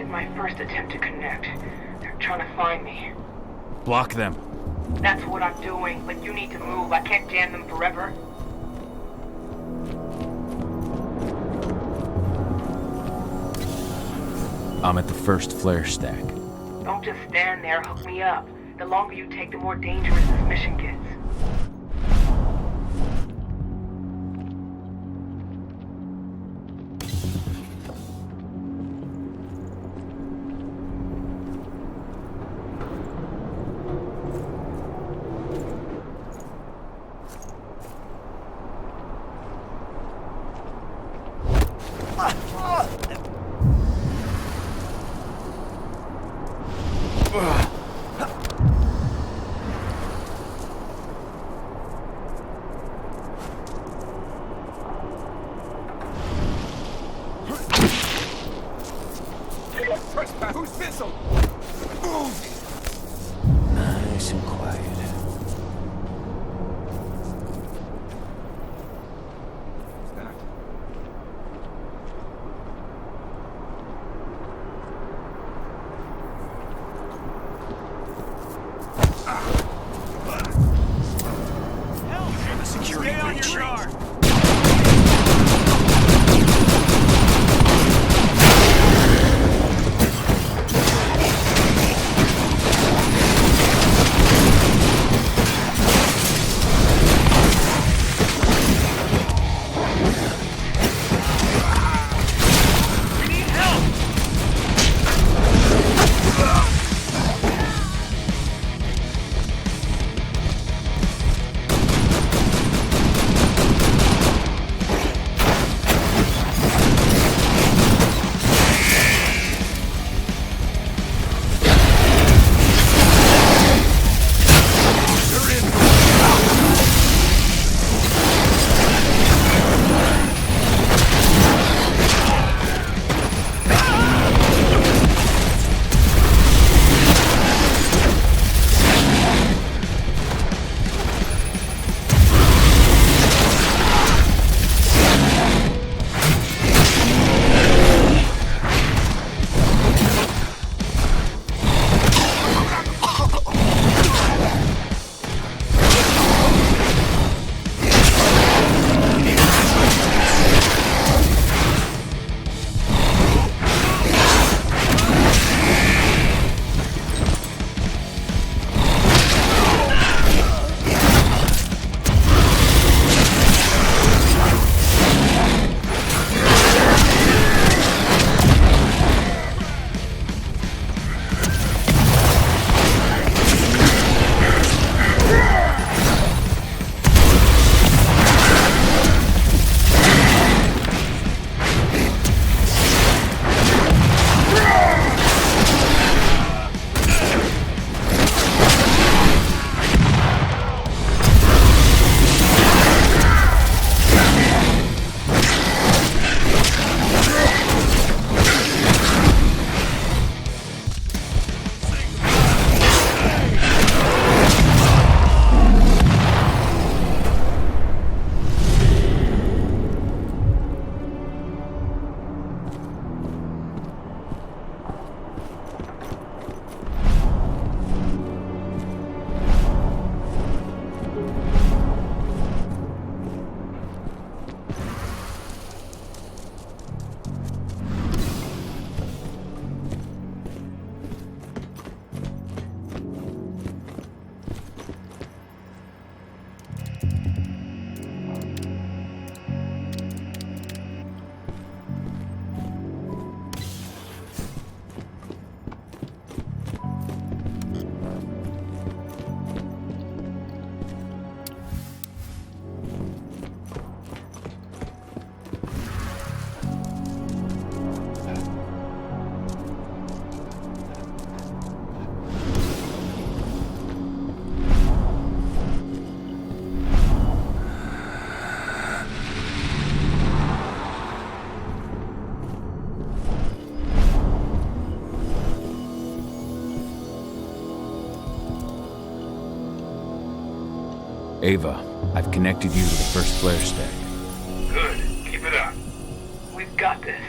My first attempt to connect. They're trying to find me. Block them. That's what I'm doing, but you need to move. I can't jam them forever. I'm at the first flare stack. Don't just stand there, hook me up. The longer you take, the more dangerous this mission gets. Who's missile? Nice and quiet. Security breach. Ava, I've connected you to the first flare stack. Good. Keep it up. We've got this.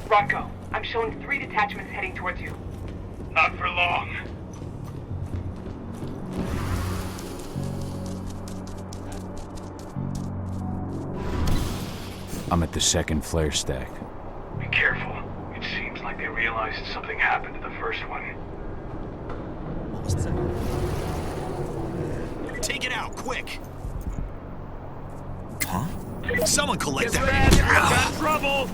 Rocco, I'm showing 3 detachments heading towards you. Not for long. I'm at the second flare stack. Be careful. It seems like they realized something happened to the first one. What was that? Take it out, quick! Huh? Someone collect that! Got trouble!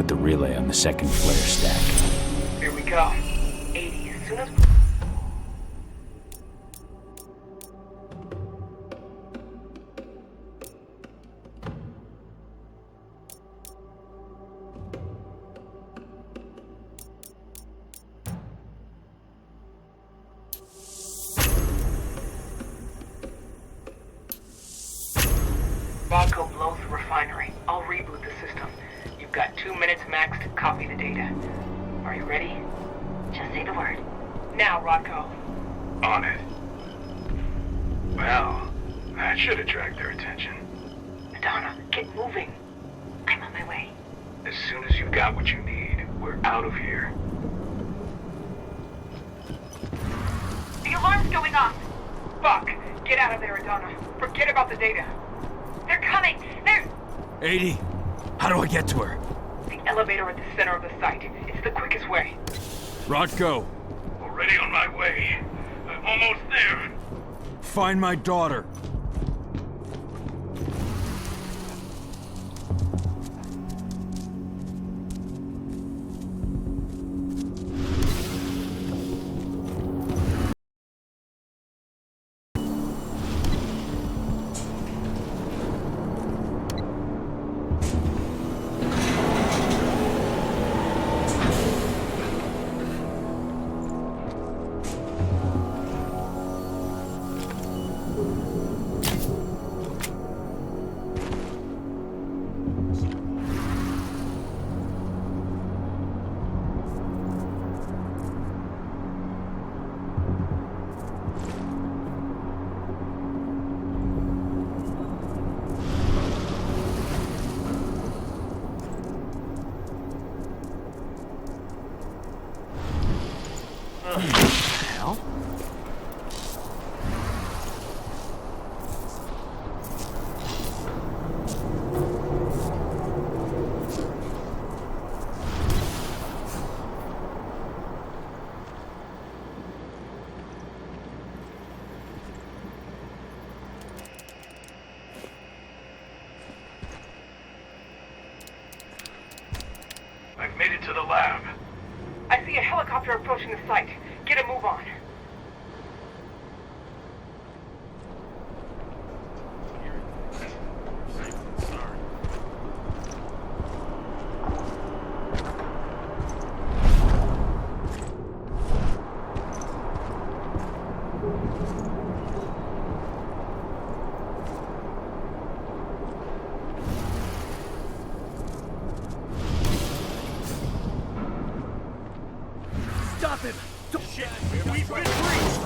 put the relay on the second flare stack. Here we go. 80, as soon as... Vodka blows the refinery. I'll reboot the system. You've got 2 minutes max to copy the data. Are you ready? Just say the word. Now, Rodko. On it. Well, that should attract their attention. Madonna, get moving. I'm on my way. As soon as you've got what you need, we're out of here. The alarm's going off. Fuck. Get out of there, Adana. Forget about the data. They're coming. They're... 80. How do I get to her? The elevator at the center of the site. It's the quickest way. Rodko, Already on my way. I'm almost there. find my daughter. Hell? I've made it to the lab. I see a helicopter approaching the site. Get a move on. Stop him! Shit, we've been breached.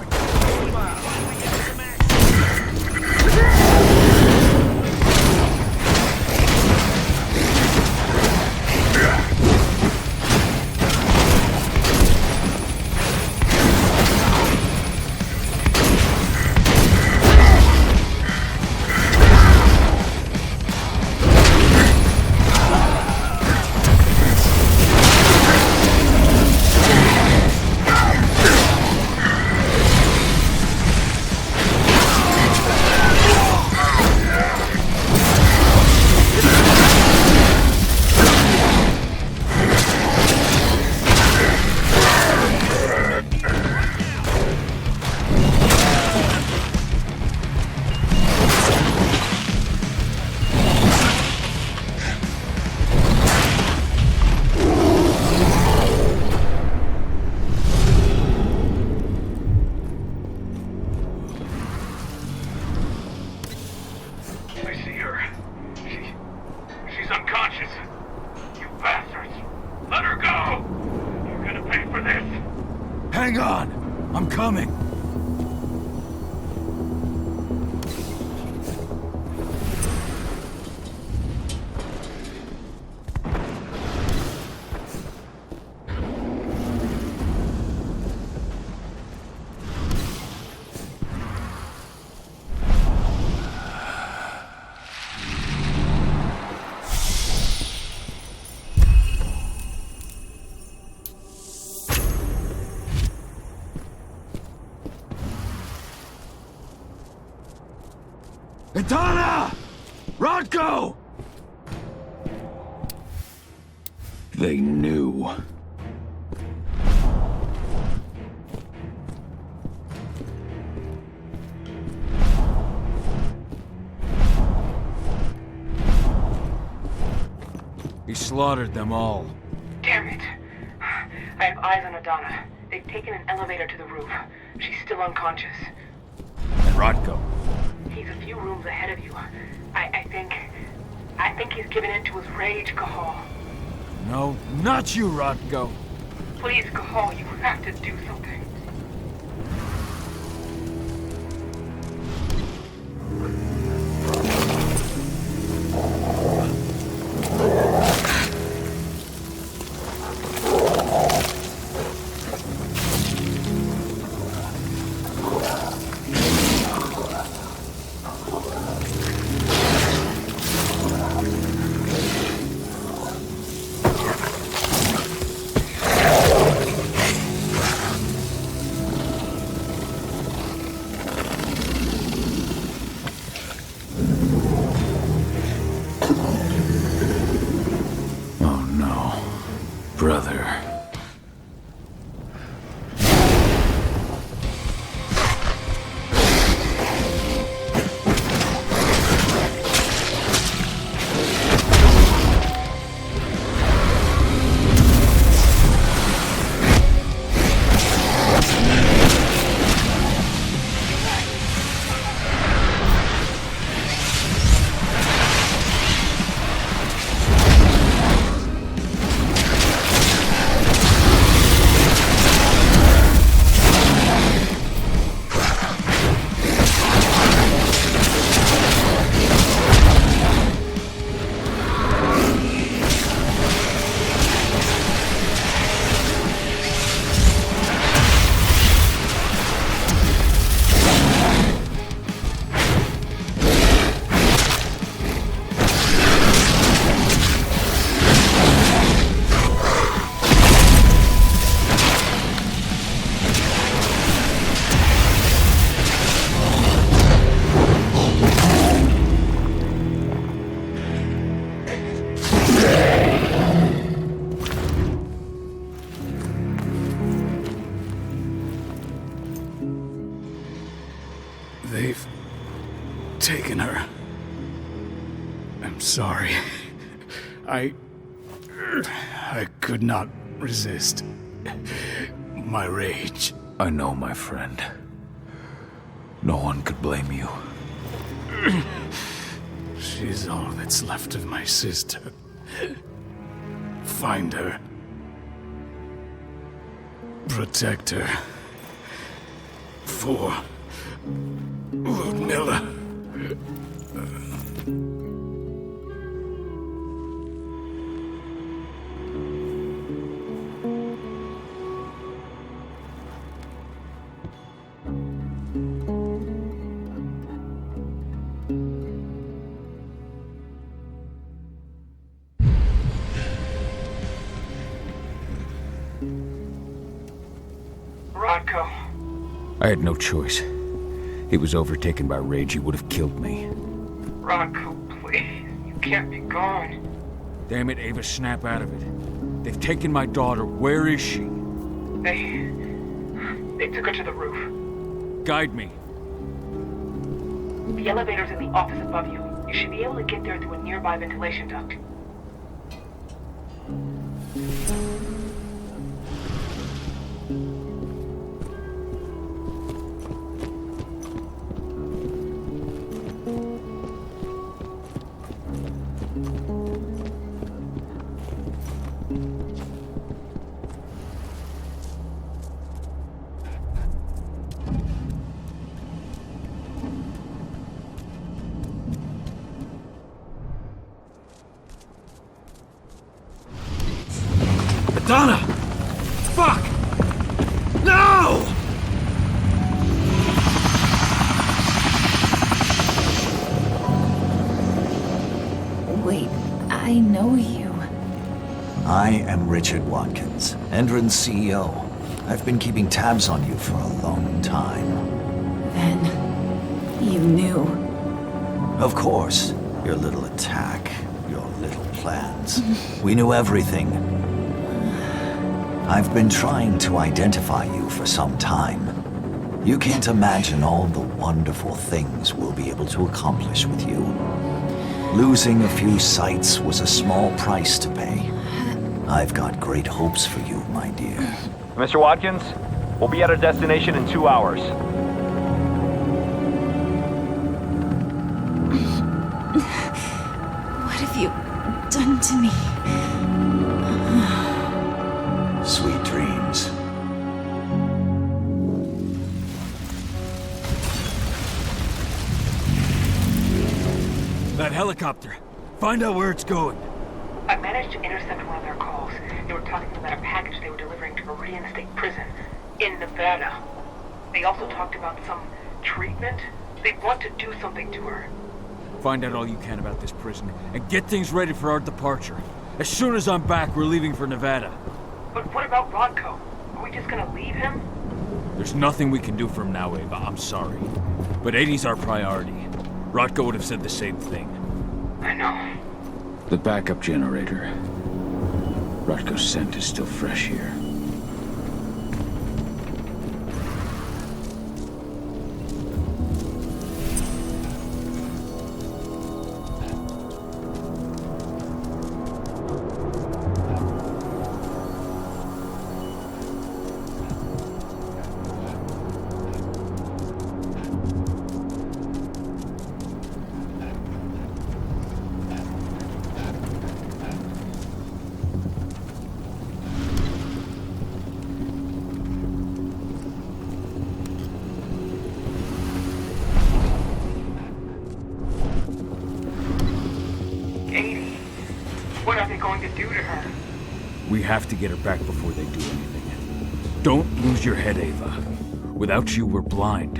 Hang on! I'm coming! Idana! Rodko! They knew. He slaughtered them all. Damn it. I have eyes on Adana. They've taken an elevator to the roof. She's still unconscious. And Rodko? He's a few rooms ahead of you. I think he's given in to his rage, Cahal. No, not you, Rodko. Please, Cahal, you have to do something. Brother. They've taken her. I'm sorry. I could not resist my rage. I know, my friend. No one could blame you. She's all that's left of my sister. Find her. Protect her. For Ludmilla. Rodko. I had no choice. He was overtaken by rage. He would have killed me. Rodko, please. You can't be gone. Damn it, Ava, snap out of it. They've taken my daughter. Where is she? They took her to the roof. Guide me. The elevator's in the office above you. You should be able to get there through a nearby ventilation duct. Donna! Fuck! No! Wait, I know you. I am Richard Watkins, Endron's CEO. I've been keeping tabs on you for a long time. Then, you knew. Of course. Your little attack, your little plans. We knew everything. I've been trying to identify you for some time. You can't imagine all the wonderful things we'll be able to accomplish with you. Losing a few sights was a small price to pay. I've got great hopes for you, my dear. Mr. Watkins, we'll be at our destination in 2 hours. What have you done to me? Sweet dreams. That helicopter. Find out where it's going. I managed to intercept one of their calls. They were talking about a package they were delivering to Meridian State Prison in Nevada. They also talked about some treatment. They want to do something to her. Find out all you can about this prison and get things ready for our departure. As soon as I'm back, we're leaving for Nevada. But what about Rodko? Are we just gonna leave him? There's nothing we can do for him now, Ava. I'm sorry. But 80's our priority. Rodko would have said the same thing. I know. The backup generator. Rodko's scent is still fresh here. What are they going to do to her? We have to get her back before they do anything. Don't lose your head, Ava. Without you, we're blind.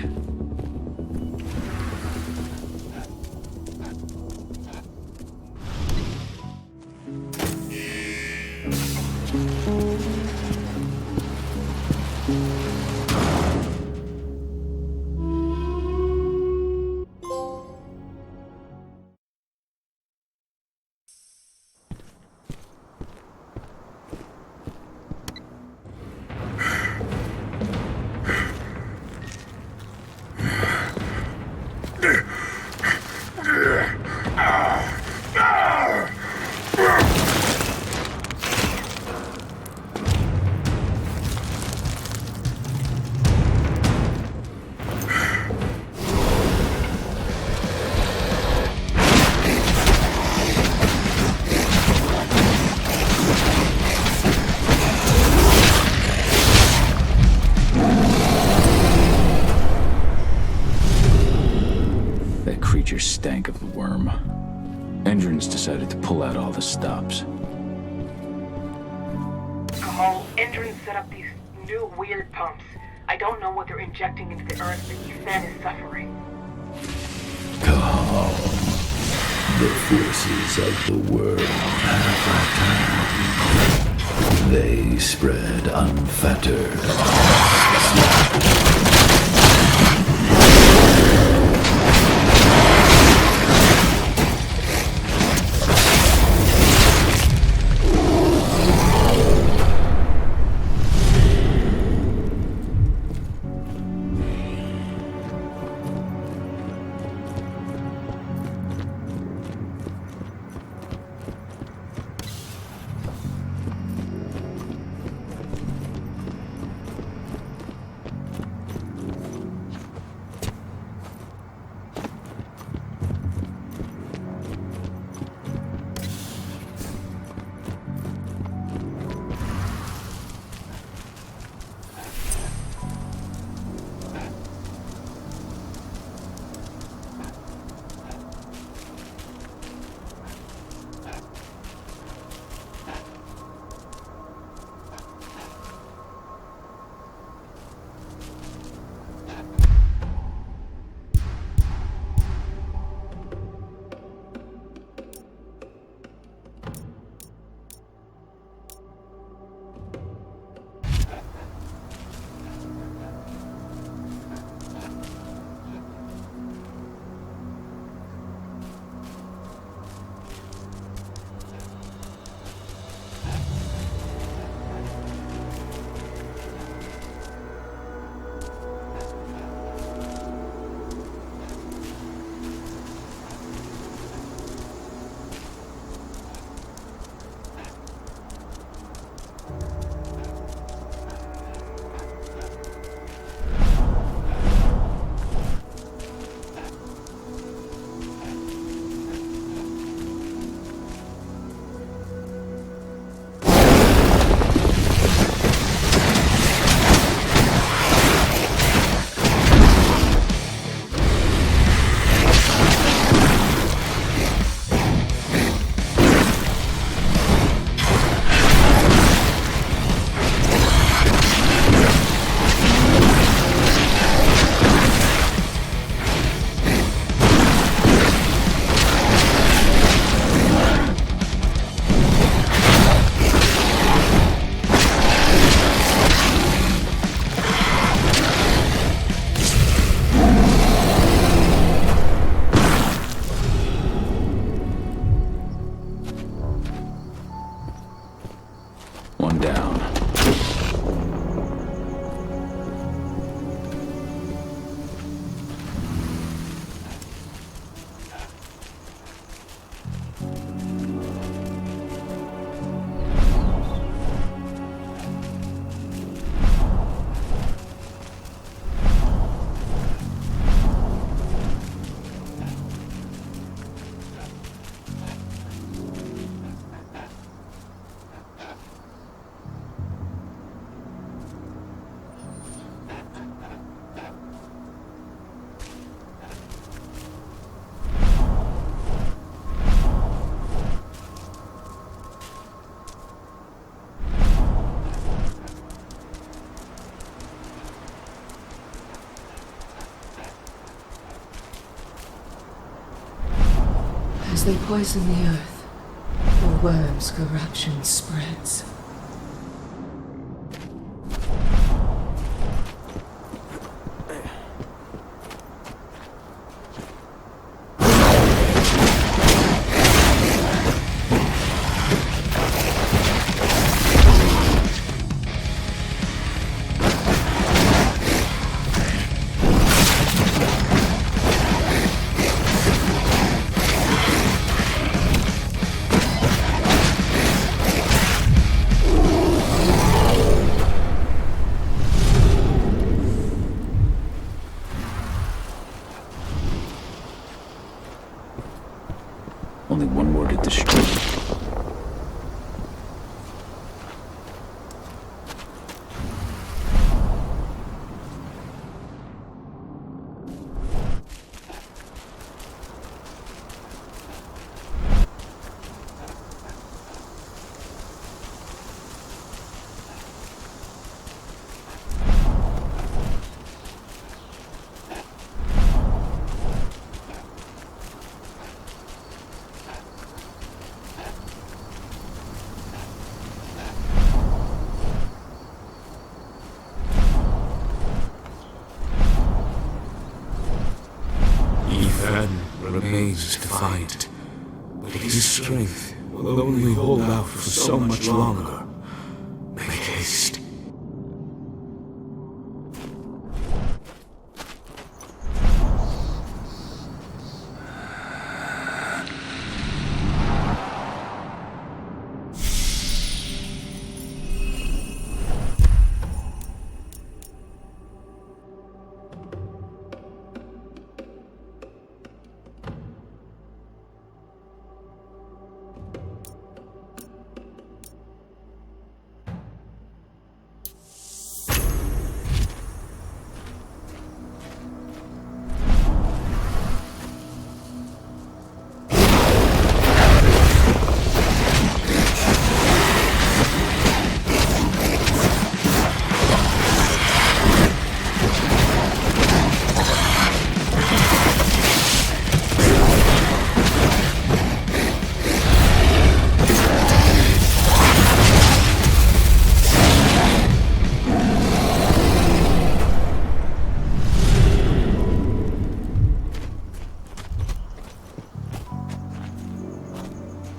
Stank of the worm. Endrins decided to pull out all the stops. Cahal, Endrins set up these new weird pumps. I don't know what they're injecting into the earth, but Ethan is suffering. Cahal, the forces of the world have returned. They spread unfettered. down. As they poison the earth, the worm's corruption spreads. Only one more to destroy. Remains defiant, but his strength will only hold out for so much longer. Make haste.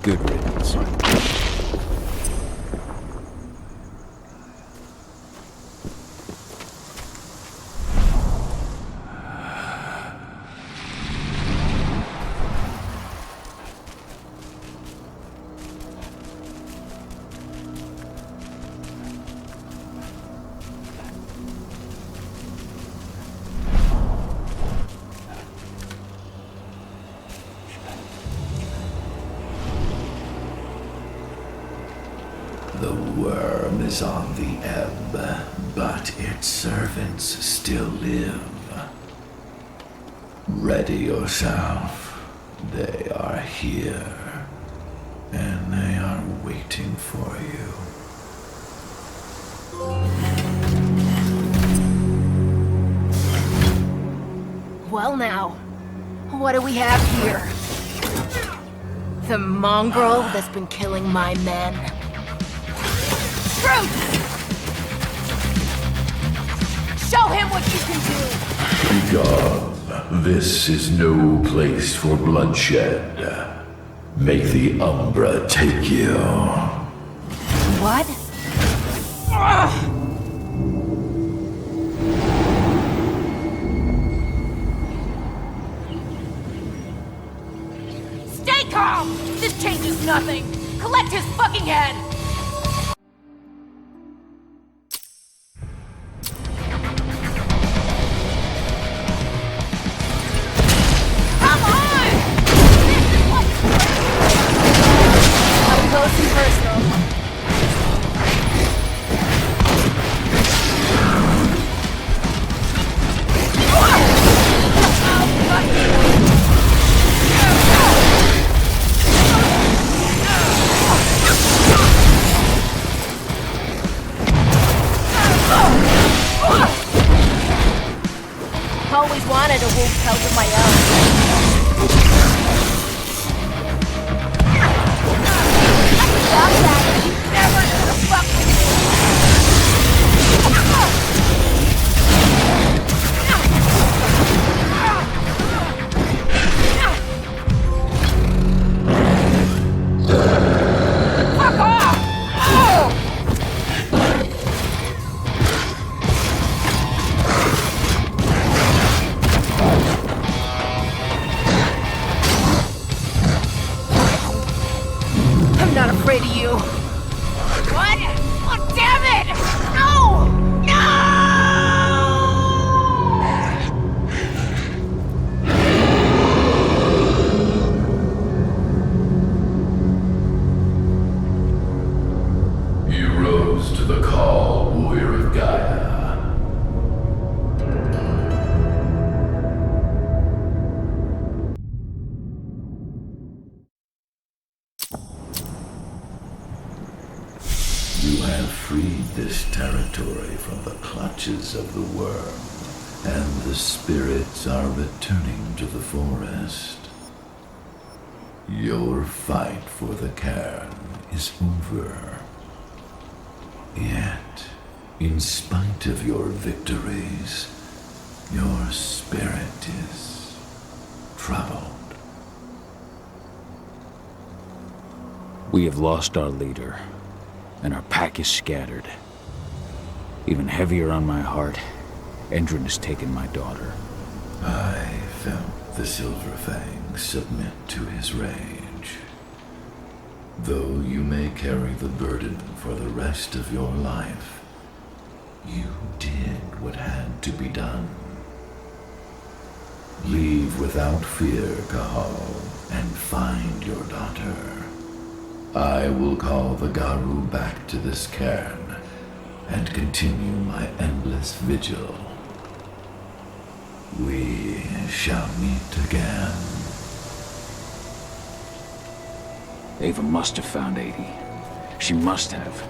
Good riddance. The worm is on the ebb, but its servants still live. Ready yourself. They are here, and they are waiting for you. Well now, what do we have here? The mongrel that's been killing my men. Truth! Show him what you can do! Begone. This is no place for bloodshed. Make the Umbra take you. What? Stay calm! This changes nothing! Collect his fucking head! Come on! Up close and personal. Always wanted a wolf pelt of my own. Stop that! You never gonna fuck with me! Fuck off! Oh! I'm not afraid of you. What? Oh, damn it! No! You rose to the call, warrior of Gaia. You have freed this territory from the clutches of the worm, and the spirits are returning to the forest. Your fight for the cairn is over. Yet, in spite of your victories, your spirit is troubled. We have lost our leader, and our pack is scattered. Even heavier on my heart, Endron has taken my daughter. I felt the Silver Fang submit to his rage. Though you may carry the burden for the rest of your life, you did what had to be done. Leave without fear, Cahal, and find your daughter. I will call the Garu back to this cairn and continue my endless vigil. We shall meet again. Ava must have found 80. She must have.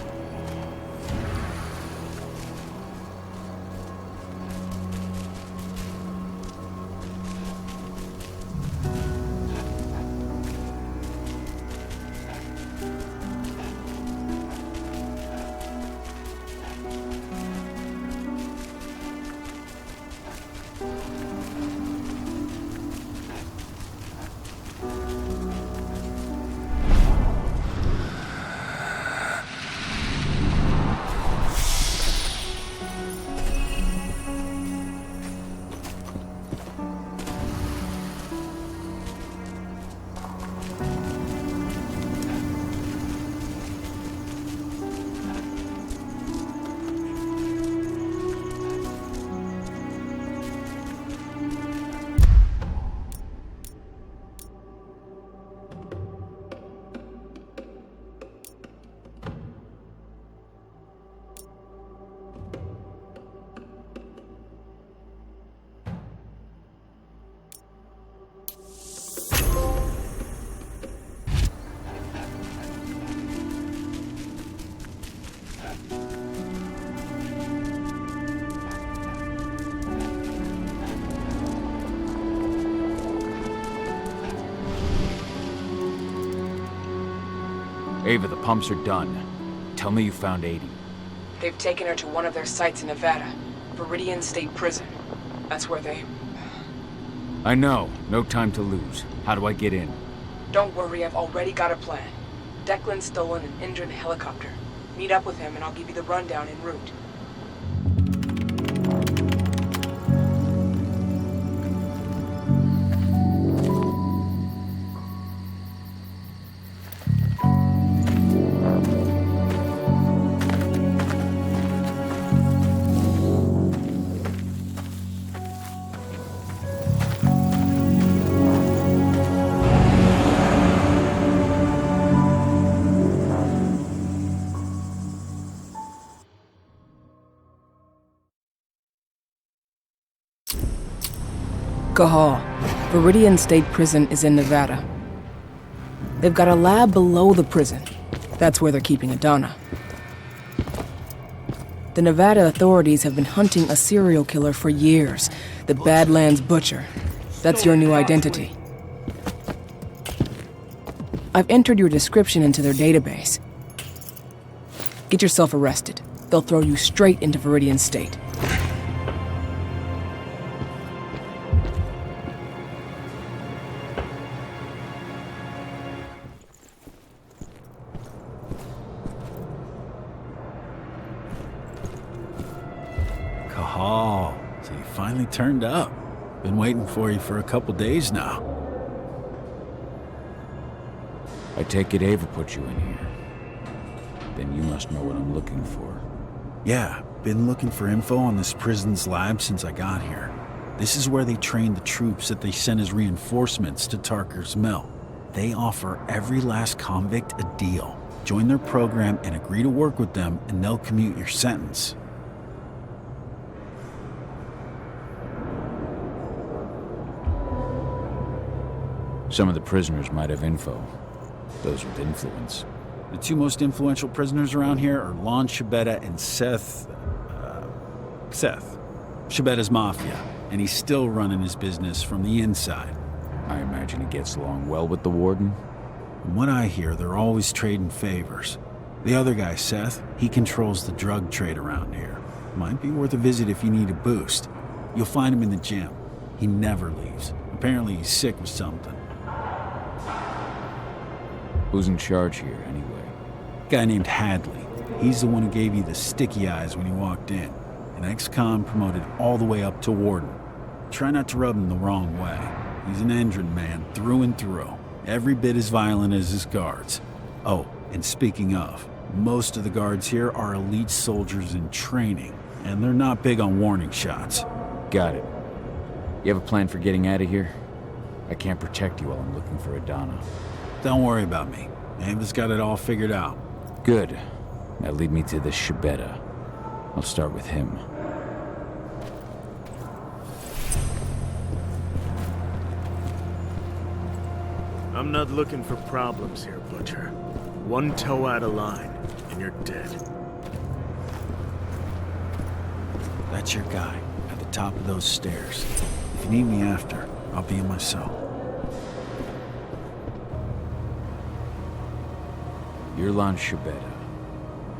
Ava, the pumps are done. Tell me you found 80. They've taken her to one of their sites in Nevada. Viridian State Prison. That's where they... I know. No time to lose. How do I get in? Don't worry, I've already got a plan. Declan's stolen an Indran helicopter. Meet up with him and I'll give you the rundown en route. Cahal, Viridian State Prison is in Nevada. They've got a lab below the prison. That's where they're keeping Adana. The Nevada authorities have been hunting a serial killer for years, the Badlands Butcher. That's your new identity. I've entered your description into their database. Get yourself arrested. They'll throw you straight into Viridian State. Cahal, so you finally turned up. Been waiting for you for a couple days now. I take it Ava put you in here. Then you must know what I'm looking for. Yeah, been looking for info on this prison's lab since I got here. This is where they train the troops that they send as reinforcements to Tarker's Mill. They offer every last convict a deal. Join their program and agree to work with them, and they'll commute your sentence. Some of the prisoners might have info. Those with influence. The two most influential prisoners around here are Lon Shabeta and Seth. Shabetta's mafia, and he's still running his business from the inside. I imagine he gets along well with the warden. From what I hear, they're always trading favors. The other guy, Seth, he controls the drug trade around here. Might be worth a visit if you need a boost. You'll find him in the gym. He never leaves. Apparently he's sick with something. Who's in charge here, anyway? Guy named Hadley. He's the one who gave you the sticky eyes when you walked in. An ex-con promoted all the way up to warden. Try not to rub him the wrong way. He's an Endron man through and through. Every bit as violent as his guards. Oh, and speaking of, most of the guards here are elite soldiers in training, and they're not big on warning shots. Got it. You have a plan for getting out of here? I can't protect you while I'm looking for Adana. Don't worry about me. Ava's got it all figured out. Good. Now lead me to this Shabeta. I'll start with him. I'm not looking for problems here, Butcher. One toe out of line, and you're dead. That's your guy, at the top of those stairs. If you need me after, I'll be in my cell. You're Lon Shabeta.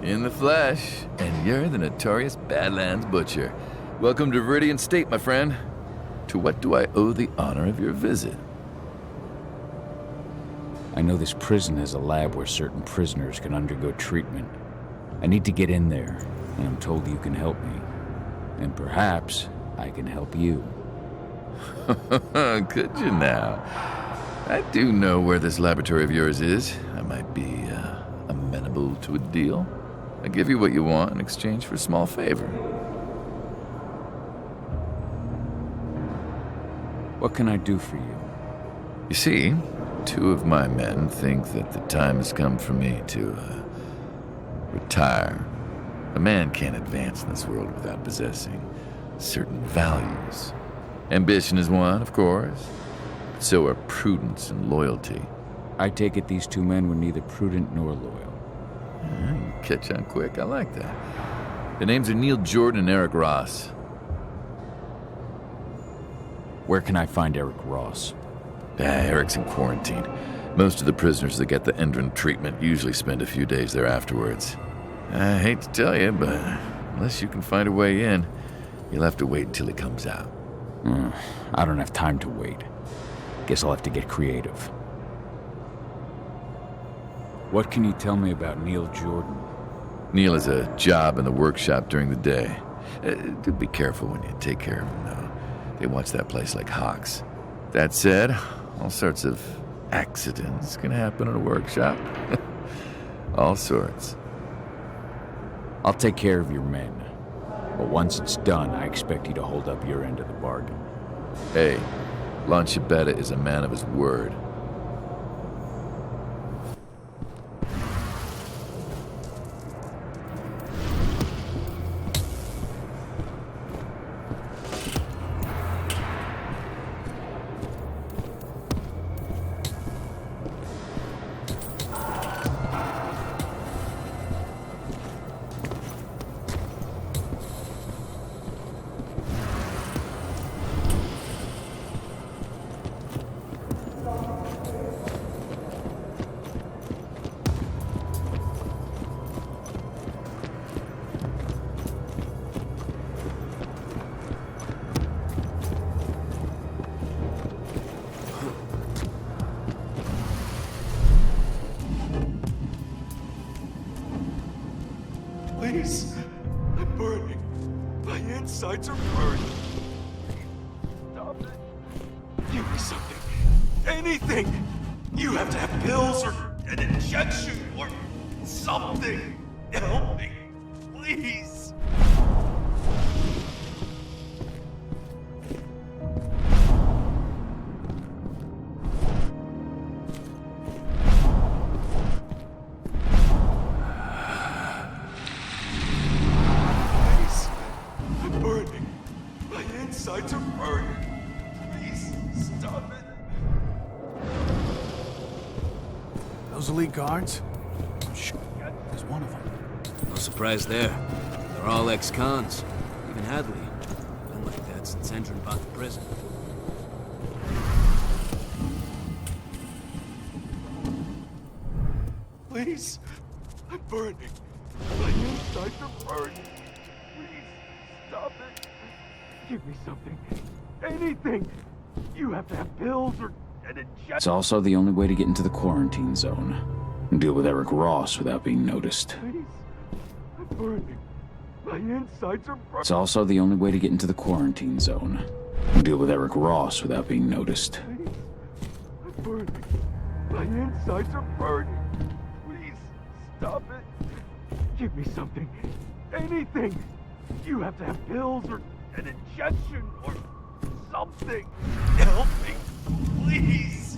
In the flesh, and you're the notorious Badlands Butcher. Welcome to Viridian State, my friend. To what do I owe the honor of your visit? I know this prison has a lab where certain prisoners can undergo treatment. I need to get in there, and I'm told you can help me. And perhaps I can help you. Could you now? I do know where this laboratory of yours is. I might be amenable to a deal. I give you what you want in exchange for a small favor. What can I do for you? You see, two of my men think that the time has come for me to retire. A man can't advance in this world without possessing certain values. Ambition is one, of course, but so are prudence and loyalty. I take it these two men were neither prudent nor loyal. You catch on quick, I like that. Their names are Neil Jordan and Eric Ross. Where can I find Eric Ross? Eric's in quarantine. Most of the prisoners that get the Endron treatment usually spend a few days there afterwards. I hate to tell you, but unless you can find a way in, you'll have to wait until he comes out. I don't have time to wait. Guess I'll have to get creative. What can you tell me about Neil Jordan? Neil has a job in the workshop during the day. Do be careful when you take care of him, though. They watch that place like hawks. That said, all sorts of accidents can happen in a workshop. All sorts. I'll take care of your men. But once it's done, I expect you to hold up your end of the bargain. Hey, Lanciabetta is a man of his word. Please, I'm burning. My insides are burning. Stop it. Give me something. Anything. You have to have pills or an injection or something. Help me, please. Insides are burning. Please, stop it. Those elite guards? Shh. There's one of them. No surprise there. They're all ex-cons. Even Hadley. Been like that since Endron bought the prison. Please, I'm burning. My insides are burning. Please, stop it. Give me something. Anything. You have to have pills or an injection. It's also the only way to get into the quarantine zone and deal with Eric Ross without being noticed. Please. I'm burning. My insides are burning. It's also the only way to get into the quarantine zone and deal with Eric Ross without being noticed. Please. I'm burning. My insides are burning. Please, stop it. Give me something. Anything. You have to have pills or an injection or something. Help me, please.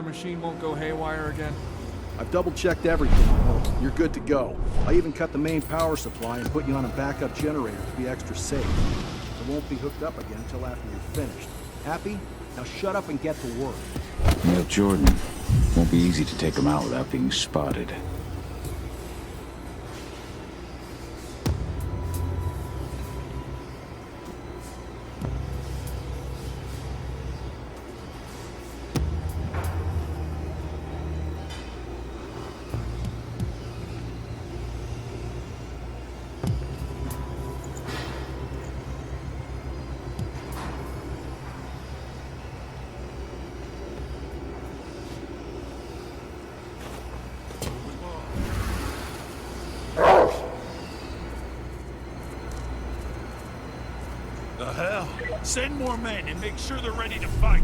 Machine won't go haywire again? I've double-checked everything, Will. You're good to go. I even cut the main power supply and put you on a backup generator to be extra safe. It won't be hooked up again until after you're finished. Happy? Now shut up and get to work. Neil Jordan. Won't be easy to take him out without being spotted. The hell? Send more men and make sure they're ready to fight.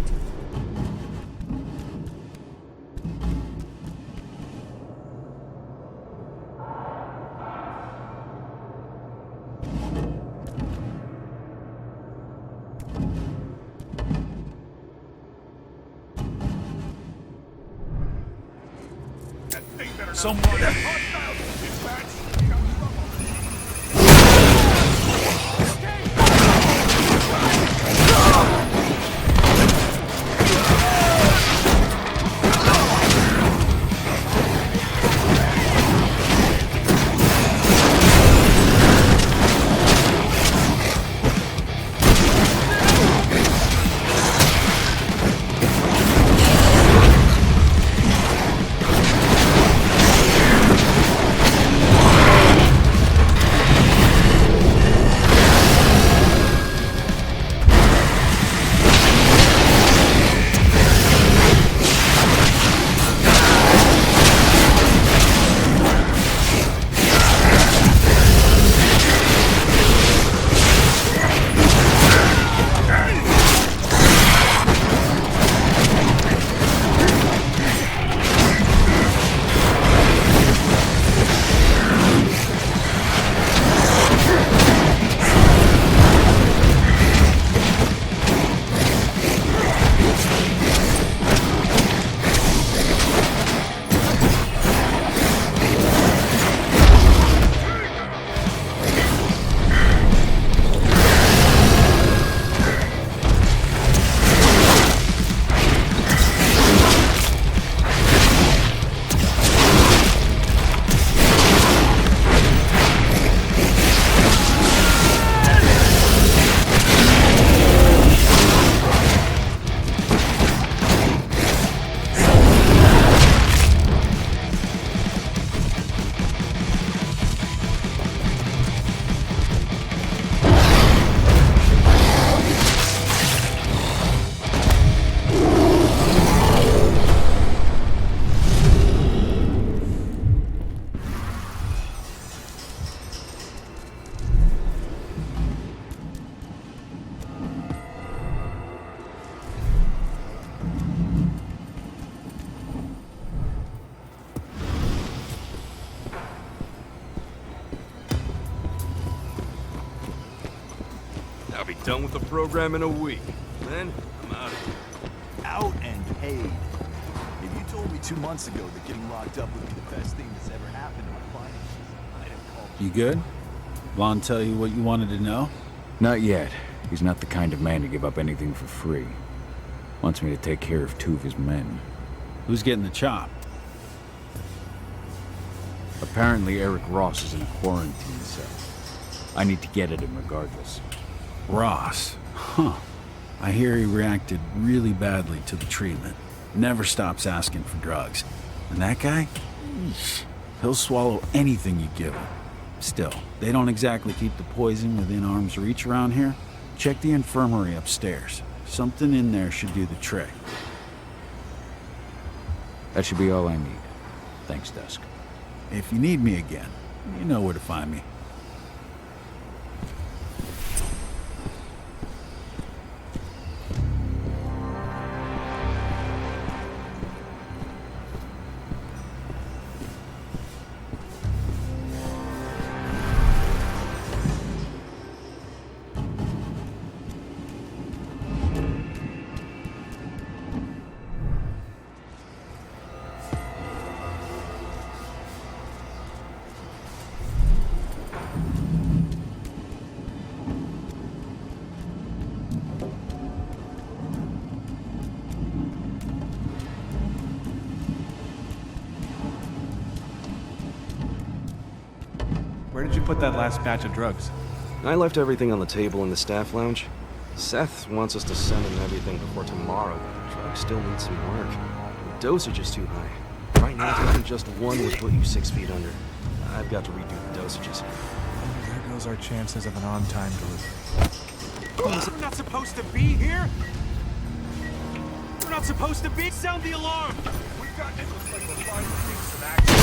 I'll be done with the program in a week. Then, I'm out of here. Out and paid. If you told me 2 months ago that getting locked up would be the best thing that's ever happened to my finances, I'd have called You good? Lon tell you what you wanted to know? Not yet. He's not the kind of man to give up anything for free. Wants me to take care of 2 of his men. Who's getting the chop? Apparently Eric Ross is in a quarantine cell. I need to get at him regardless. Ross? Huh. I hear he reacted really badly to the treatment. Never stops asking for drugs. And that guy? Eesh. He'll swallow anything you give him. Still, they don't exactly keep the poison within arm's reach around here. Check the infirmary upstairs. Something in there should do the trick. That should be all I need. Thanks, Dusk. If you need me again, you know where to find me. Where did you put that last batch of drugs? I left everything on the table in the staff lounge. Seth wants us to send him everything before tomorrow. The drug still needs some work. The dosage is too high. Right now, taking just one would put you 6 feet under. I've got to redo the dosages. There goes our chances of an on-time delivery. We're not supposed to be here? We're not supposed to be? Sound the alarm! We've got it. Looks like we're finally seeing some action.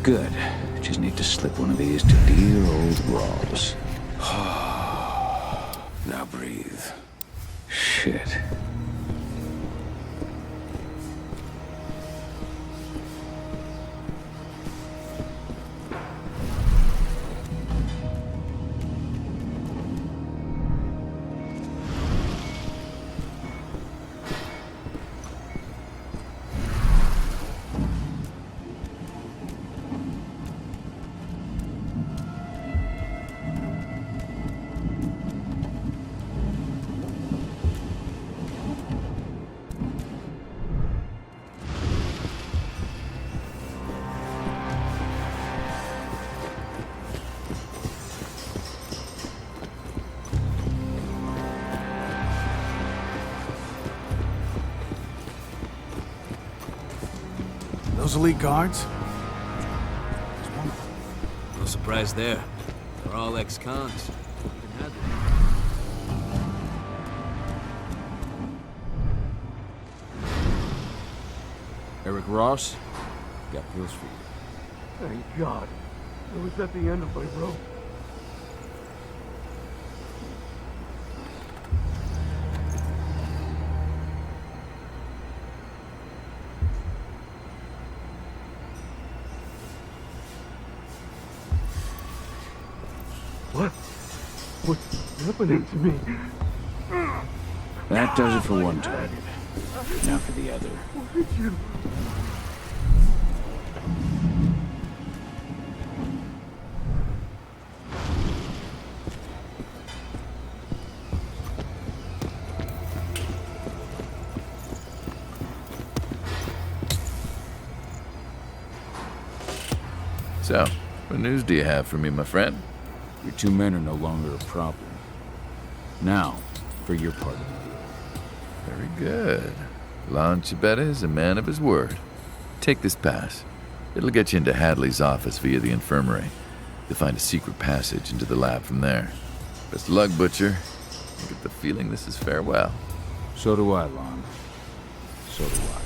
Good. Just need to slip one of these to dear old Ross. Now breathe. Shit. Those elite guards? No surprise there. They're all ex-cons. Even Hadley. Eric Ross? Got pills for you. Thank God. I was at the end of my rope. What's happening to me? That does it for one target. Now for the other. What did you... So, what news do you have for me, my friend? Your two men are no longer a problem. Now, for your part of the deal. Very good. Lon Chibetta is a man of his word. Take this pass. It'll get you into Hadley's office via the infirmary. You'll find a secret passage into the lab from there. Best of luck, Butcher. I get the feeling this is farewell. So do I, Lon. So do I.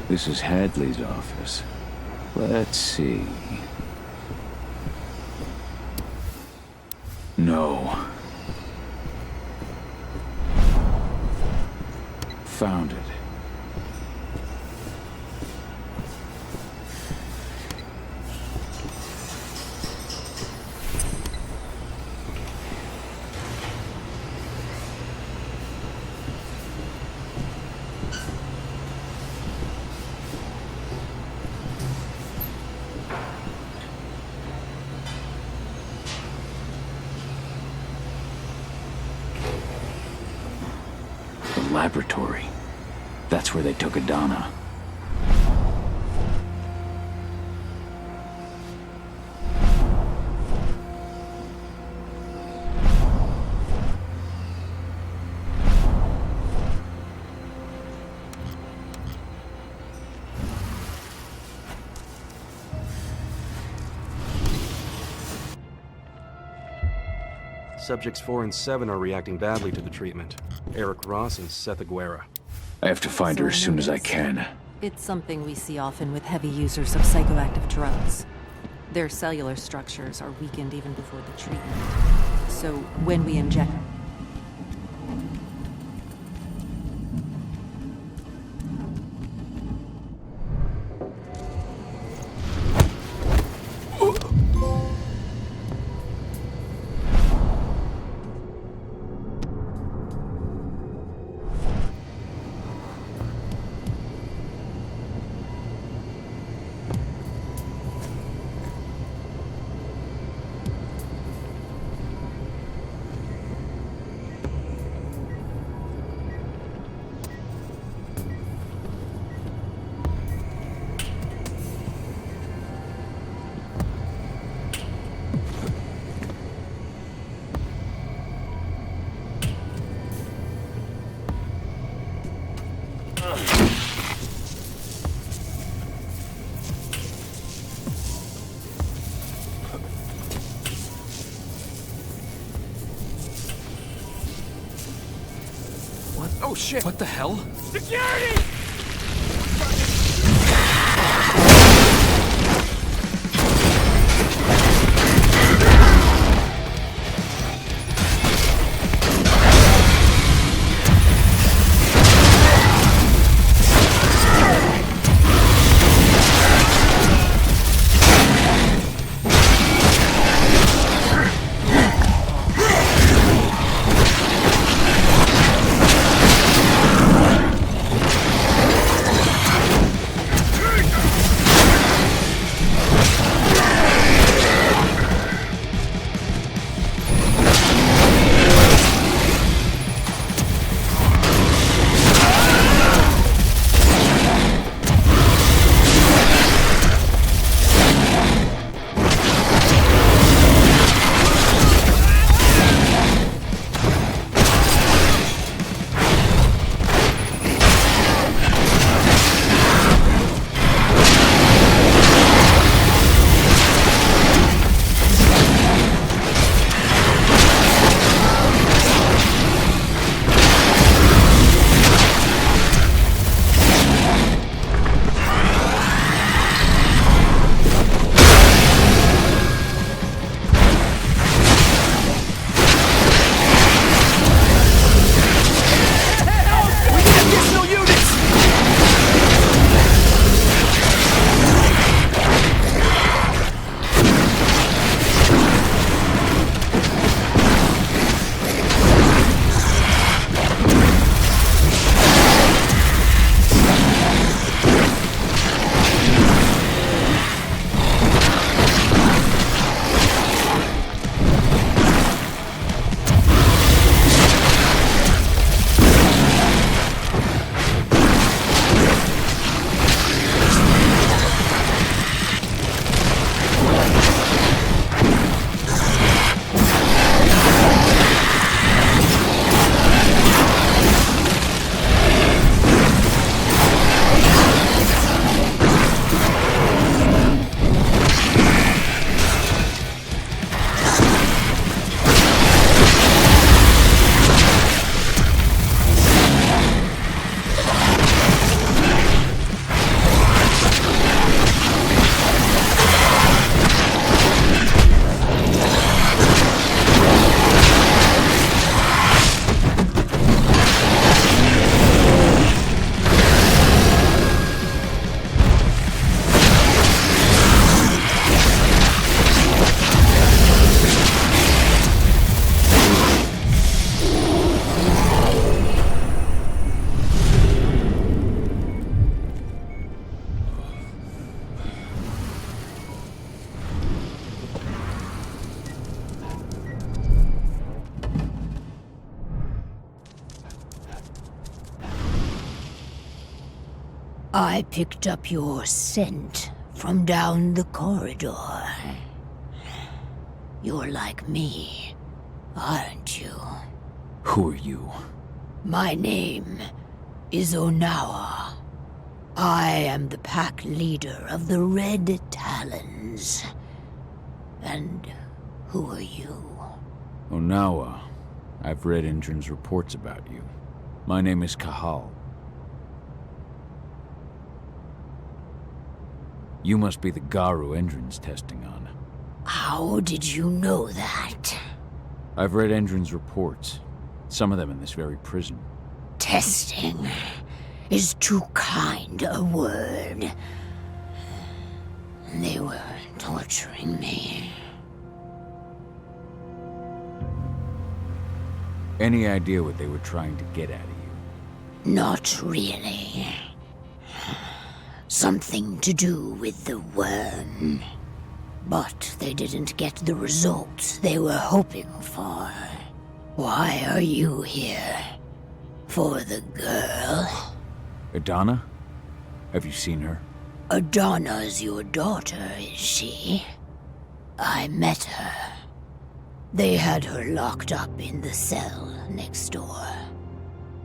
This is Hadley's office. Let's see. No. Found it. Laboratory. That's where they took Adana. Subjects 4 and 7 are reacting badly to the treatment. Eric Ross and Seth Aguera. I have to find her as soon as I can. It's something we see often with heavy users of psychoactive drugs. Their cellular structures are weakened even before the treatment. So when we inject... Oh shit! What the hell? Security! I picked up your scent from down the corridor. You're like me, aren't you? Who are you? My name is Onawa. I am the pack leader of the Red Talons. And who are you? Onawa. I've read Indran's reports about you. My name is Kahal. You must be the Garu Endrin's testing on. How did you know that? I've read Endrin's reports. Some of them in this very prison. Testing is too kind a word. They were torturing me. Any idea what they were trying to get out of you? Not really. Something to do with the worm. But they didn't get the results they were hoping for. Why are you here? For the girl? Adana? Have you seen her? Adana's your daughter, is she? I met her. They had her locked up in the cell next door.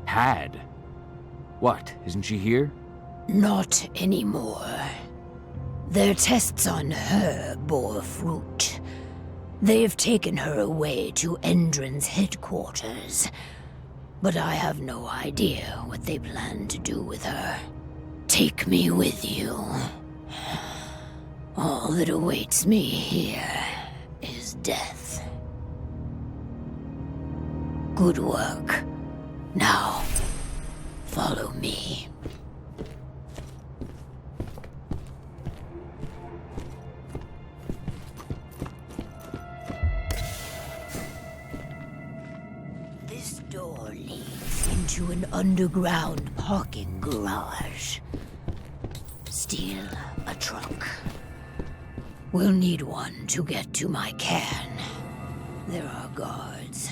Had? What, isn't she here? Not anymore. Their tests on her bore fruit. They've taken her away to Endrin's headquarters. but I have no idea what they plan to do with her. Take me with you. All that awaits me here is death. Good work. Now, follow me. This door leads into an underground parking garage. Steal a truck. We'll need one to get to my cairn. There are guards.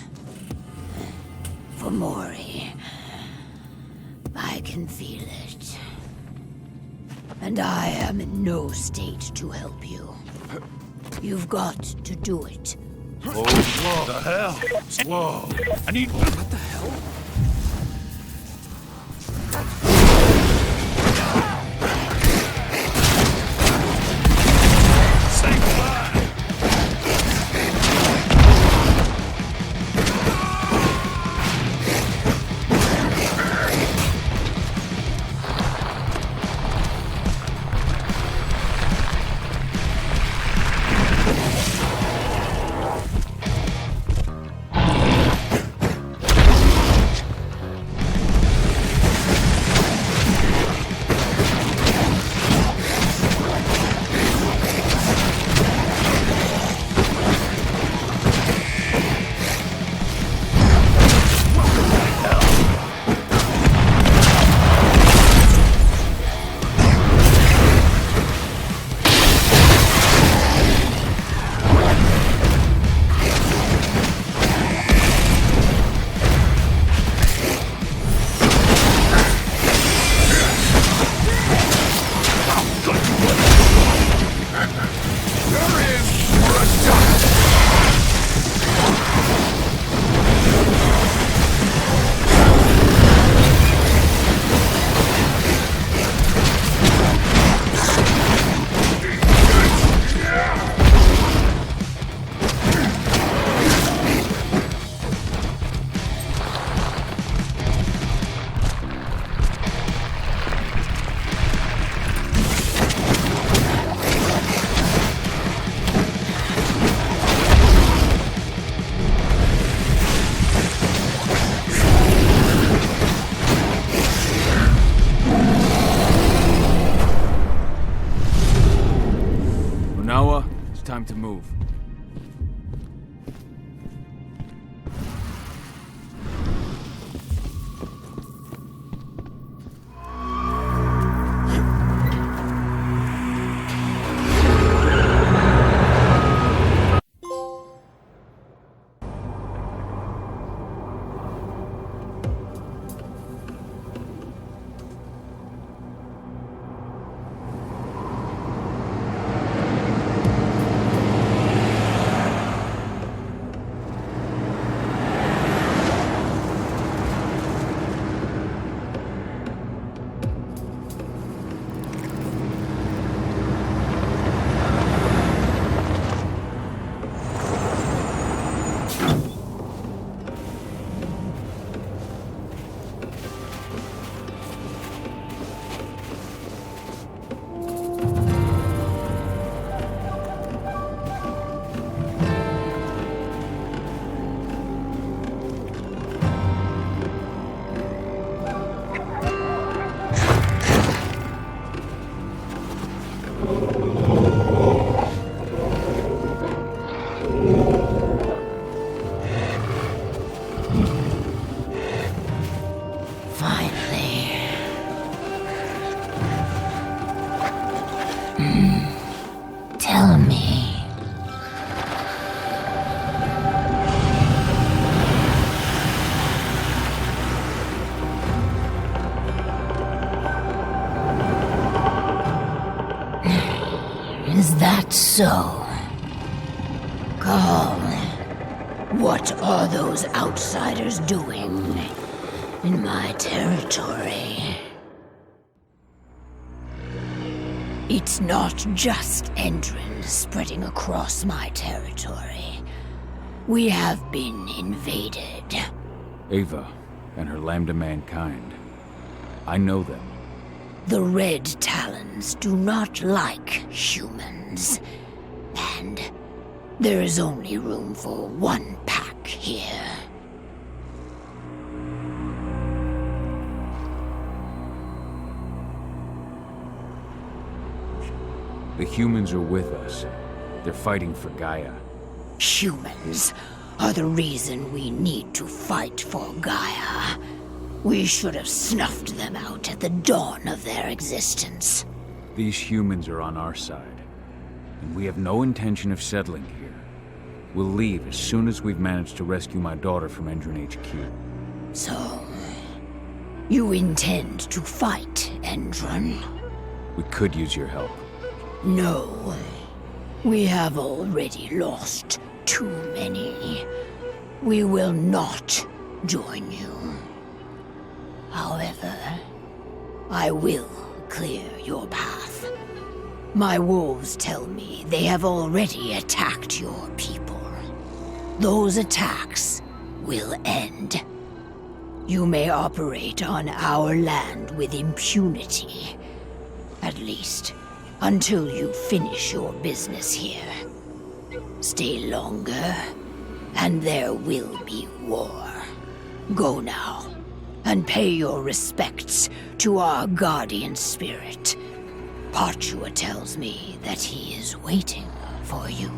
For Mori. I can feel it. And I am in no state to help you. You've got to do it. Oh, whoa. The hell? Whoa. I need... What the hell? Time to move. Tell me. Is that so? Carl, what are those outsiders doing in my territory? It's not just Endrin spreading across my territory. We have been invaded. Ava, and her lambda mankind. I know them. The Red Talons do not like humans. And there is only room for one pack here. The humans are with us. They're fighting for Gaia. Humans are the reason we need to fight for Gaia. We should have snuffed them out at the dawn of their existence. These humans are on our side, and we have no intention of settling here. We'll leave as soon as we've managed to rescue my daughter from Endron HQ. So, you intend to fight Endron? We could use your help. No. We have already lost too many. We will not join you. However, I will clear your path. My wolves tell me they have already attacked your people. Those attacks will end. You may operate on our land with impunity. At least, until you finish your business here. Stay longer, and there will be war. Go now, and pay your respects to our guardian spirit. Parchua tells me that he is waiting for you.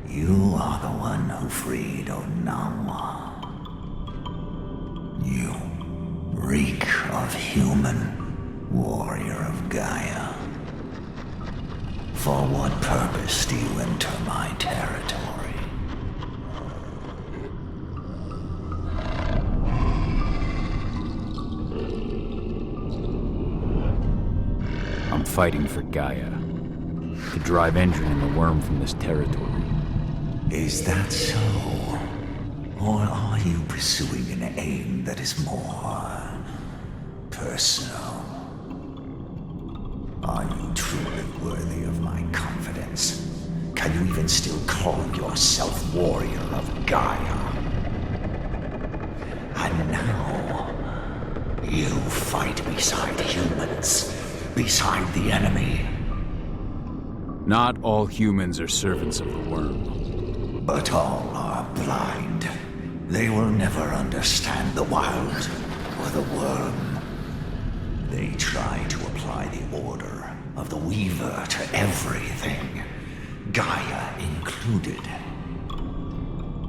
You are the one who freed Onawa. You reek of human, warrior of Gaia. For what purpose do you enter my territory? I'm fighting for Gaia. To drive Endron and the worm from this territory. Is that so? Or are you pursuing an aim that is more personal? Are you truly worthy of my confidence? Can you even still call yourself warrior of Gaia? And now, you fight beside humans, beside the enemy. Not all humans are servants of the worm. But all are blind. They will never understand the wild or the worm. They try to apply the order of the Weaver to everything, Gaia included.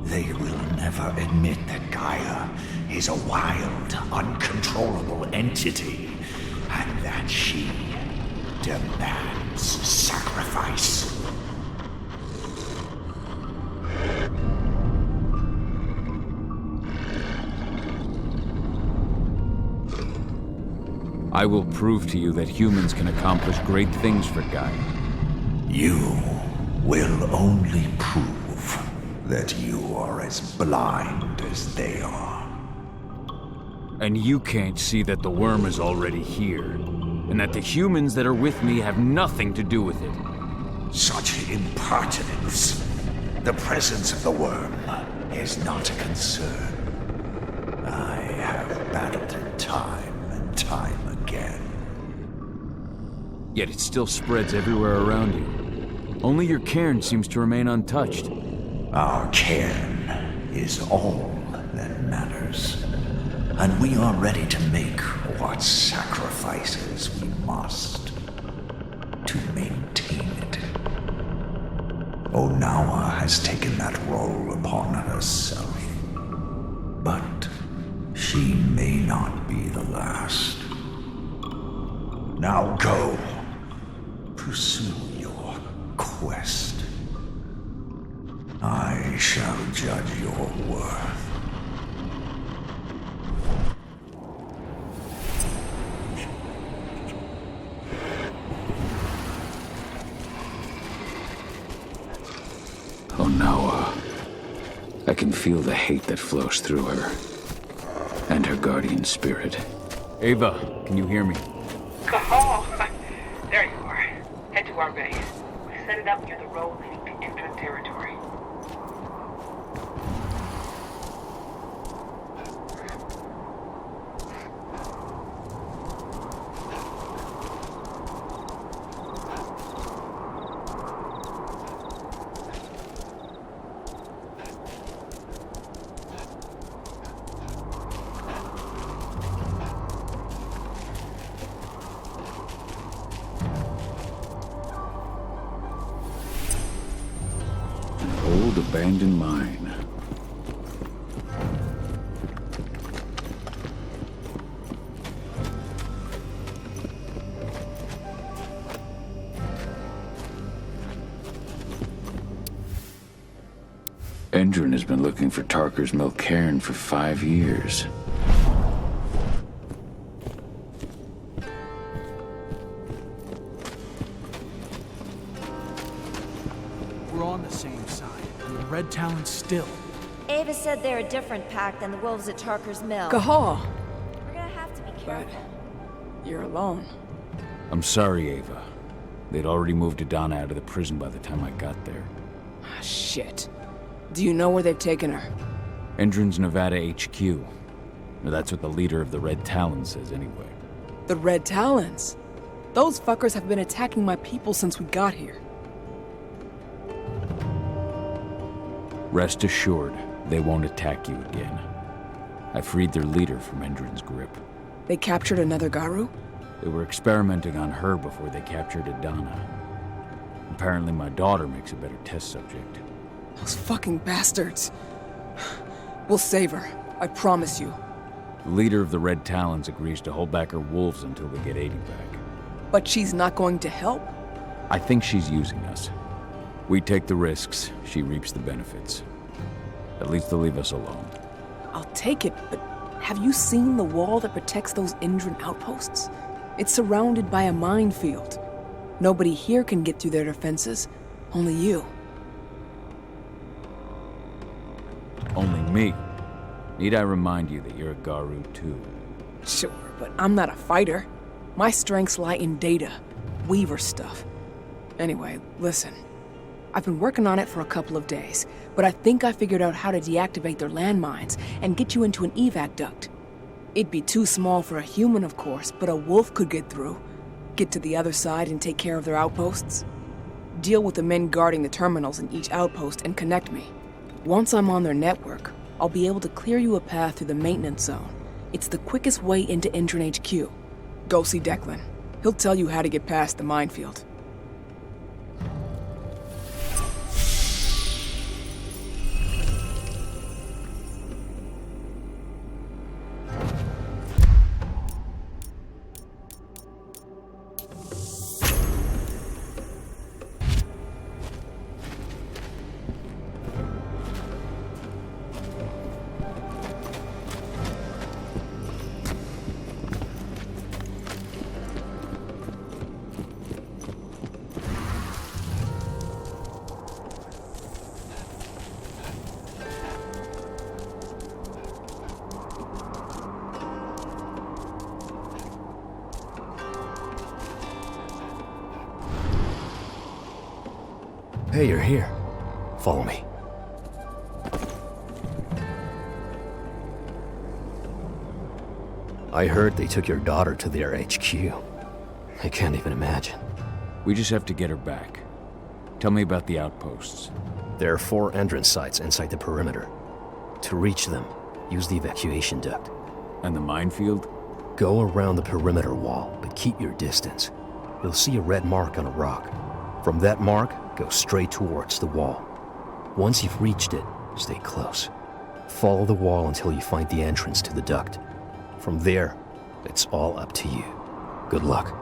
They will never admit that Gaia is a wild, uncontrollable entity, and that she demands sacrifice. I will prove to you that humans can accomplish great things for Gaia. You will only prove that you are as blind as they are. And you can't see that the worm is already here, and that the humans that are with me have nothing to do with it. Such impertinence. The presence of the worm is not a concern. I have battled it time and time again. Yet it still spreads everywhere around you. Only your cairn seems to remain untouched. Our cairn is all that matters. And we are ready to make what sacrifices we must to maintain it. Onawa has taken that role upon herself. But she may not be the last. Now go. Pursue your quest. I shall judge your worth. Onawa. I can feel the hate that flows through her. And her guardian spirit. Ava, can you hear me? Cahal, to our base. We set it up near the road leading to Indran territory. Old abandoned mine. Indran has been looking for Tarker's Mill cairn for 5 years. We're on the same side. And the Red Talons still. Ava said they're a different pack than the wolves at Tarker's Mill. Gaha! We're gonna have to be careful. But you're alone. I'm sorry, Ava. They'd already moved Adana out of the prison by the time I got there. Ah, shit. Do you know where they've taken her? Indran's Nevada HQ. Now, that's what the leader of the Red Talons says anyway. The Red Talons? Those fuckers have been attacking my people since we got here. Rest assured, they won't attack you again. I freed their leader from Indran's grip. They captured another Garu? They were experimenting on her before they captured Adana. Apparently my daughter makes a better test subject. Those fucking bastards. We'll save her, I promise you. The leader of the Red Talons agrees to hold back her wolves until we get 80 back. But she's not going to help? I think she's using us. We take the risks, she reaps the benefits. At least they'll leave us alone. I'll take it, but have you seen the wall that protects those Indran outposts? It's surrounded by a minefield. Nobody here can get through their defenses. Only you. Only me. Need I remind you that you're a Garu too? Sure, but I'm not a fighter. My strengths lie in data. Weaver stuff. Anyway, listen. I've been working on it for a couple of days, but I think I figured out how to deactivate their landmines and get you into an evac duct. It'd be too small for a human, of course, but a wolf could get through. Get to the other side and take care of their outposts. Deal with the men guarding the terminals in each outpost and connect me. Once I'm on their network, I'll be able to clear you a path through the maintenance zone. It's the quickest way into Indran HQ. Go see Declan. He'll tell you how to get past the minefield. Hey, you're here. Follow me. I heard they took your daughter to their HQ. I can't even imagine. We just have to get her back. Tell me about the outposts. There are 4 entrance sites inside the perimeter. To reach them, use the evacuation duct. And the minefield? Go around the perimeter wall, but keep your distance. You'll see a red mark on a rock. From that mark, go straight towards the wall. Once you've reached it, stay close. Follow the wall until you find the entrance to the duct. From there, it's all up to you. Good luck.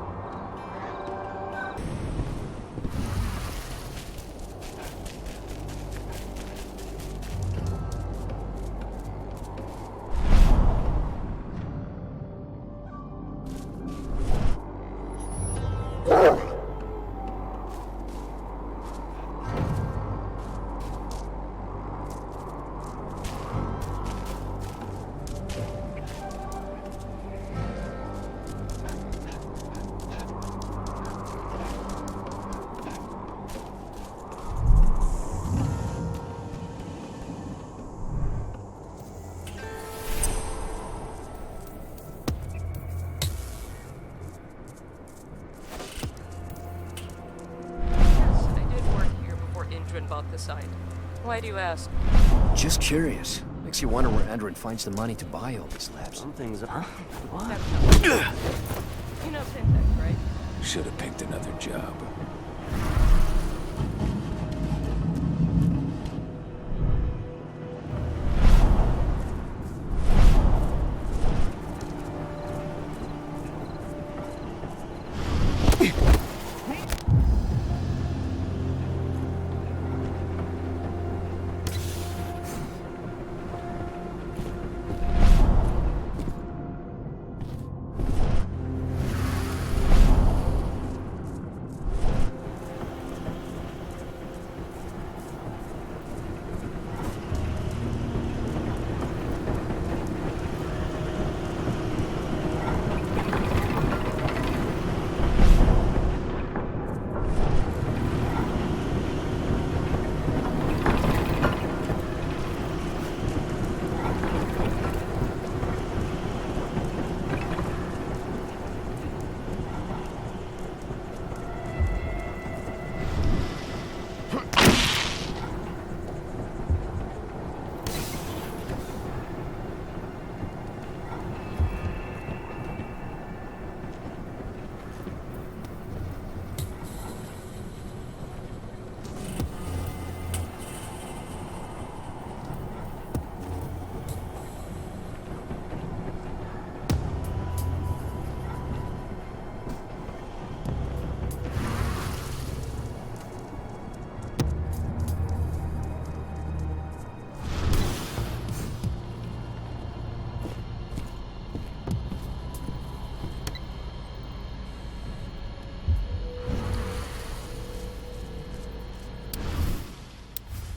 the site. Why do you ask? Just curious. Makes you wonder where Endron finds the money to buy all these labs. Some things, huh? What? You know Syntax, right? Should have picked another job.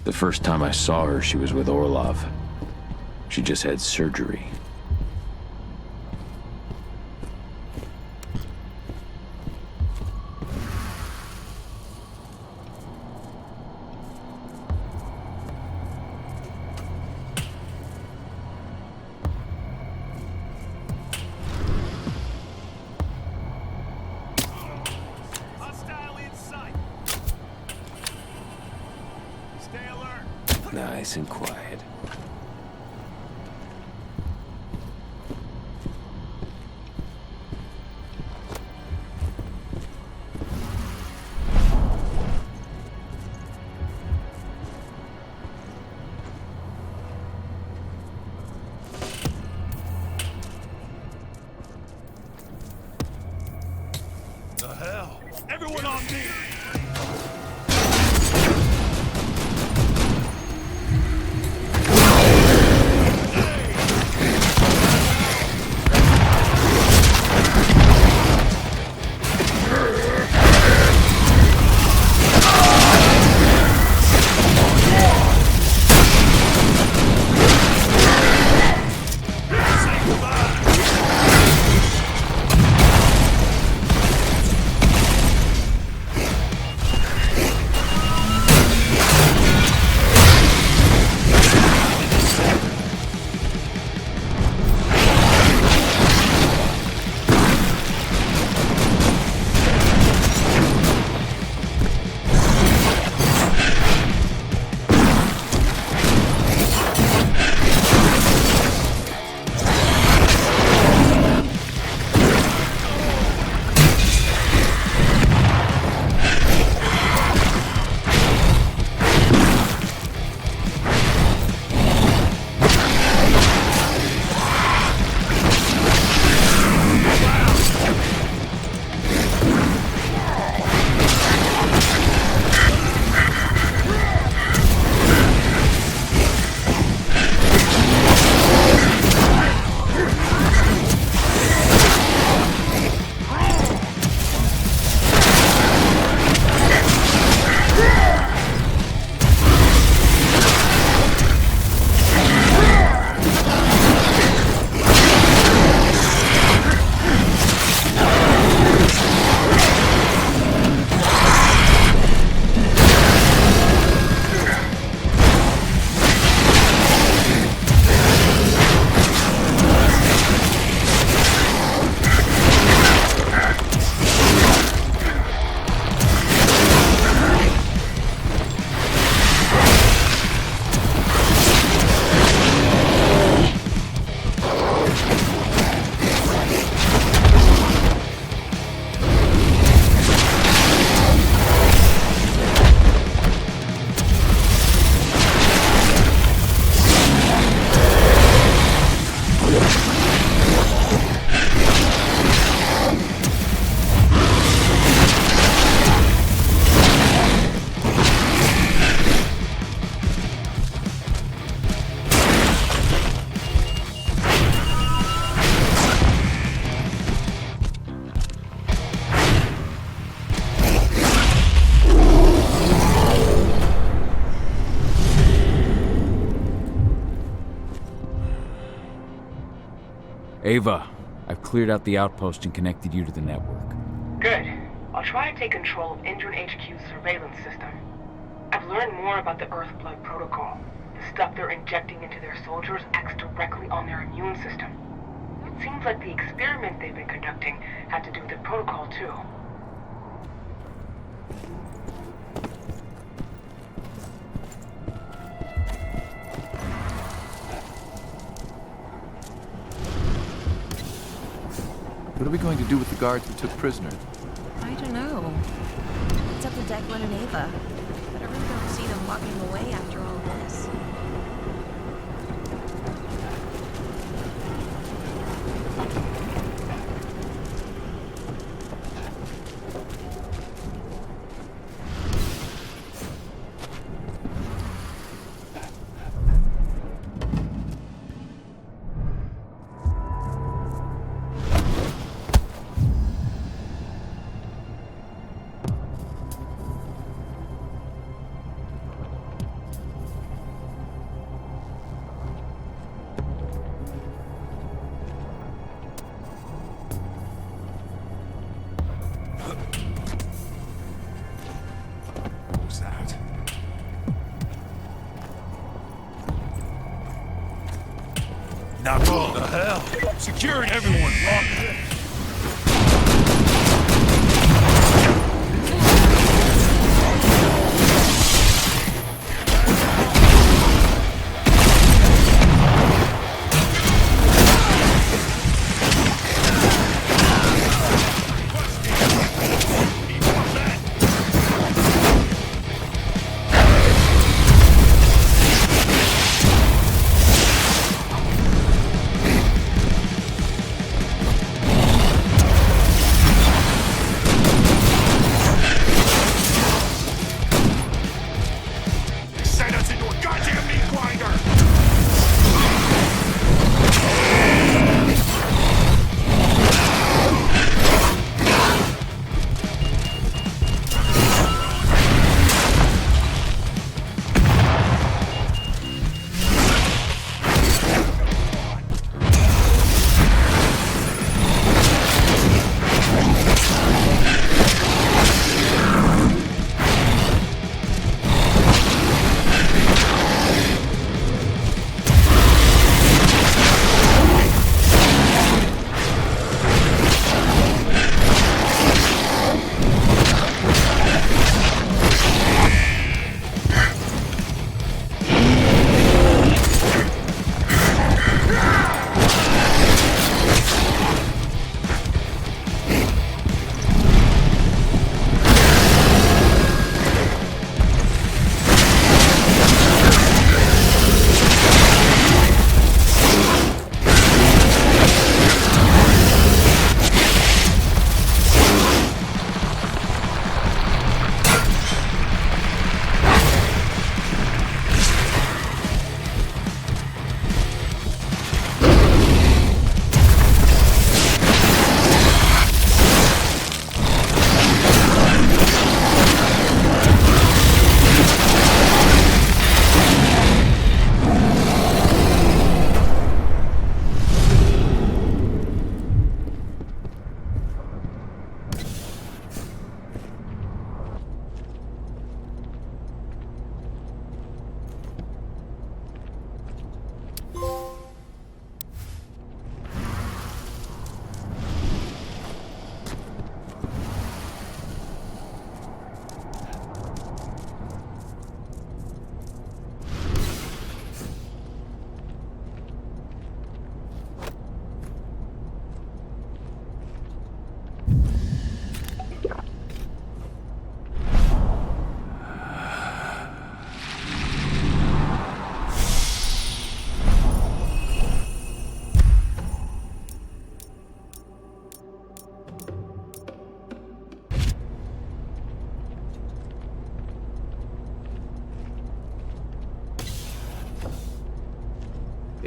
The first time I saw her, she was with Orlov. She just had surgery. Nice and quiet. The hell? Everyone on me! Ava, I've cleared out the outpost and connected you to the network. Good. I'll try to take control of Indran HQ's surveillance system. I've learned more about the Earthblood protocol. The stuff they're injecting into their soldiers acts directly on their immune system. It seems like the experiments they've been conducting have to do with the protocol, too. What are we going to do with the guards we took prisoner? I don't know. It's up to Declan and Ava. But I really don't see them walking away after all this. Now, what the hell? Securing everyone.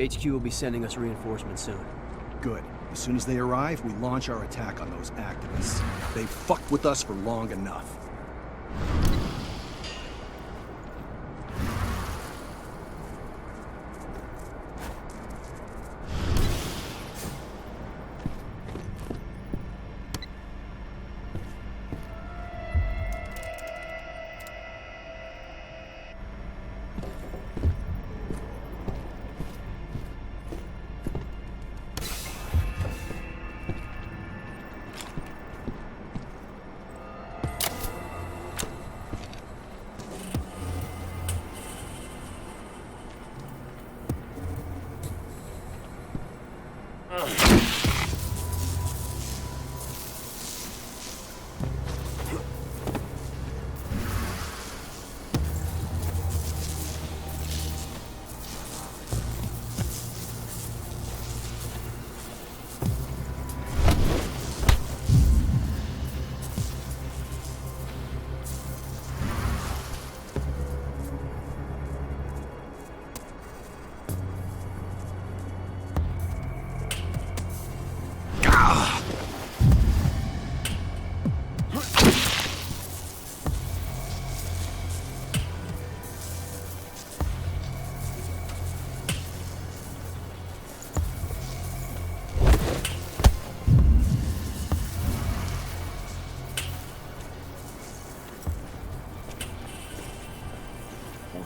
HQ will be sending us reinforcements soon. Good. As soon as they arrive, we launch our attack on those activists. They've fucked with us for long enough.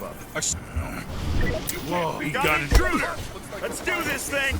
up. Whoa, We got an intruder! Let's do this thing!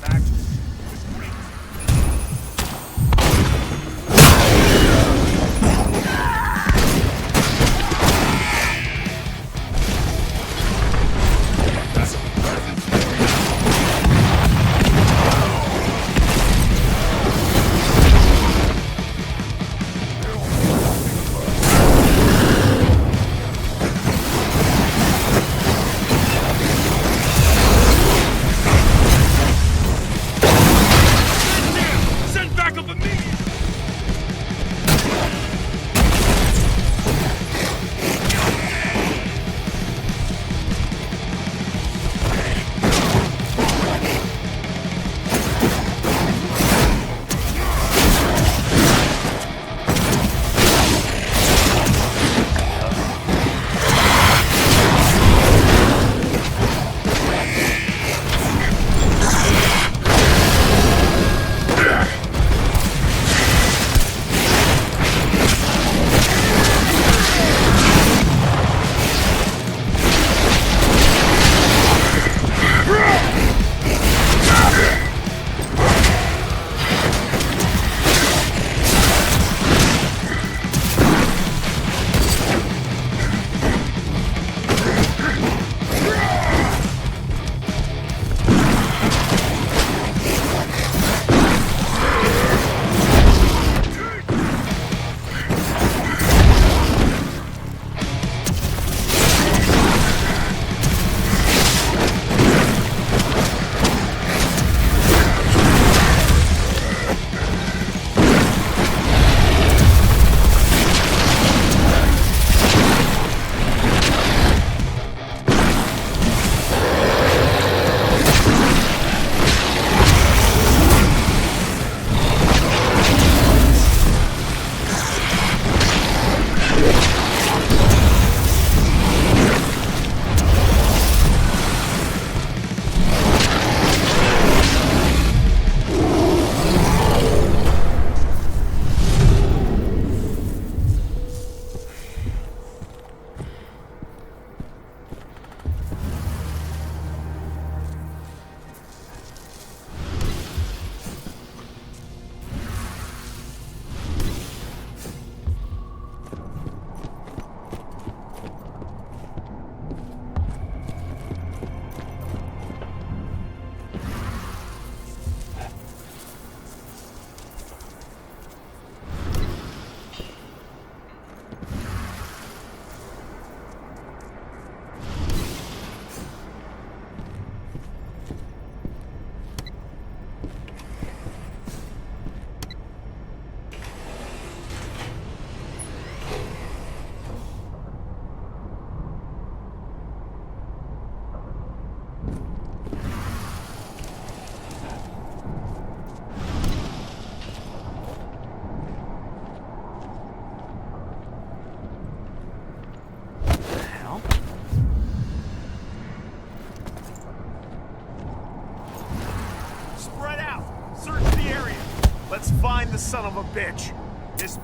Let's find the son of a bitch. This...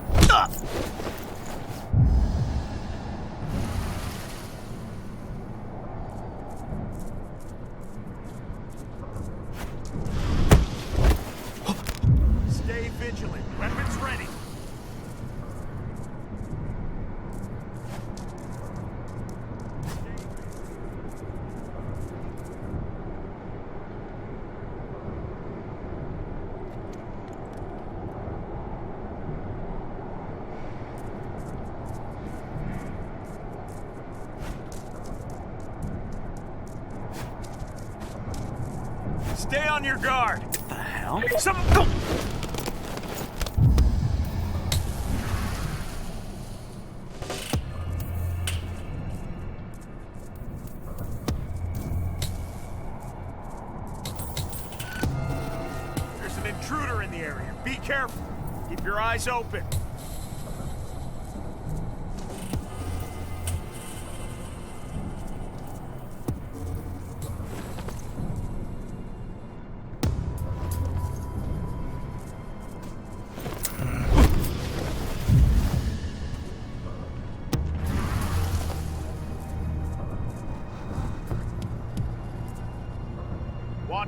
Stay vigilant. Weapons ready. Stay on your guard. What the hell? There's an intruder in the area. Be careful. Keep your eyes open.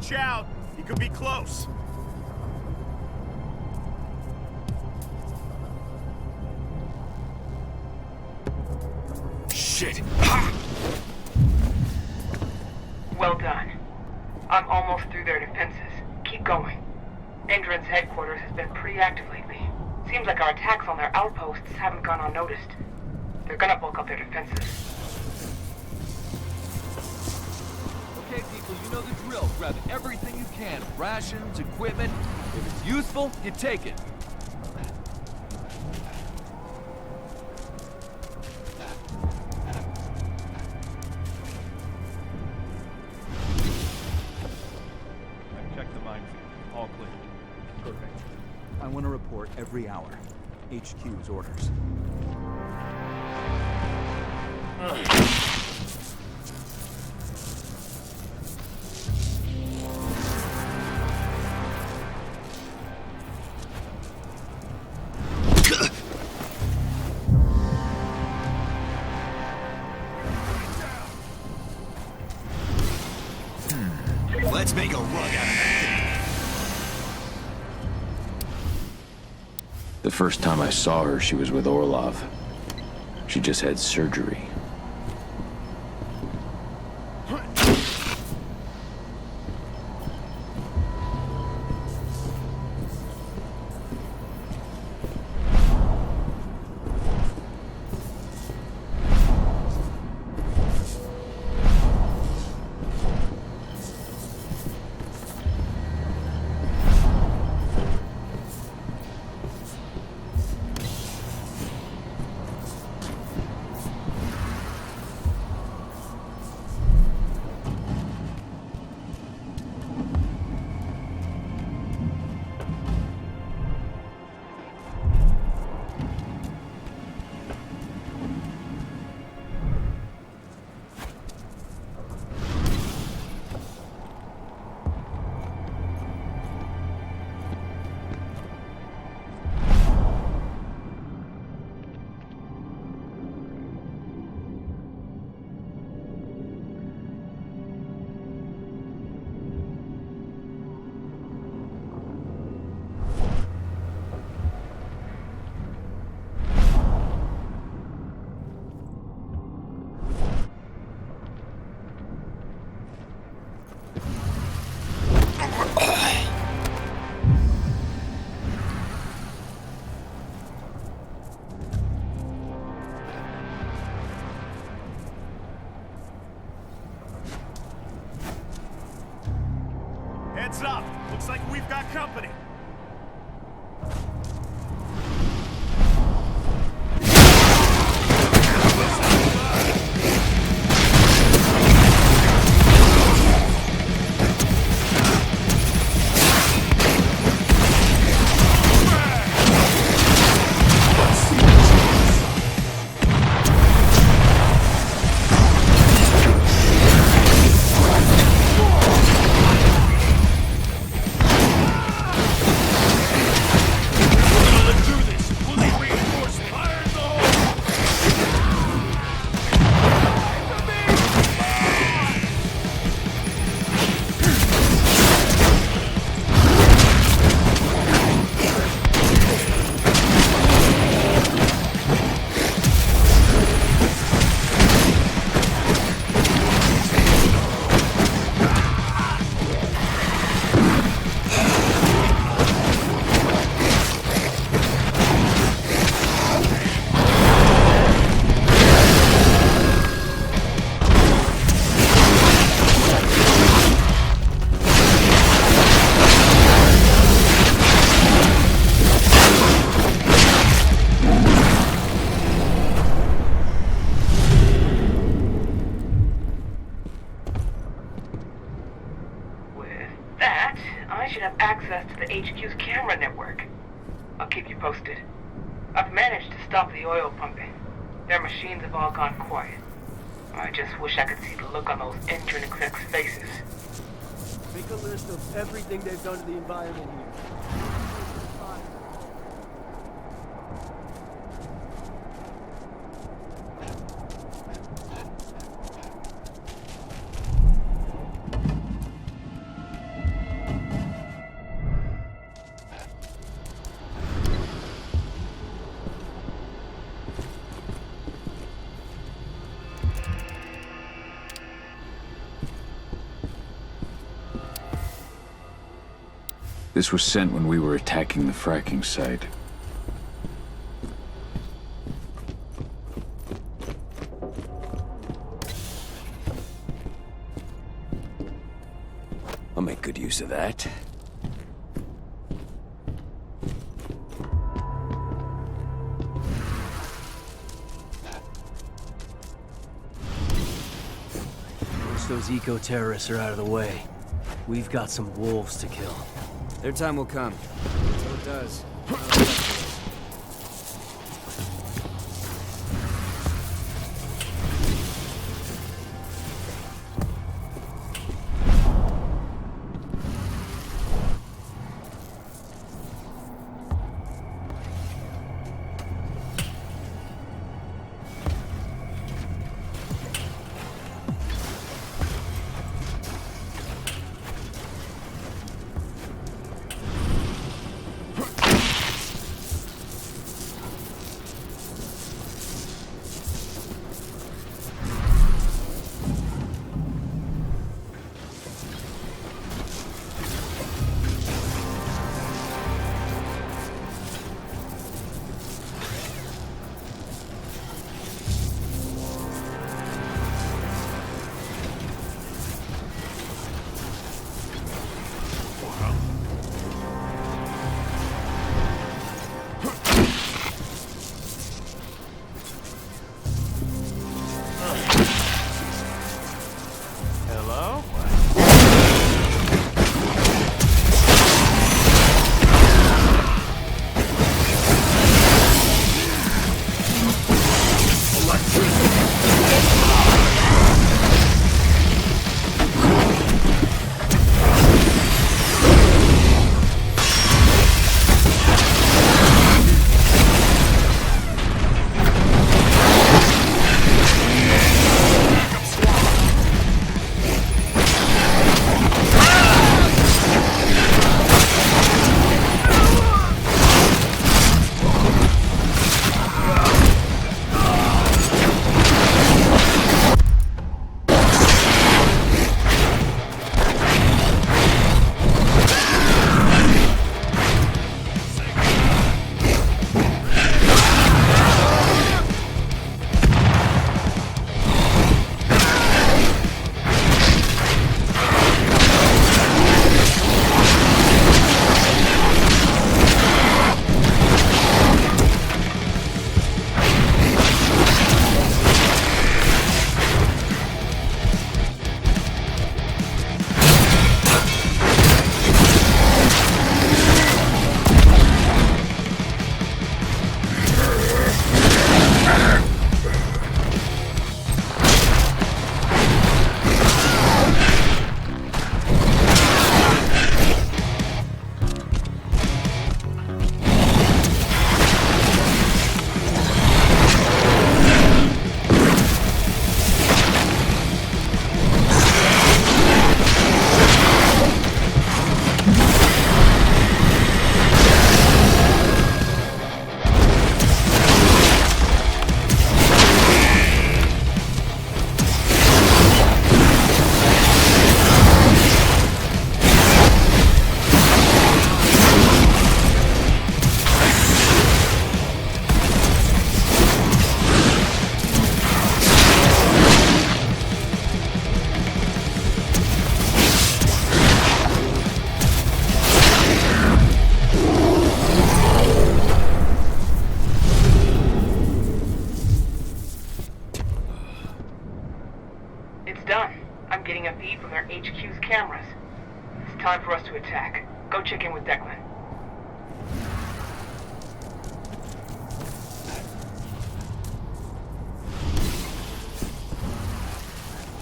Watch out! He could be close. Shit! Well done. I'm almost through their defenses. Keep going. Endron's headquarters has been pretty active lately. Seems like our attacks on their outposts haven't gone unnoticed. They're gonna bulk up their defenses. Okay, people, you know the drill. Grab everything you can. Rations, equipment. If it's useful, you take it. I've checked the minefield. All clear. Perfect. I want a report every hour. HQ's orders. Let's make a rug out of that The first time I saw her, she was with Orlov. She just had surgery. Heads up! Looks like we've got company. I should have access to the HQ's camera network. I'll keep you posted. I've managed to stop the oil pumping. Their machines have all gone quiet. I just wish I could see the look on those Endron execs' faces. Make a list of everything they've done to the environment here. This was sent when we were attacking the fracking site. I'll make good use of that. Once those eco-terrorists are out of the way, we've got some wolves to kill. Their time will come. Until it does. HQ's cameras. It's time for us to attack. Go check in with Declan.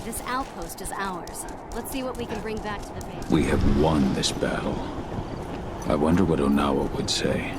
This outpost is ours. Let's see what we can bring back to the base. We have won this battle. I wonder what Onawa would say.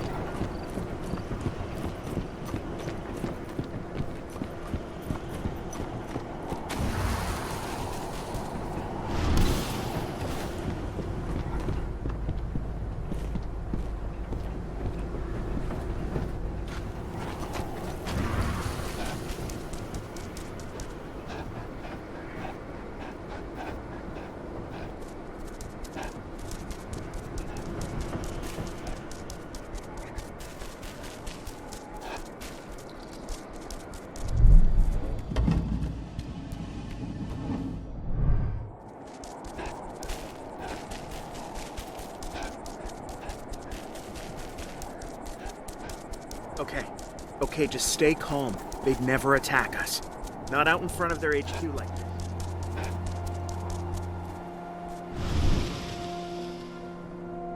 Okay, just stay calm. They'd never attack us. Not out in front of their HQ like this.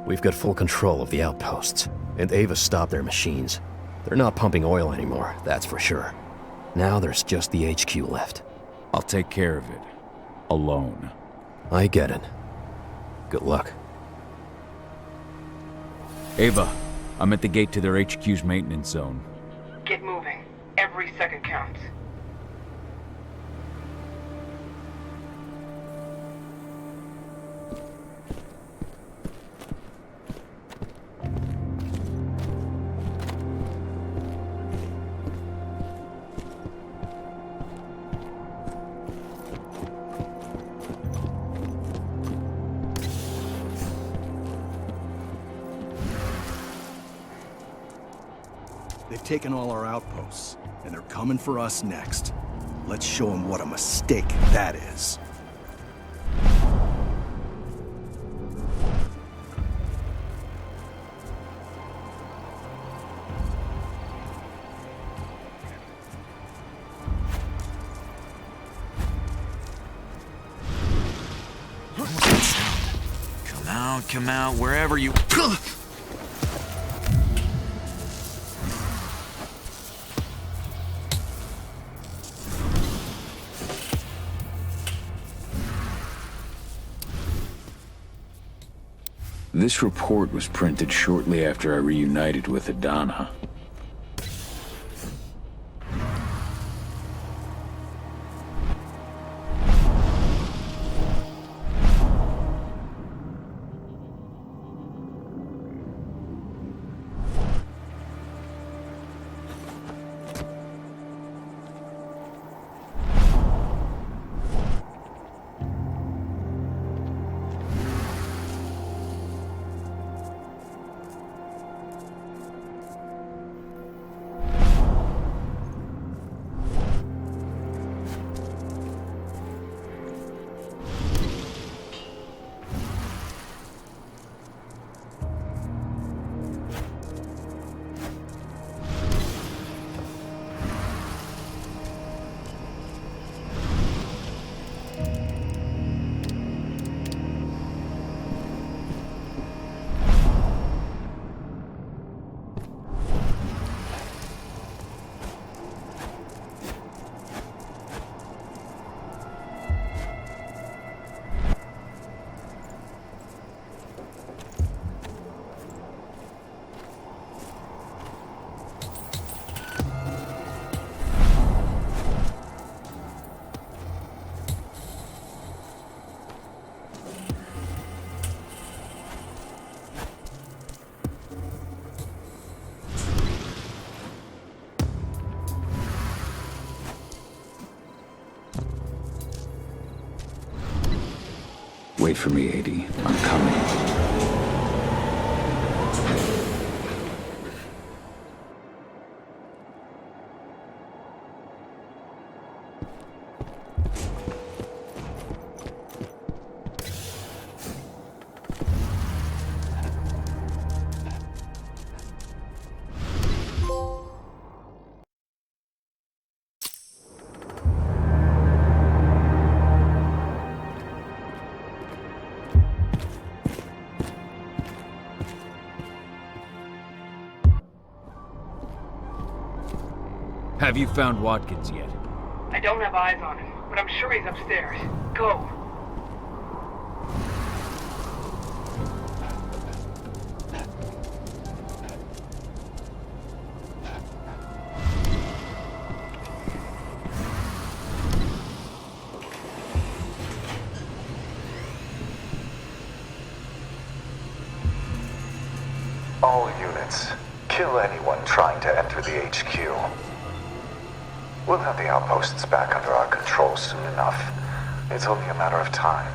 We've got full control of the outposts, and Ava stopped their machines. They're not pumping oil anymore, that's for sure. Now there's just the HQ left. I'll take care of it. Alone. I get it. Good luck. Ava, I'm at the gate to their HQ's maintenance zone. Get moving. Every second counts. They've taken all our outposts, and they're coming for us next. Let's show them what a mistake that is. Come out, wherever you... This report was printed shortly after I reunited with Adana. Wait for me, 80. I'm coming. Have you found Watkins yet? I don't have eyes on him, but I'm sure he's upstairs. Go. All units, kill anyone trying to enter the HQ. We'll have the outposts back under our control soon enough. It's only a matter of time.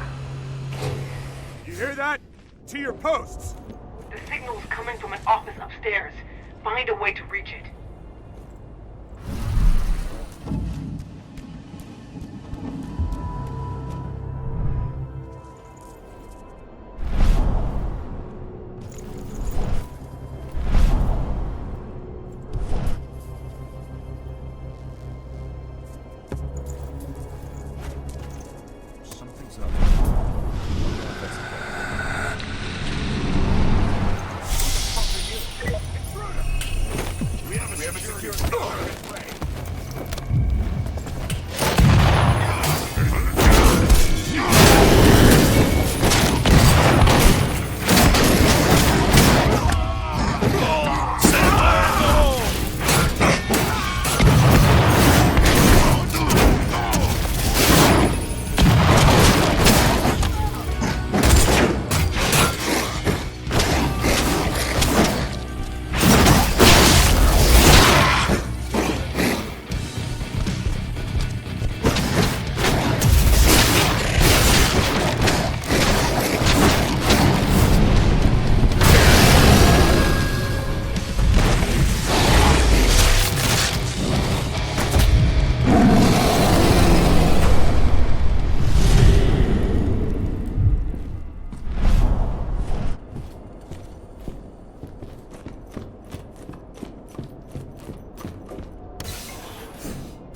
You hear that? To your posts! The signal's coming from an office upstairs. Find a way to reach it.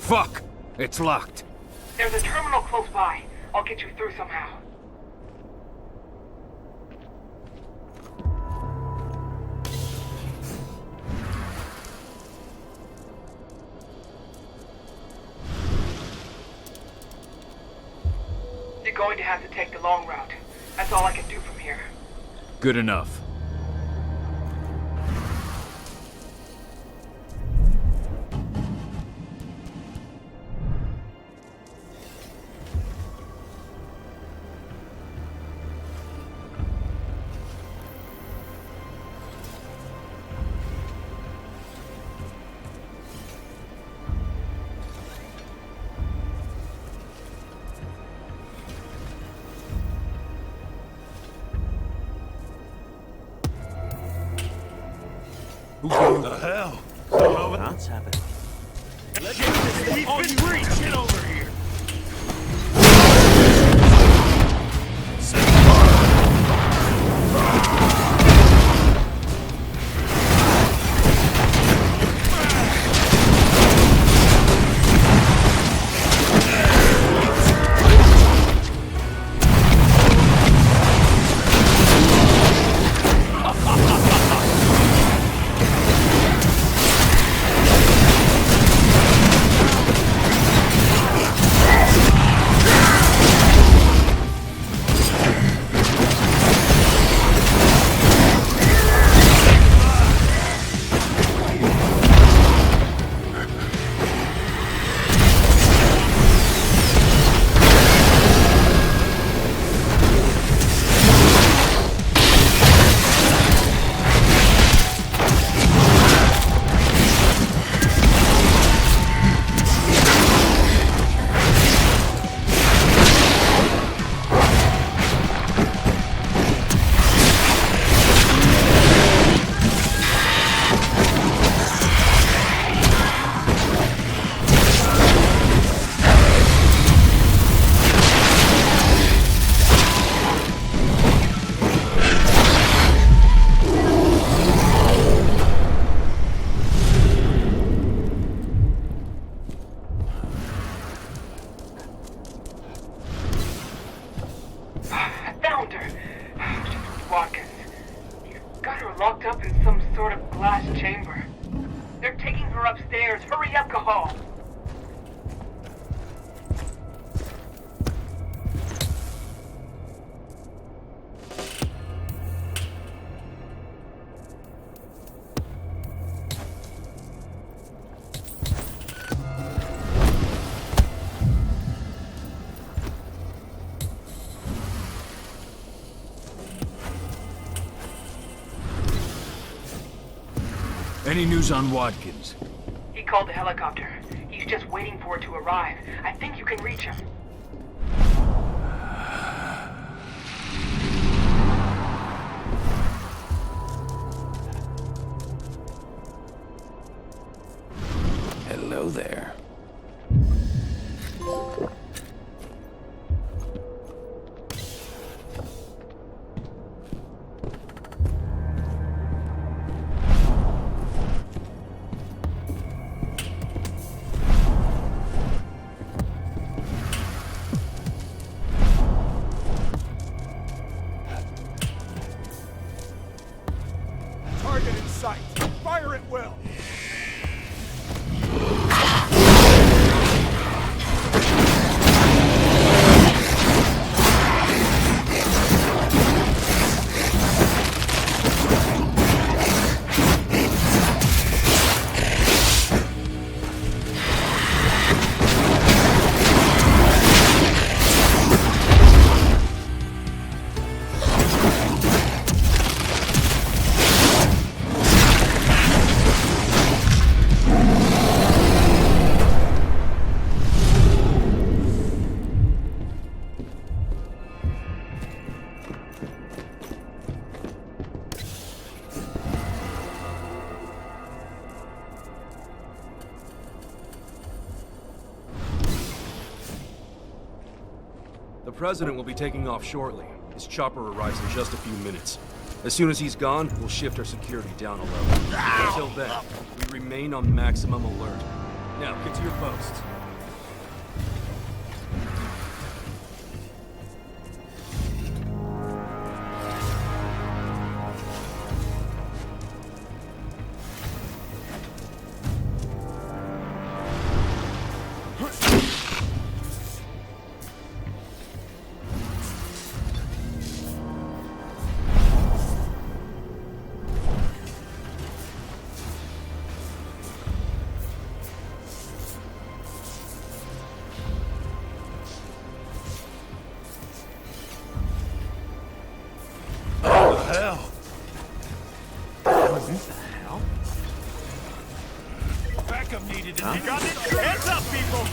Fuck! It's locked. There's a terminal close by. I'll get you through somehow. You're going to have to take the long route. That's all I can do from here. Good enough. What the hell? What's happening? Let's get this thing on you. Get over here. Watkins. You've got her locked up in some sort of glass chamber. They're taking her upstairs. Hurry up, Cahal! Any news on Watkins? He called the helicopter. He's just waiting for it to arrive. I think you can reach him. Hello there. Target in sight. Fire at will. The President will be taking off shortly. His chopper arrives in just a few minutes. As soon as he's gone, we'll shift our security down a level. Until then, we remain on maximum alert. Now, get to your posts. huh? You got it? Hands up, people!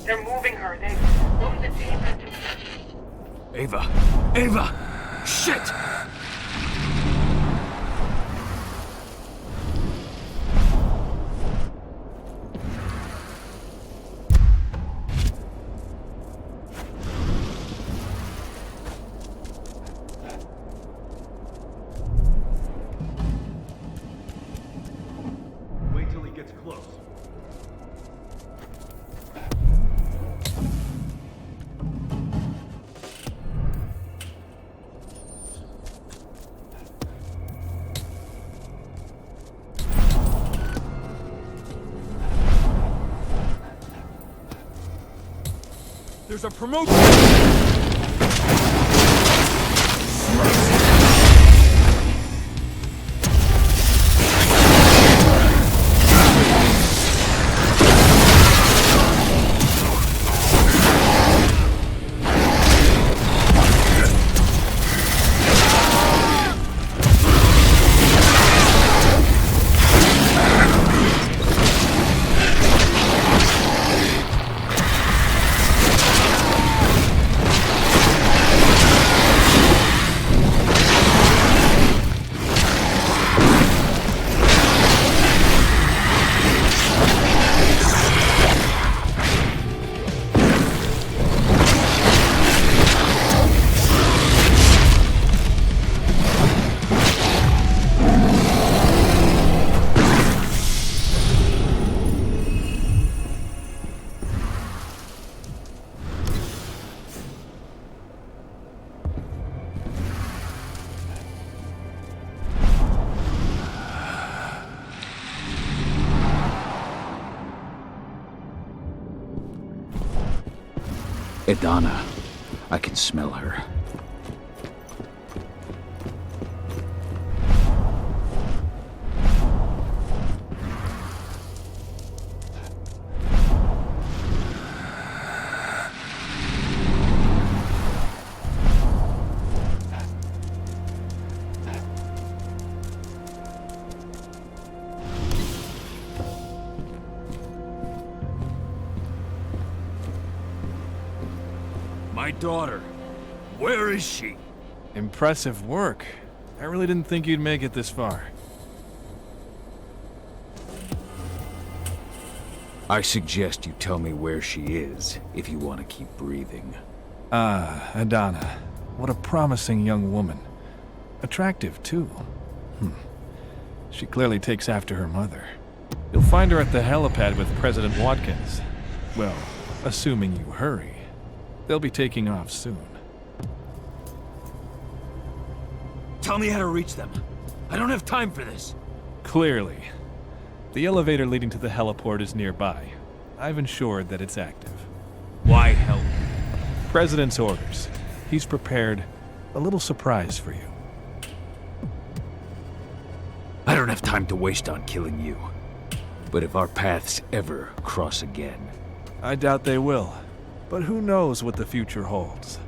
They're moving her. They moved the tape. Ava! Ava! Shit! Wait till he gets close. There's a promotion! Idana. I can smell her. My daughter. Where is she? Impressive work. I really didn't think you'd make it this far. I suggest you tell me where she is, if you want to keep breathing. Ah, Idana. What a promising young woman. Attractive, too. She clearly takes after her mother. You'll find her at the helipad with President Watkins. Well, assuming you hurry. They'll be taking off soon. Tell me how to reach them. I don't have time for this. Clearly. The elevator leading to the heliport is nearby. I've ensured that it's active. Why help? President's orders. He's prepared a little surprise for you. I don't have time to waste on killing you. But if our paths ever cross again... I doubt they will. But who knows what the future holds.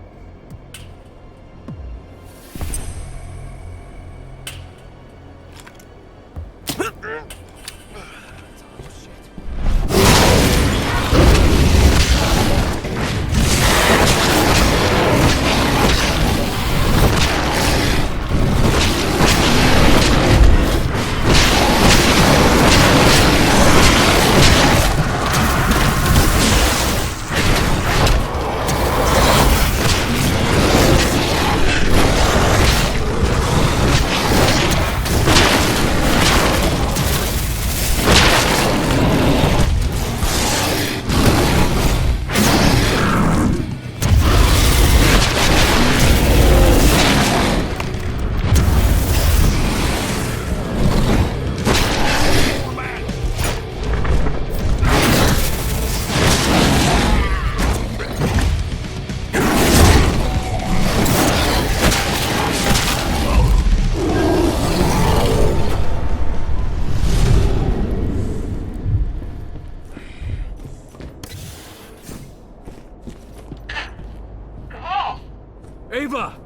Ava!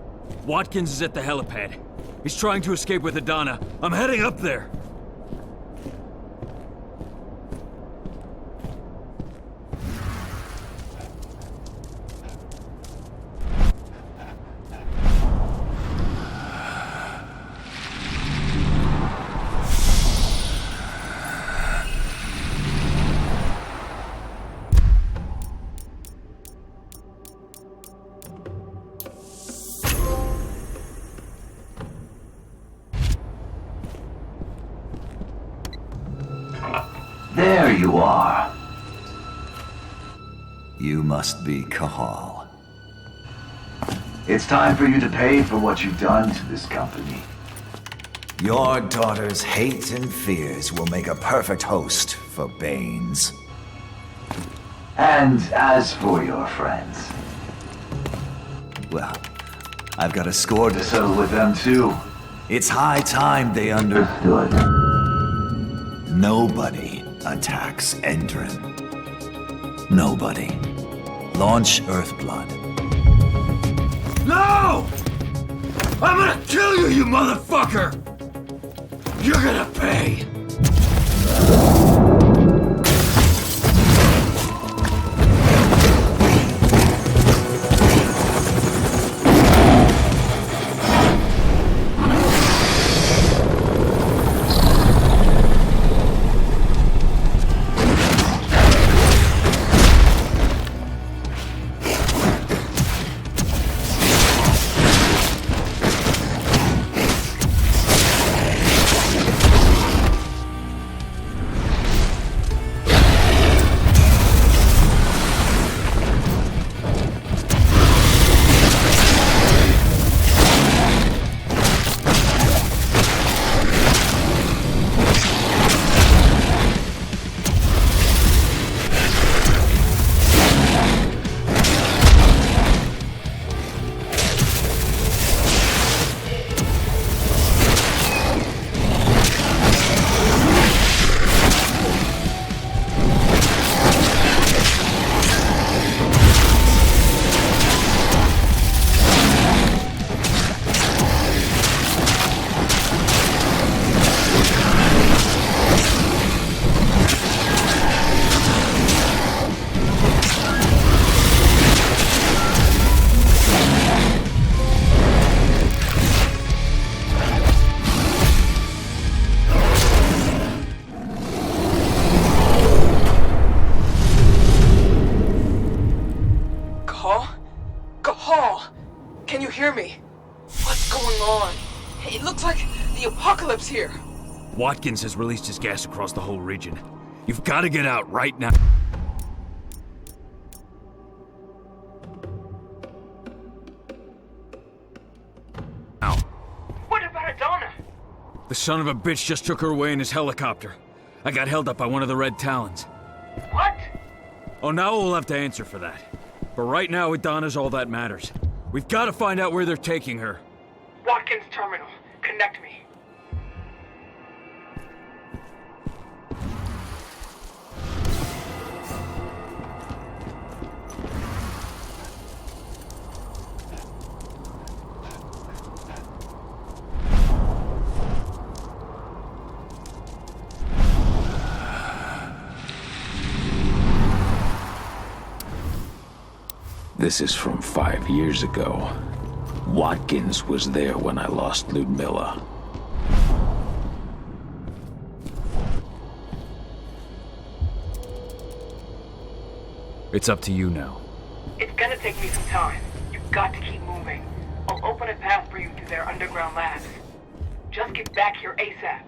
Watkins is at the helipad. He's trying to escape with Adana. I'm heading up there. There you are. You must be Kahal. It's time for you to pay for what you've done to this company. Your daughter's hate and fears will make a perfect host for Banes. And as for your friends, well, I've got a score to settle with them too. It's high time they understood. Nobody attacks Endron. Nobody. Launch Earthblood. No! I'm gonna kill you, you motherfucker! You're gonna pay! Can you hear me? What's going on? It looks like the apocalypse here. Watkins has released his gas across the whole region. You've got to get out right now. What about Adana? The son of a bitch just took her away in his helicopter. I got held up by one of the Red Talons. What? Oh, now we'll have to answer for that. But right now, Adana's all that matters. We've got to find out where they're taking her. Watkins Terminal. Connect me. This is from 5 years ago. Watkins was there when I lost Ludmilla. It's up to you now. It's gonna take me some time. You've got to keep moving. I'll open a path for you to their underground labs. Just get back here ASAP.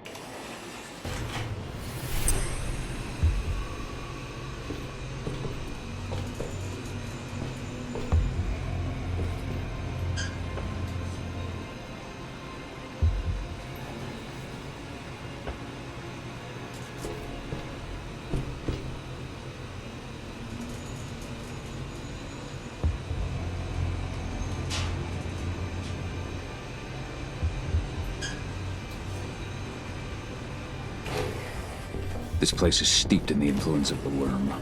This place is steeped in the influence of the worm.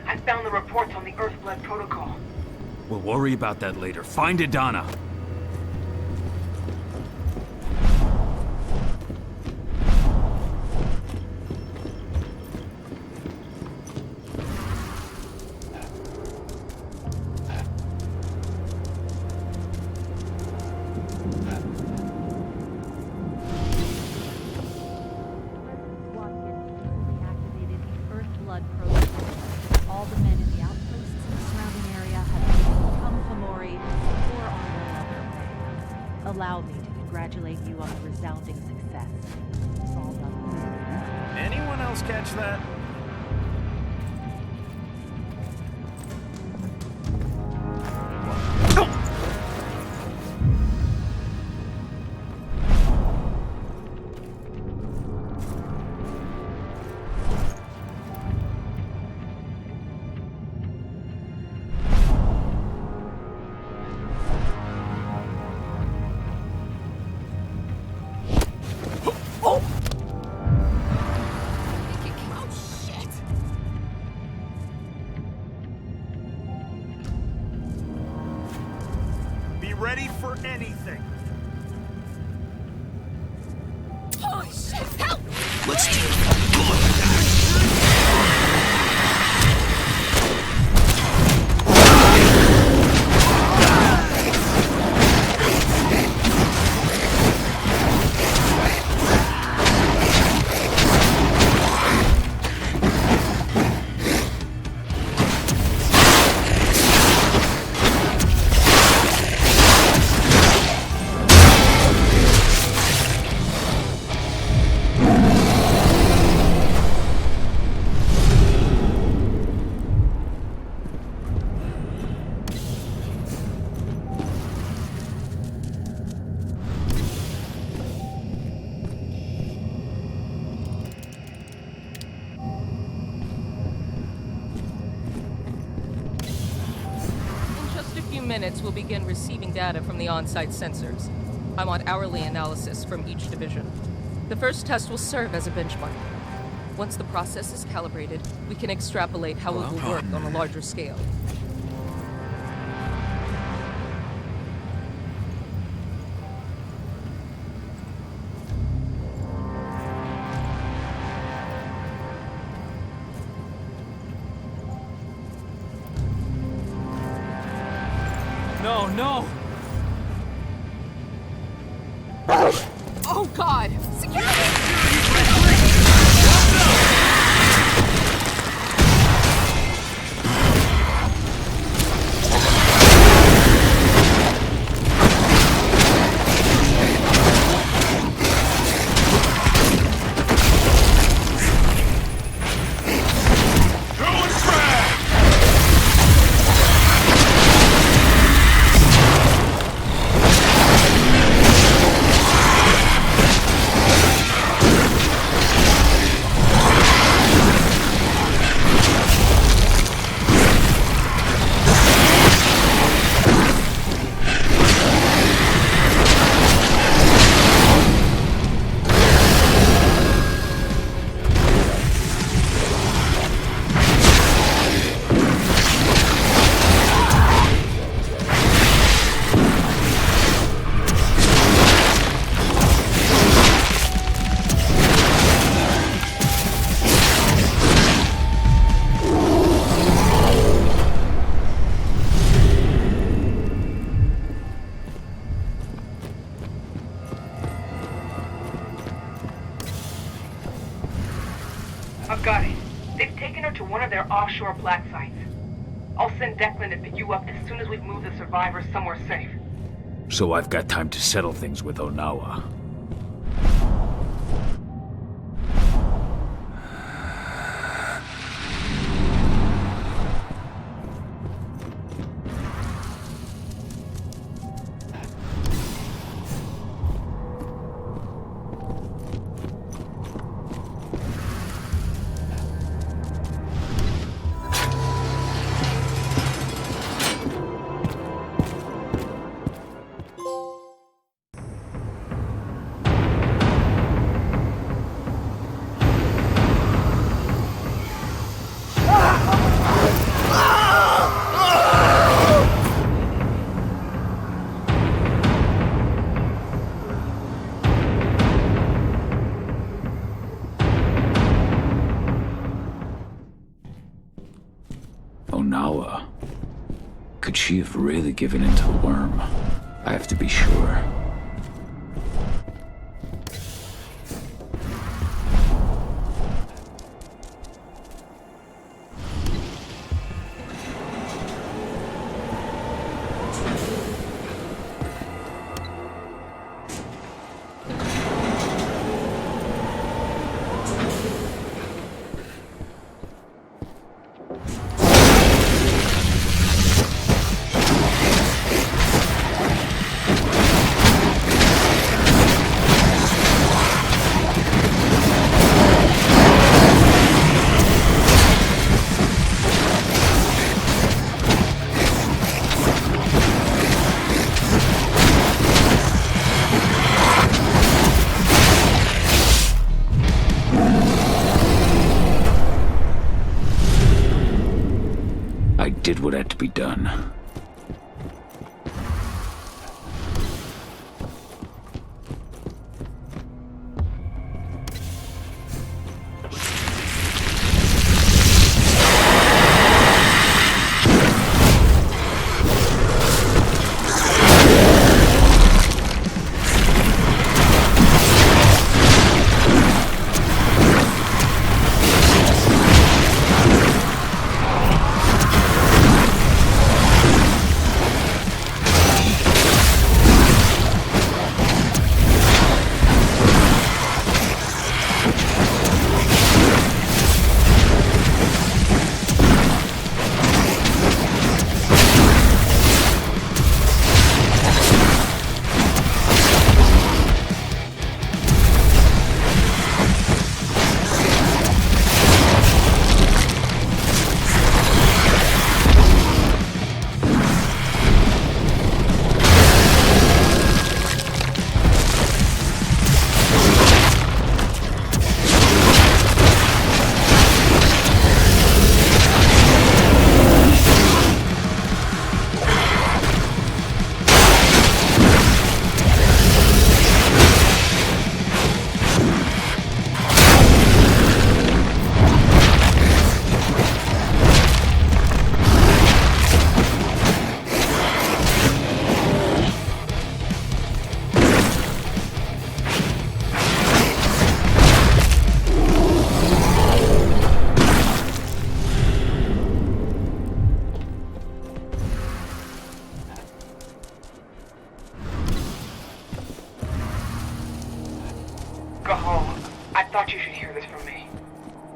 I found the reports on the Earthblood protocol. We'll worry about that later. Find Adana. Allow me to congratulate you on a resounding success. It's all done. Anyone else catch that? Ready for anything. Holy shit, help! Let's do it. Minutes, we'll begin receiving data from the on-site sensors. I want hourly analysis from each division. The first test will serve as a benchmark. Once the process is calibrated, we can extrapolate how it will work on a larger scale. No! Oh God! Security! Go and frag! I've got it. They've taken her to one of their offshore black sites. I'll send Declan to pick you up as soon as we've moved the survivors somewhere safe. So I've got time to settle things with Onawa. Onawa. Could she have really given in to the worm? I have to be sure. Did what had to be done.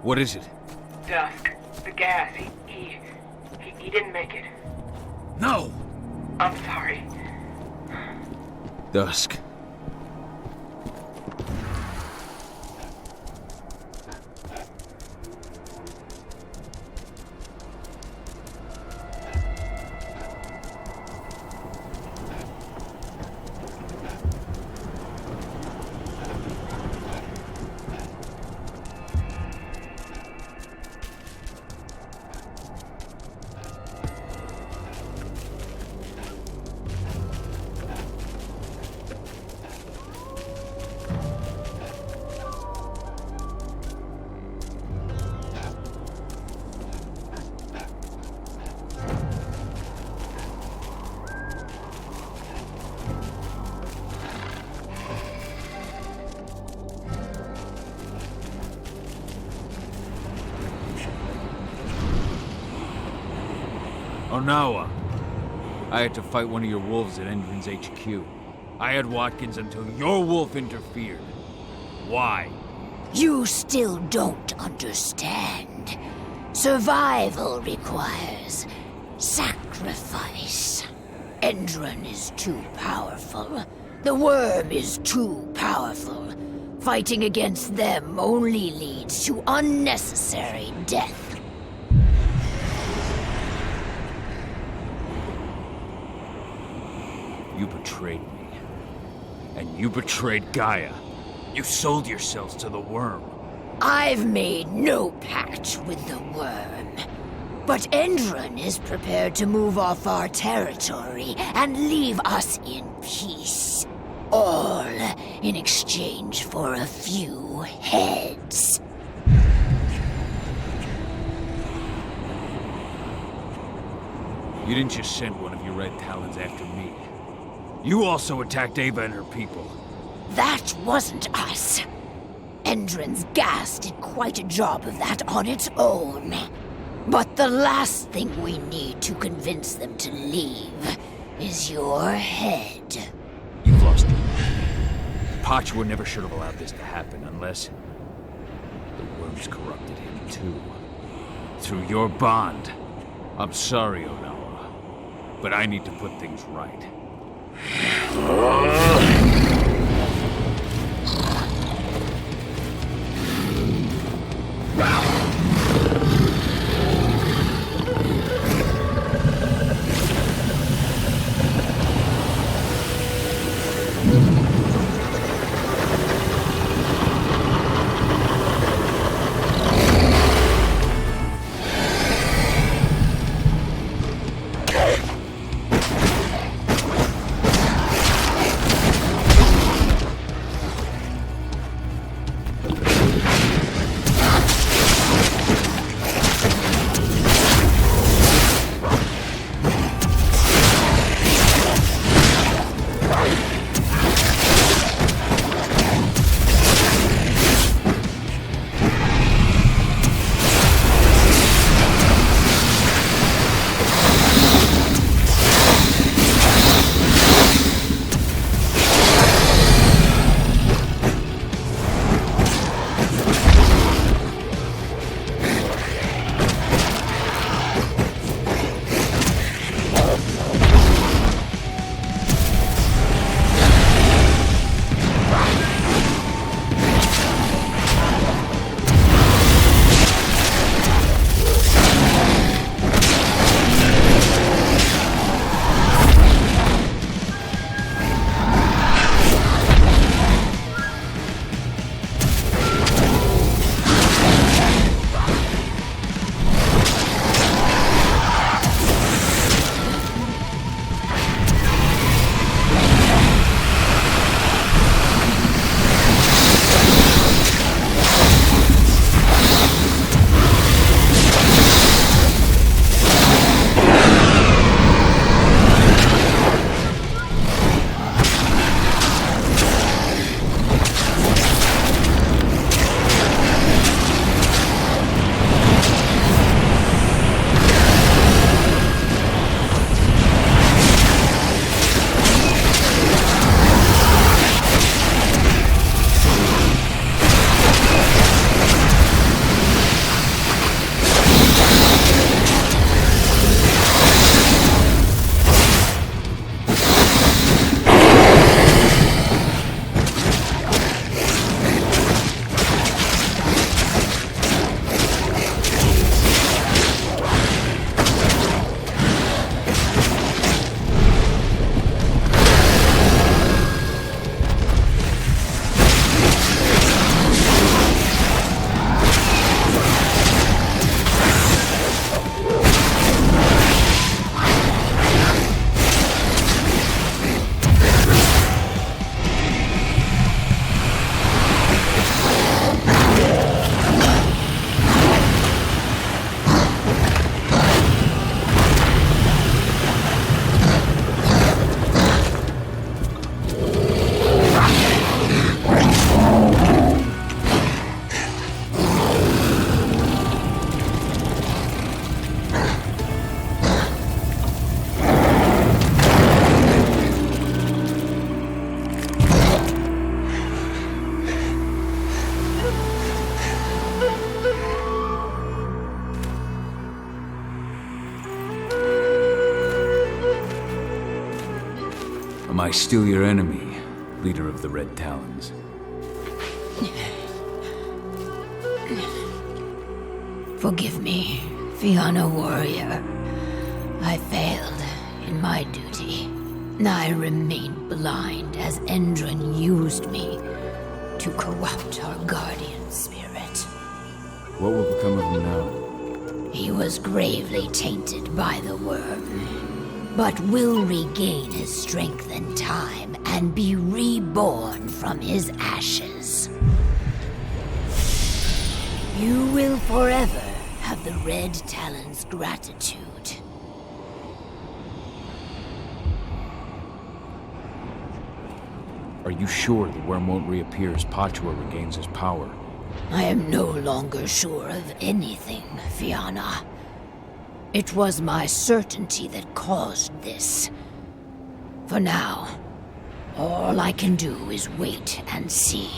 What is it? Dusk. The gas. He didn't make it. No! I'm sorry. Dusk. Onawa. I had to fight one of your wolves at Endron's HQ. I had Watkins until your wolf interfered. Why? You still don't understand. Survival requires sacrifice. Endron is too powerful. The worm is too powerful. Fighting against them only leads to unnecessary death. You betrayed me. And you betrayed Gaia. You sold yourselves to the worm. I've made no pact with the worm. But Endron is prepared to move off our territory and leave us in peace. All in exchange for a few heads. You didn't just send one of your Red Talons after me. You also attacked Ava and her people. That wasn't us. Endron's gas did quite a job of that on its own. But the last thing we need to convince them to leave is your head. You've lost it. Pachwa never should have allowed this to happen unless the worms corrupted him too. Through your bond. I'm sorry, Onawa, but I need to put things right. I still your enemy, leader of the Red Talons? Forgive me, Fianna warrior. I failed in my duty. I remained blind as Endron used me to corrupt our guardian spirit. What will become of him now? He was gravely tainted by the worm, but will regain his strength in time and be reborn from his ashes. You will forever have the Red Talons' gratitude. Are you sure the worm won't reappear as Pachua regains his power? I am no longer sure of anything, Fianna. It was my certainty that caused this. For now, all I can do is wait and see.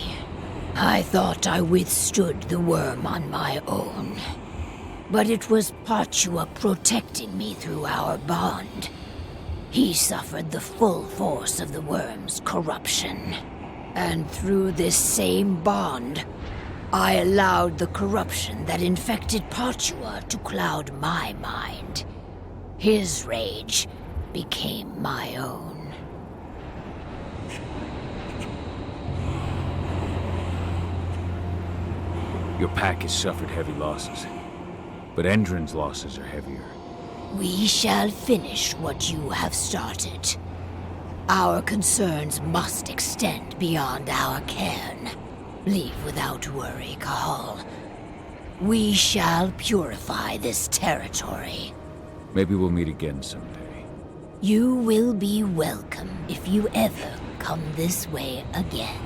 I thought I withstood the worm on my own. But it was Pachua protecting me through our bond. He suffered the full force of the worm's corruption. And through this same bond, I allowed the corruption that infected Pachua to cloud my mind. His rage became my own. Your pack has suffered heavy losses, but Endron's losses are heavier. We shall finish what you have started. Our concerns must extend beyond our cairn. Leave without worry, Cahal. We shall purify this territory. Maybe we'll meet again someday. You will be welcome if you ever come this way again.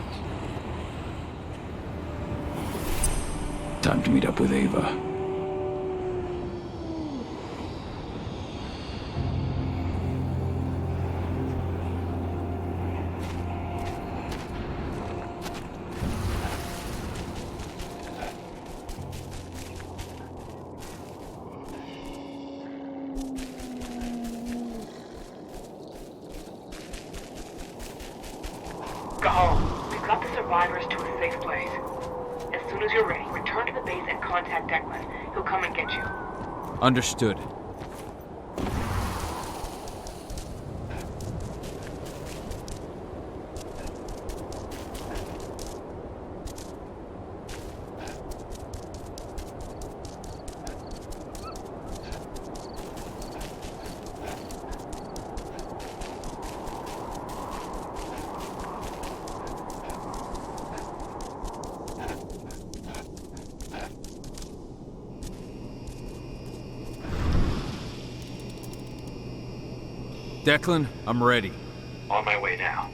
Time to meet up with Ava. Cahal, we've got the survivors to a safe place. As soon as you're ready, return to the base and contact Declan. He'll come and get you. Understood. Declan, I'm ready. On my way now.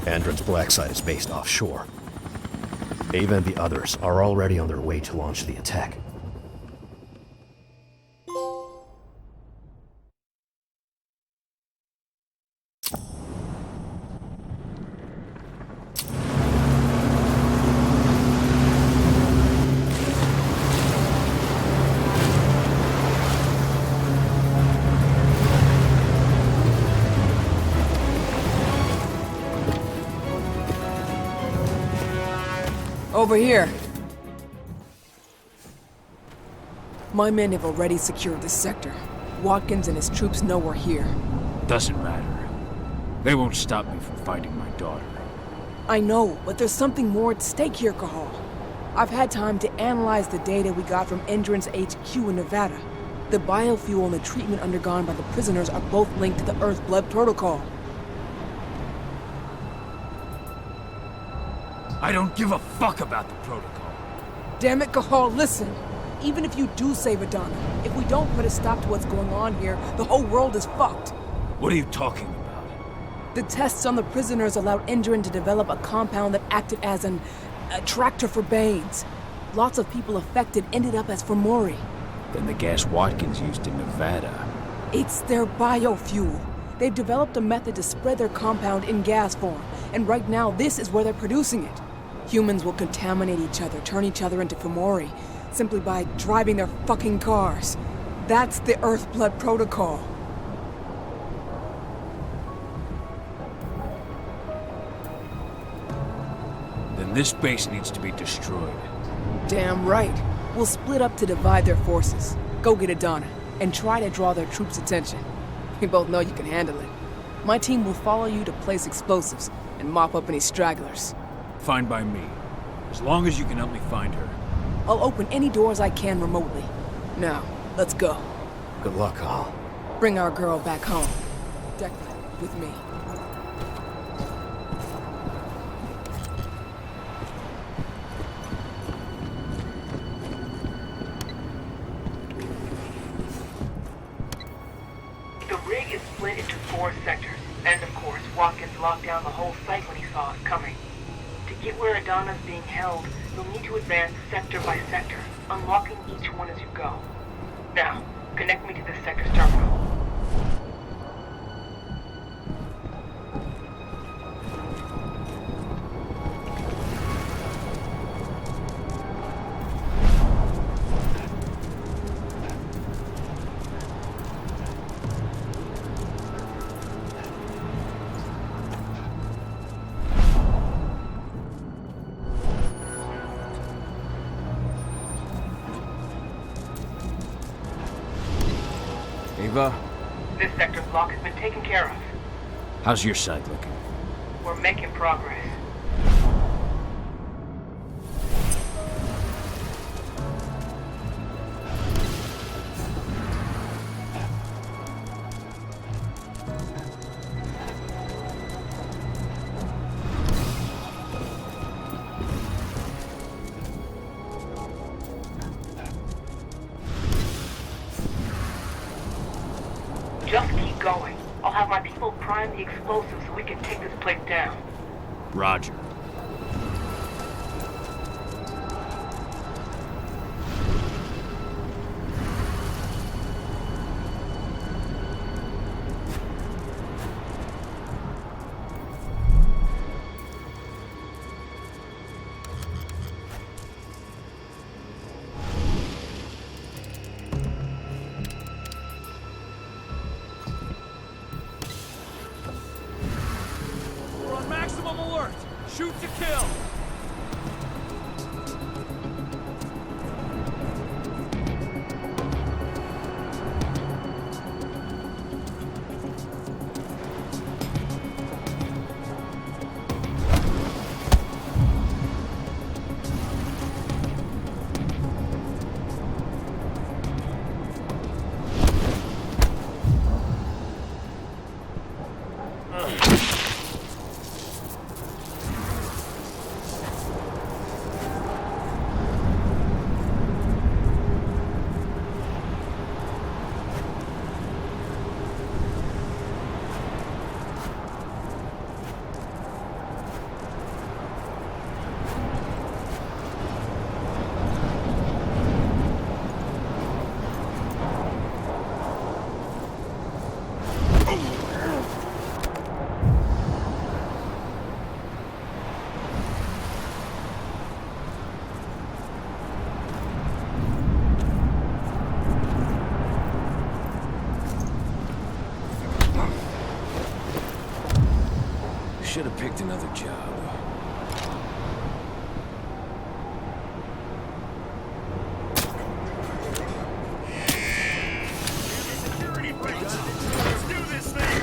Andron's black site is based offshore. Ava and the others are already on their way to launch the attack. Over here. My men have already secured this sector. Watkins and his troops know we're here. Doesn't matter. They won't stop me from finding my daughter. I know, but there's something more at stake here, Cahal. I've had time to analyze the data we got from Endron's HQ in Nevada. The biofuel and the treatment undergone by the prisoners are both linked to the Earthblood protocol. I don't give a fuck about the protocol. Damn it, Cahal, listen. Even if you do save Adana, if we don't put a stop to what's going on here, the whole world is fucked. What are you talking about? The tests on the prisoners allowed Endron to develop a compound that acted as an attractor for Banes. Lots of people affected ended up as Fomori. Then the gas Watkins used in Nevada. It's their biofuel. They've developed a method to spread their compound in gas form, and right now this is where they're producing it. Humans will contaminate each other, turn each other into Fomori. simply by driving their fucking cars. That's the Earthblood Protocol. Then this base needs to be destroyed. Damn right. We'll split up to divide their forces. Go get Adana, and try to draw their troops' attention. We both know you can handle it. My team will follow you to place explosives and mop up any stragglers. Fine by me. As long as you can help me find her. I'll open any doors I can remotely. Now, let's go. Good luck, Hal. Bring our girl back home. Declan, with me. The rig is split into 4 sectors, and of course, Watkins locked down the whole site when he saw us coming. To get where Adana's being held, you'll need to advance sector by sector, unlocking each one as you go. Now, connect me to this sector's terminal. Ava, This sector's lock has been taken care of. how's your side looking? We're making progress. Just keep going. I'll have my people prime the explosives so we can take this place down. Roger. We're on maximum alert! Shoot to kill! Should have picked another job. Let's do this thing!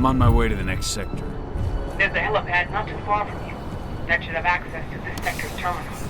I'm on my way to the next sector. There's a helipad not too far from you. That should have access to this sector's terminal.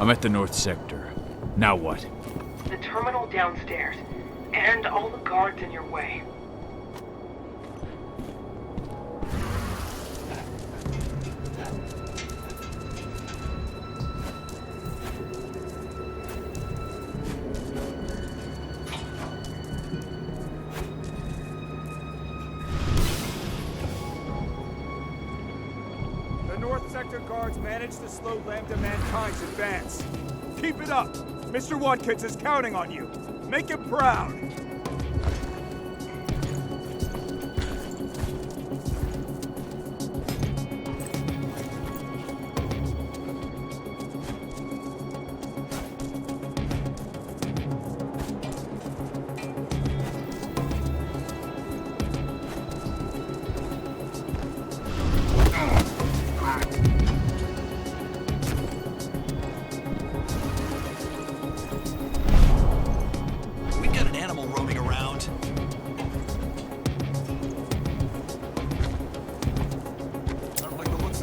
I'm at the north sector. Now what? The terminal downstairs, and all the guards in your way. North Sector guards managed to slow Lambda Mankind's advance. Keep it up! Mr. Watkins is counting on you. Make him proud!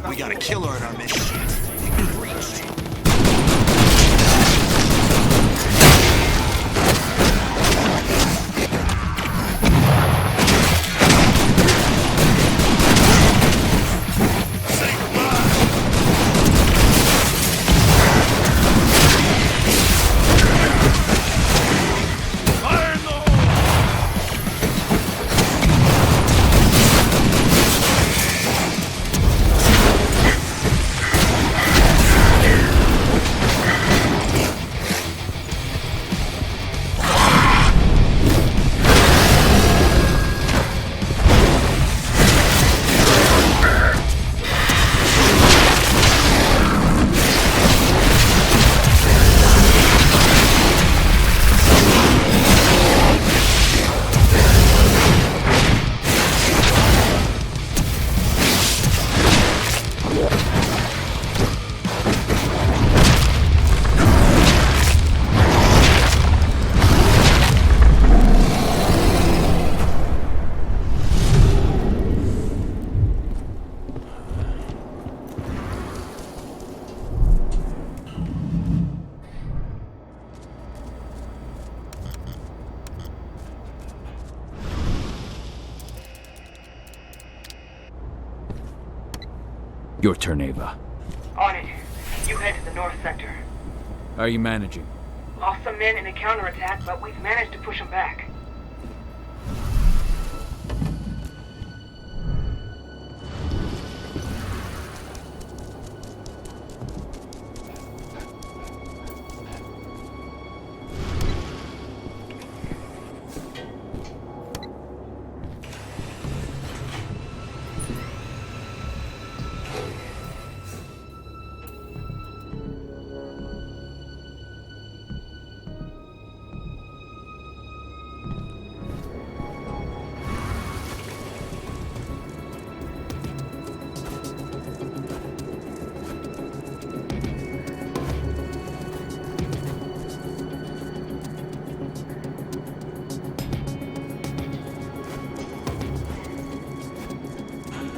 We got a killer in our mission. Your turn, Ava. On it. You head to the north sector. How are you managing? Lost some men in a counterattack, but we've managed to push them back.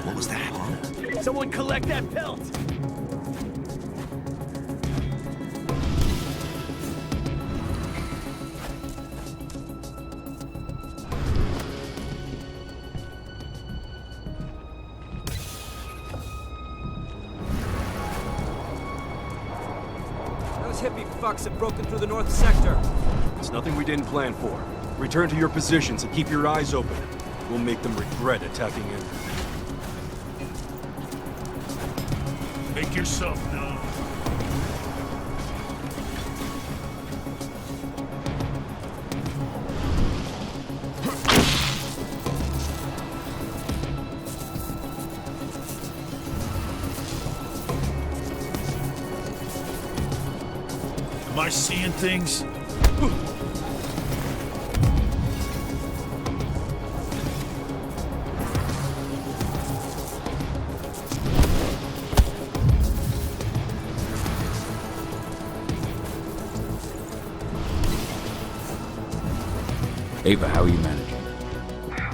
What was that? Someone collect that pelt! Those hippie fucks have broken through the north sector. It's nothing we didn't plan for. Return to your positions and keep your eyes open. We'll make them regret attacking in. Make yourself known. Am I seeing things? Ava, how are you managing?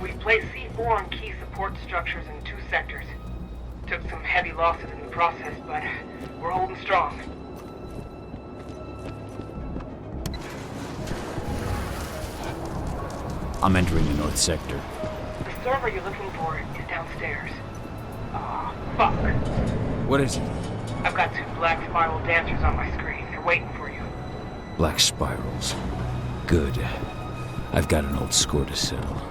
We've placed C4 on key support structures in 2 sectors. Took some heavy losses in the process, but we're holding strong. I'm entering the north sector. The server you're looking for is downstairs. Fuck. What is it? I've got 2 black spiral dancers on my screen. They're waiting for you. Black spirals. Good. I've got an old score to settle.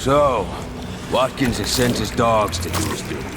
So, Watkins has sent his dogs to do his dirty work.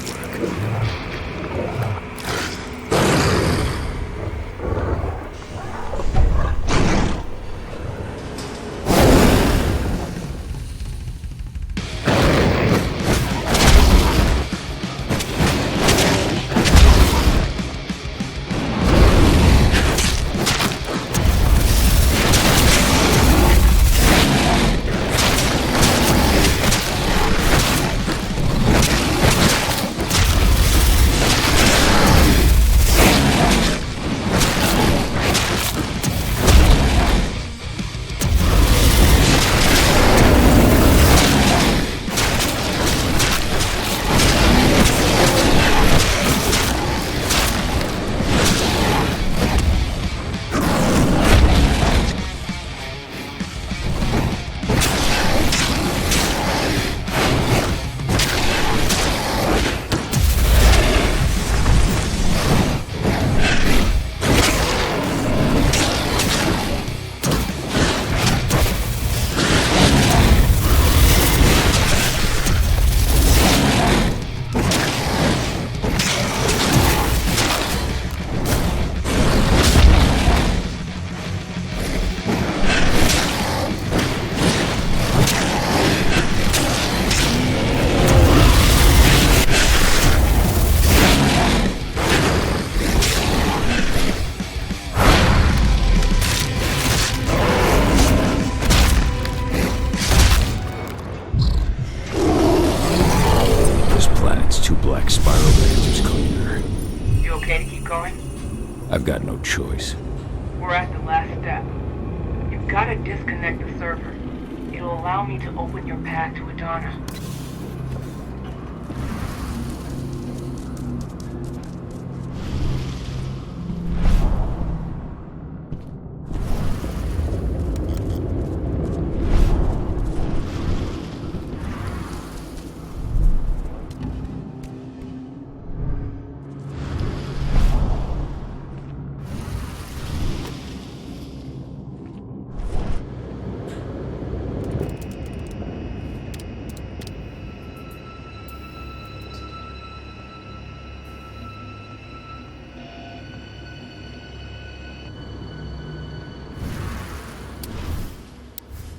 choice. We're at the last step. You've got to disconnect the server. It'll allow me to open your path to Adana.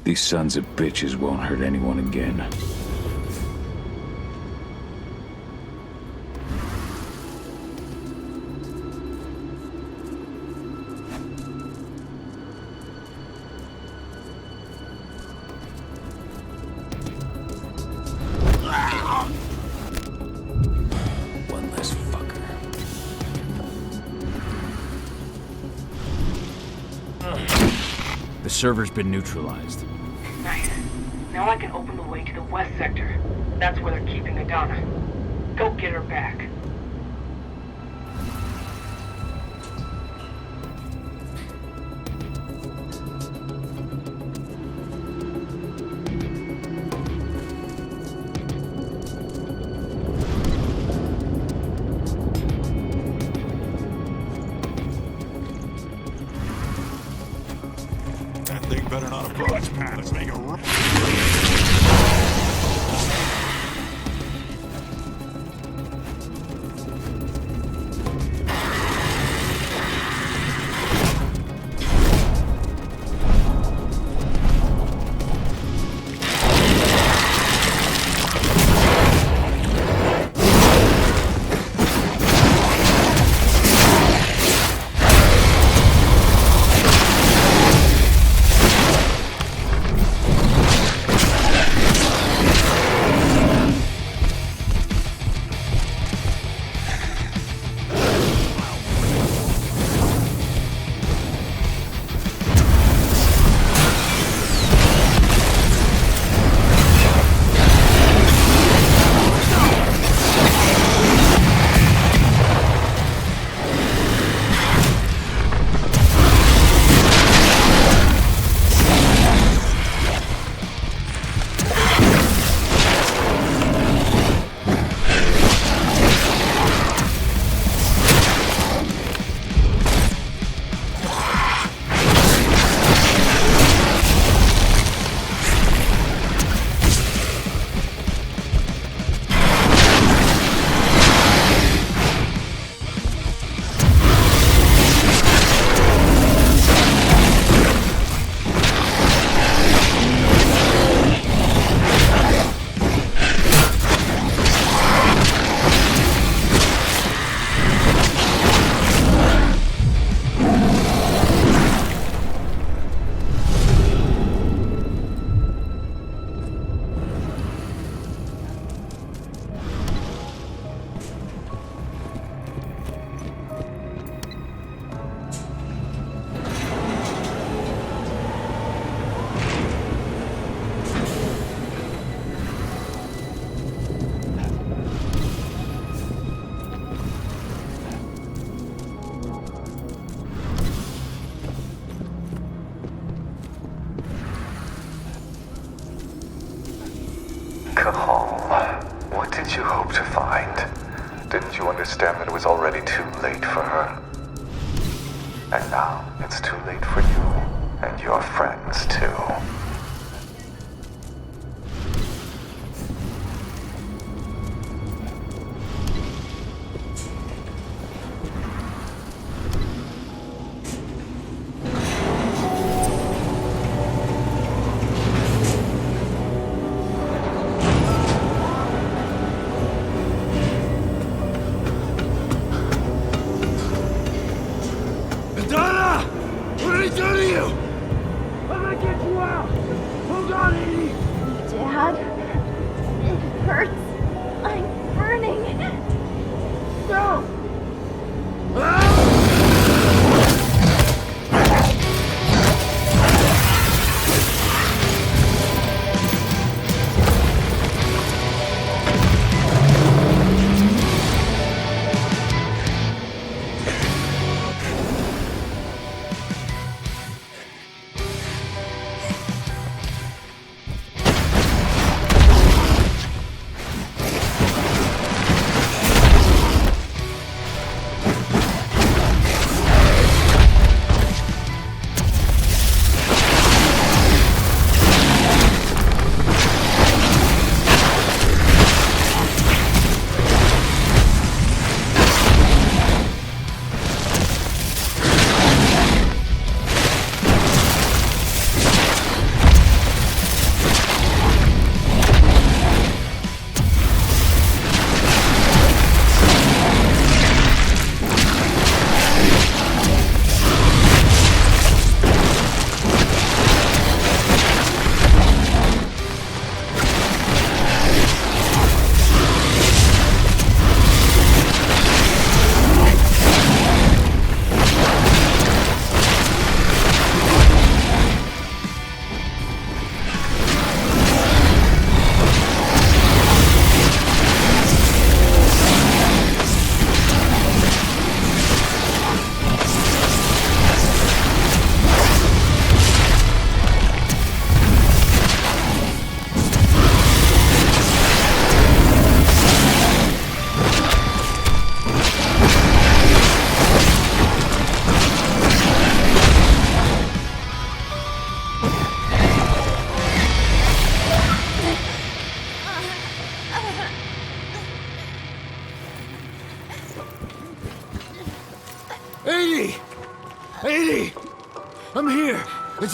These sons of bitches won't hurt anyone again. One less fucker. The server's been neutralized. Nice. Now I can open the way to the west sector. That's where they're keeping Adana. Go get her back. That thing better not approach, Pat. Let's make a run. What did you hope to find? Didn't you understand that it was already too late for her? And now it's too late for you and your friends too. What did he do to you? I'm gonna get you out!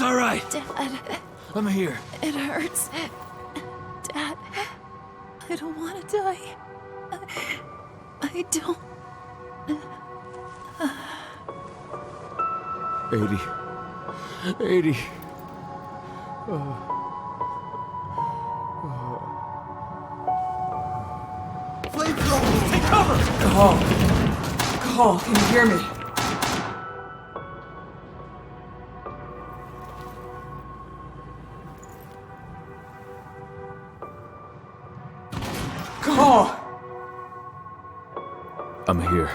all right. Dad. I'm here. It hurts. Dad, I don't want to die. I don't. 80. Flamethrowers, take cover! Cahal. Cahal, can you hear me? Cahal! I'm here.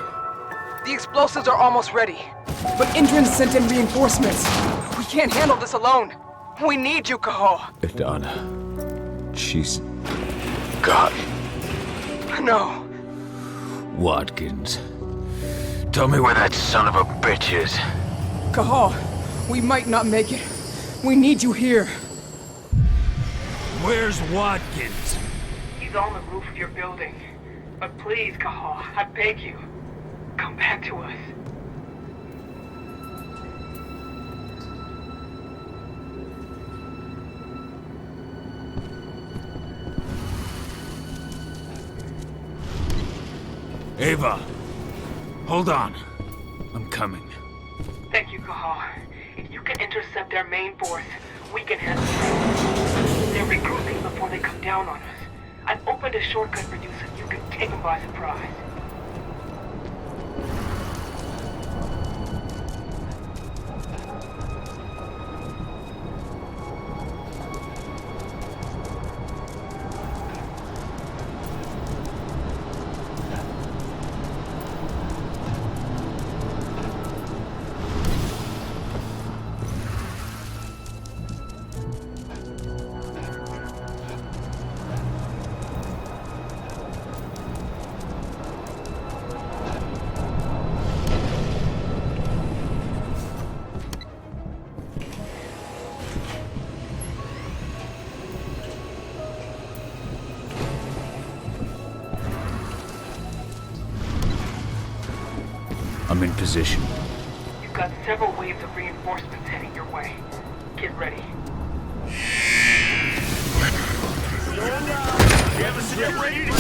The explosives are almost ready. But Indran sent in reinforcements. We can't handle this alone. We need you, Cahal. Adana. She's gone. No. Watkins. Tell me where that son of a bitch is. Cahal, we might not make it. We need you here. Where's Watkins? He's on the roof of your building. But please, Cahal, I beg you, come back to us. Ava, hold on. I'm coming. Thank you, Cahal. If you can intercept their main force, we can handle it. They're regrouping before they come down on us. I've opened a shortcut for you so you can take them by surprise. I'm in position. You've got several waves of reinforcements heading your way. Get ready. Get ready to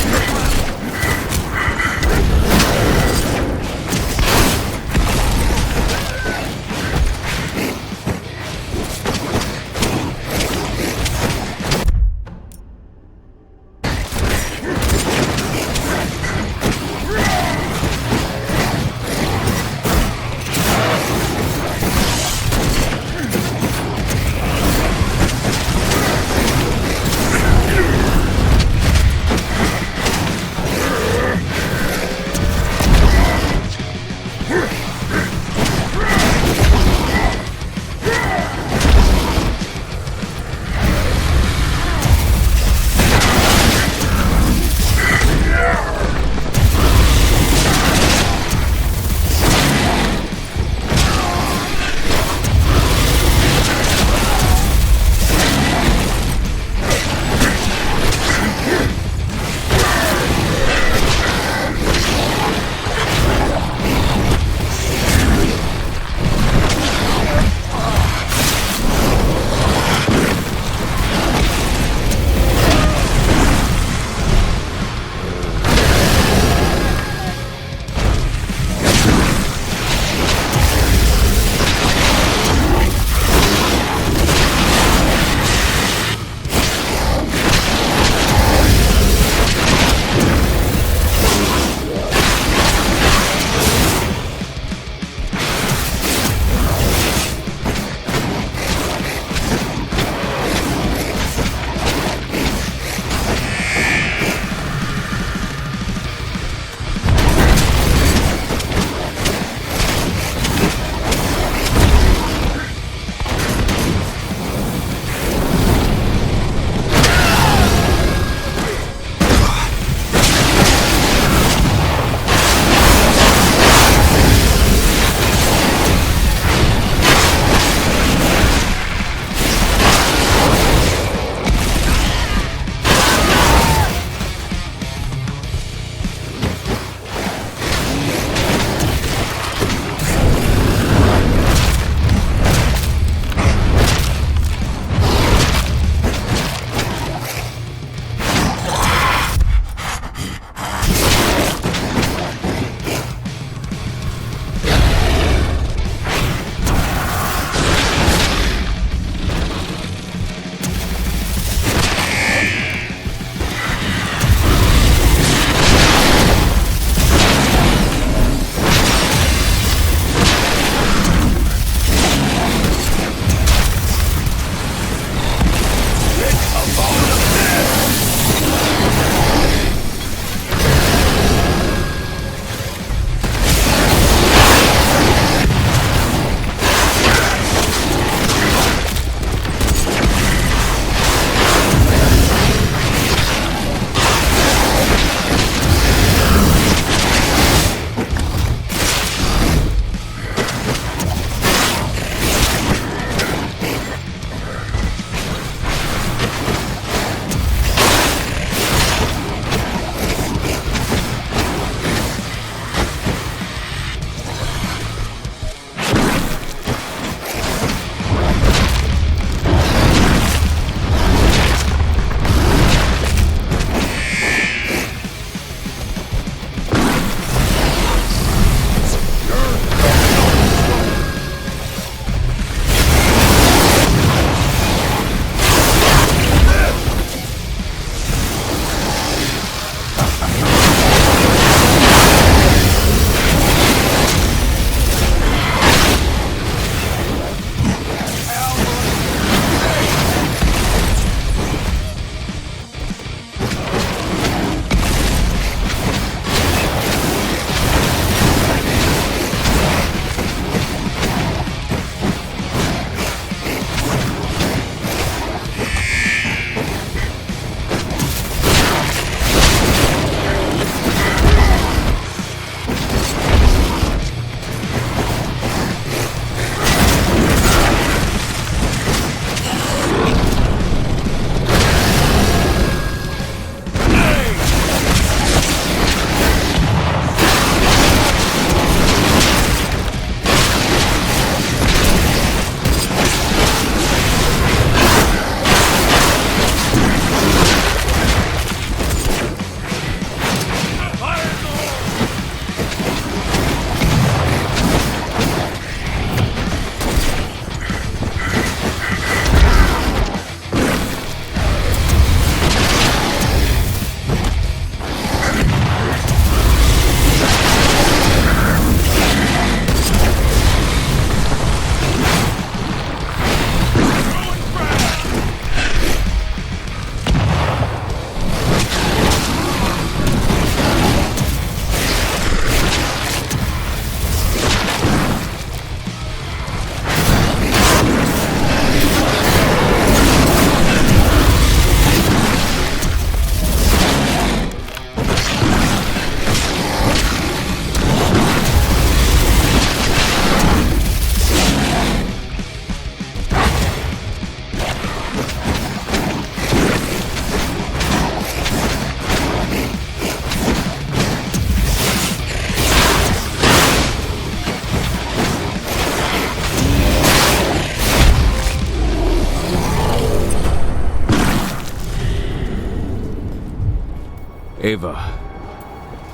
Ava,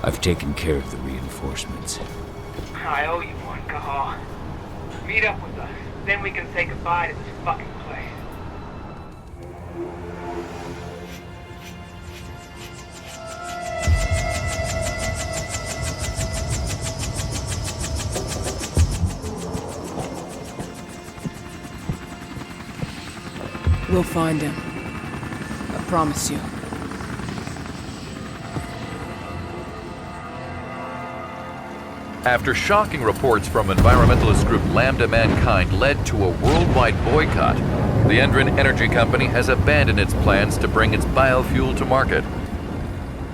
I've taken care of the reinforcements. I owe you one, Cahal. Meet up with us, then we can say goodbye to this fucking place. We'll find him. I promise you. After shocking reports from environmentalist group Lambda Mankind led to a worldwide boycott, the Endron Energy Company has abandoned its plans to bring its biofuel to market.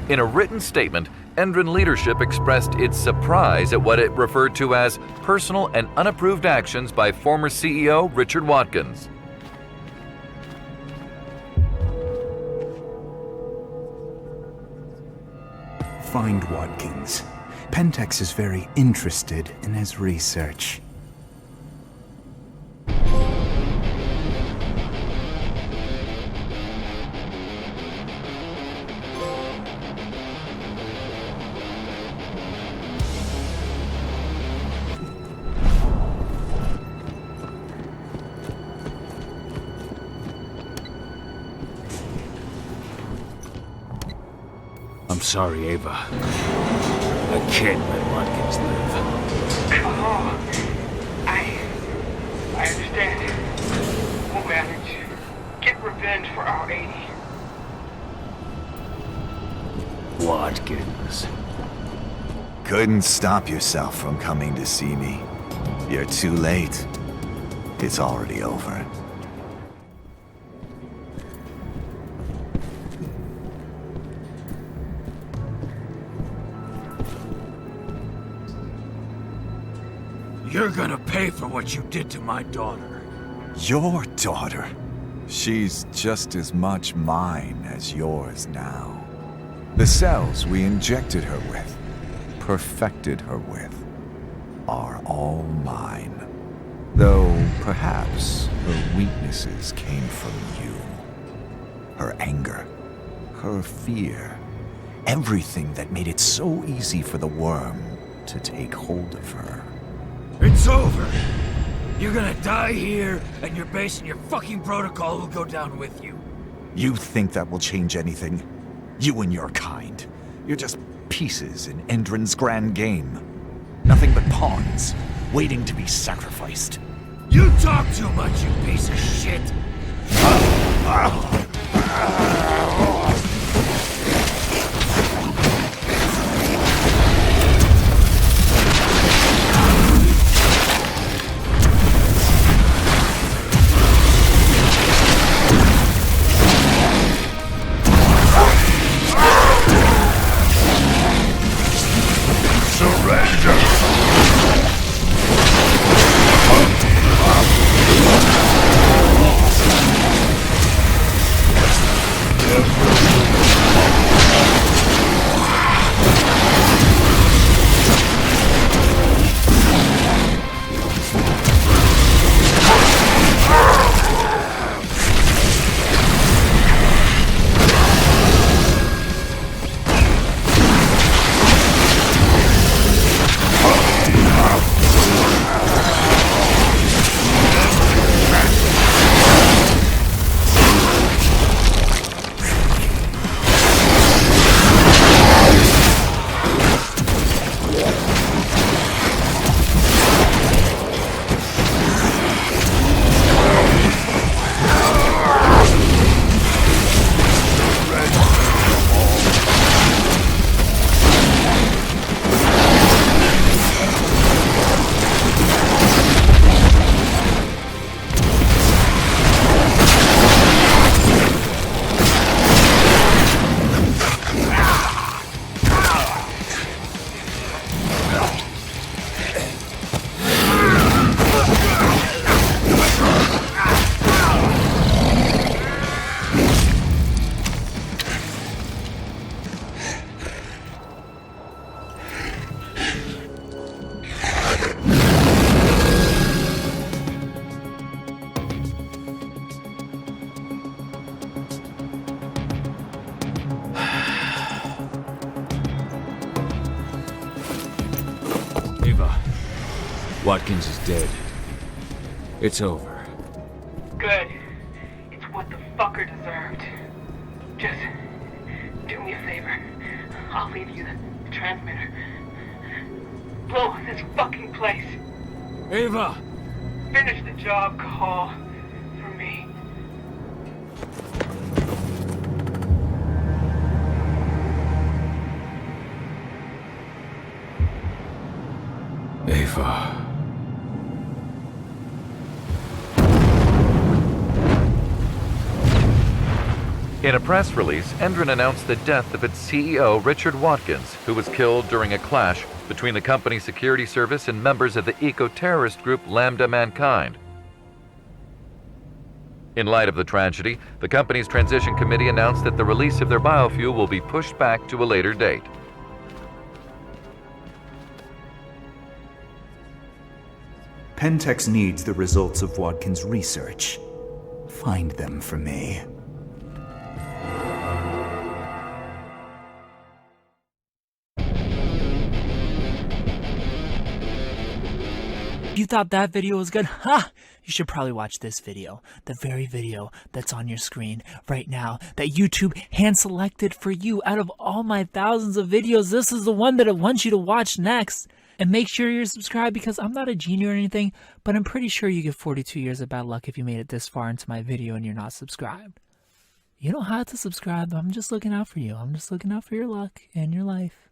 In a written statement, Endron leadership expressed its surprise at what it referred to as personal and unapproved actions by former CEO Richard Watkins. Find Watkins. Pentex is very interested in his research. I'm sorry, Ava. I can't let Watkins live. Oh, I understand. We'll manage. Get revenge for our 80. Watkins. Couldn't stop yourself from coming to see me. You're too late. It's already over. You're gonna pay for what you did to my daughter. Your daughter? She's just as much mine as yours now. The cells we injected her with, perfected her with, are all mine. Though perhaps her weaknesses came from you. Her anger, her fear, everything that made it so easy for the worm to take hold of her. It's over. You're gonna die here, and your base and your fucking protocol will go down with you. You think that will change anything? You and your kind. You're just pieces in Endron's grand game. Nothing but pawns, waiting to be sacrificed. You talk too much, you piece of shit! Surrender! Watkins is dead. It's over. Good. It's what the fucker deserved. Just do me a favor. I'll leave you the transmitter. Blow this fucking place. Ava! Finish the job, Call. For me. Ava. In a press release, Endron announced the death of its CEO, Richard Watkins, who was killed during a clash between the company's security service and members of the eco-terrorist group Lambda Mankind. In light of the tragedy, the company's transition committee announced that the release of their biofuel will be pushed back to a later date. Pentex needs the results of Watkins' research. Find them for me. You thought that video was good? Ha! You should probably watch this video. The very video that's on your screen right now that YouTube hand-selected for you. Out of all my thousands of videos, this is the one that I want you to watch next. And make sure you're subscribed because I'm not a genie or anything, but I'm pretty sure you get 42 years of bad luck if you made it this far into my video and you're not subscribed. You don't have to subscribe. I'm just looking out for you. I'm just looking out for your luck and your life.